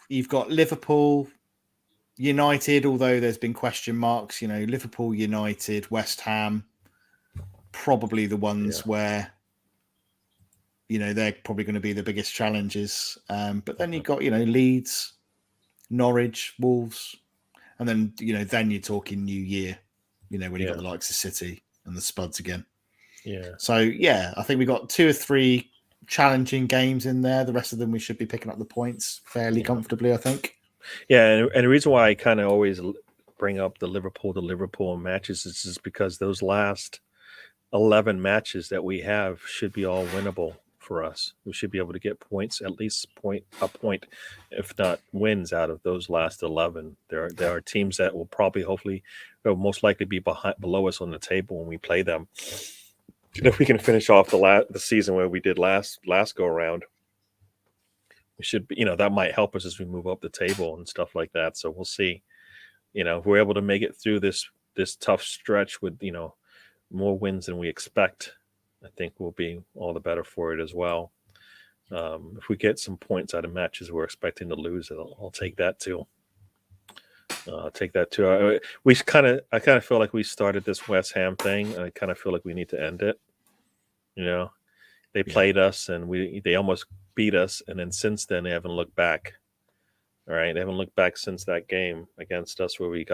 You've got Liverpool, United, although there's been question marks. Liverpool, United, West Ham, probably the ones where they're probably going to be the biggest challenges. But then you've got, Leeds, Norwich, Wolves, and then, then you're talking New Year, when you've got the likes of City and the Spuds again. Yeah. So, I think we've got 2 or 3 challenging games in there. The rest of them, we should be picking up the points fairly comfortably, I think. Yeah, and the reason why I kind of always bring up the Liverpool matches is just because those last 11 matches that we have should be all winnable for us. We should be able to get points, at least a point, if not wins, out of those last 11. There are teams that will hopefully, most likely be below us on the table when we play them. If we can finish off the season where we did last go around, we should be, that might help us as we move up the table and stuff like that. So we'll see. If we're able to make it through this tough stretch with more wins than we expect, I think we'll be all the better for it as well. If we get some points out of matches we're expecting to lose, I'll take that too. I kind of feel like we started this West Ham thing, and I kind of feel like we need to end it. They played us, and they almost beat us, and then since then they haven't looked back. All right, they haven't looked back since that game against us where we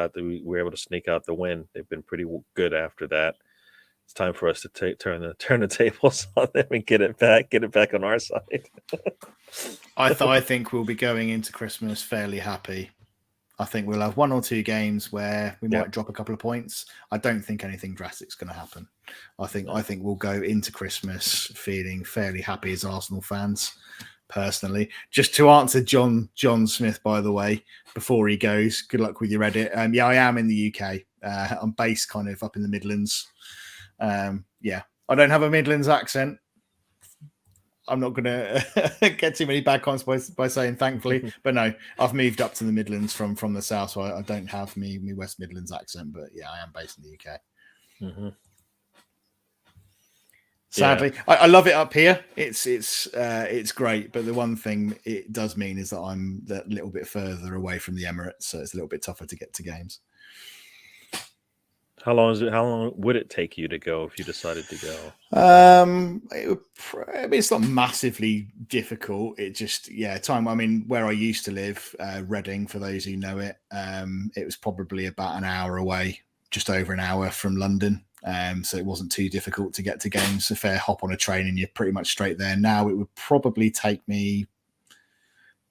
were able to sneak out the win. They've been pretty good after that. It's time for us to turn the tables on them and get it back on our side. I think we'll be going into Christmas fairly happy. I think we'll have 1 or 2 games where we might drop a couple of points. I don't think anything drastic is going to happen. I think we'll go into Christmas feeling fairly happy as Arsenal fans. Personally, just to answer John Smith, by the way, before he goes, good luck with your edit. I am in the UK. I'm based kind of up in the Midlands. I don't have a Midlands accent. I'm not going to get too many bad comments by saying thankfully, but no, I've moved up to the Midlands from the south, so I don't have me West Midlands accent, but I am based in the UK. Mm-hmm. Sadly, I love it up here. It's great, but the one thing it does mean is that I'm that little bit further away from the Emirates, so it's a little bit tougher to get to games. How long would it take you to go if you decided to go? It's not massively difficult. It just time. I mean, where I used to live, Reading, for those who know it, it was probably about an hour away, just over an hour from London. So it wasn't too difficult to get to games. A fair hop on a train and you're pretty much straight there. Now it would probably take me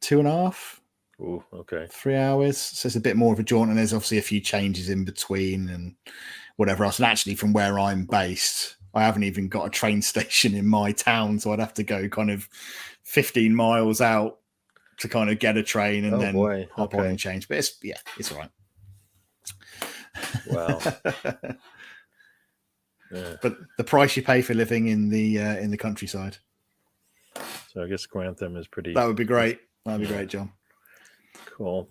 2.5. Ooh, okay. 3 hours. So it's a bit more of a jaunt, and there's obviously a few changes in between and whatever else. And actually, from where I'm based, I haven't even got a train station in my town, so I'd have to go kind of 15 miles out to kind of get a train and then hop on and change. But it's all right. Wow. Yeah. But the price you pay for living in the countryside. So I guess Grantham is pretty. That would be great. That'd be great, John. Cool.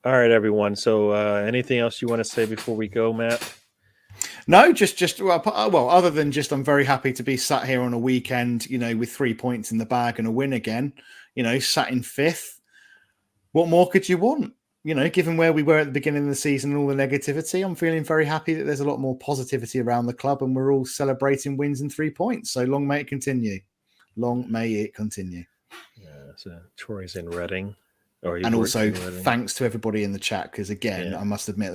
All right, everyone. So anything else you want to say before we go, Matt? No, just other than just I'm very happy to be sat here on a weekend, with 3 points in the bag and a win again, sat in 5th. What more could you want? Given where we were at the beginning of the season and all the negativity, I'm feeling very happy that there's a lot more positivity around the club and we're all celebrating wins and 3 points. So long may it continue. Long may it continue. Yeah, so Troy's in Reading. And also thanks to everybody in the chat, because again, I must admit,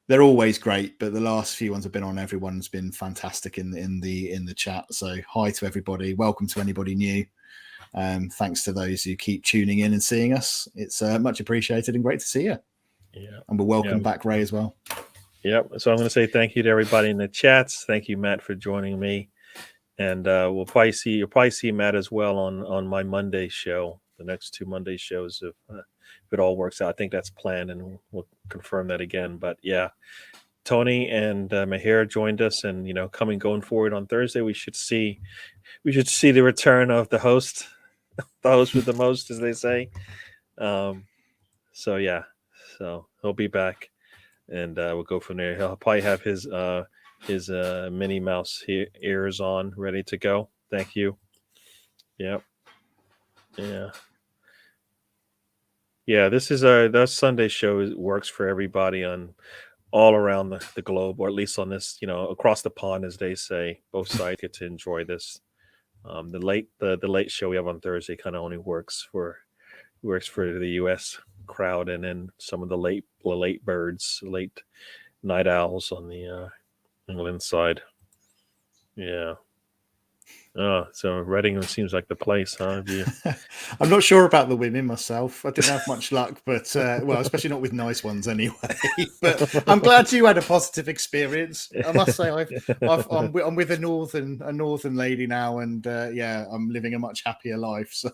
they're always great, but the last few ones I've been on, everyone's been fantastic in the chat. So hi to everybody. Welcome to anybody new. Thanks to those who keep tuning in and seeing us. It's much appreciated and great to see you. Yeah, and we'll welcome back Ray as well. Yep. So I'm going to say thank you to everybody in the chats. Thank you, Matt, for joining me. And you'll probably see Matt as well on my Monday show. The next 2 Monday shows, if it all works out. I think that's planned, and we'll confirm that again. But yeah, Tony and Mahir joined us, and going forward on Thursday, we should see the return of the host with the most, as they say. So he'll be back, and we'll go from there. He'll probably have his Minnie Mouse ears on, ready to go. Thank you. Yep. Yeah, this is that Sunday show works for everybody on all around the globe, or at least on this, across the pond, as they say. Both sides get to enjoy this The late show we have on Thursday kind of only works for the U.S. crowd, and then some of the late birds, late night owls on the England side. Yeah. Oh, so Reading seems like the place, huh? I'm not sure about the women myself. I didn't have much luck, but well, especially not with nice ones anyway. But I'm glad you had a positive experience. I must say, I'm with a northern lady now, and yeah, I'm living a much happier life. So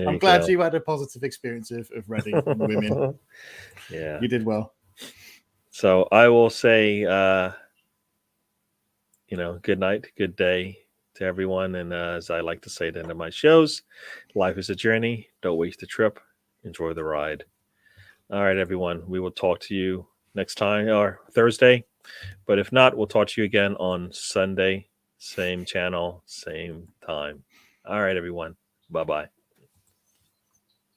I'm glad you had a positive experience of Reading and women. Yeah, you did well. So I will say, good night, good day to everyone. And as I like to say at the end of my shows, life is a journey. Don't waste the trip. Enjoy the ride. All right, everyone. We will talk to you next time or Thursday. But if not, we'll talk to you again on Sunday. Same channel, same time. All right, everyone. Bye-bye.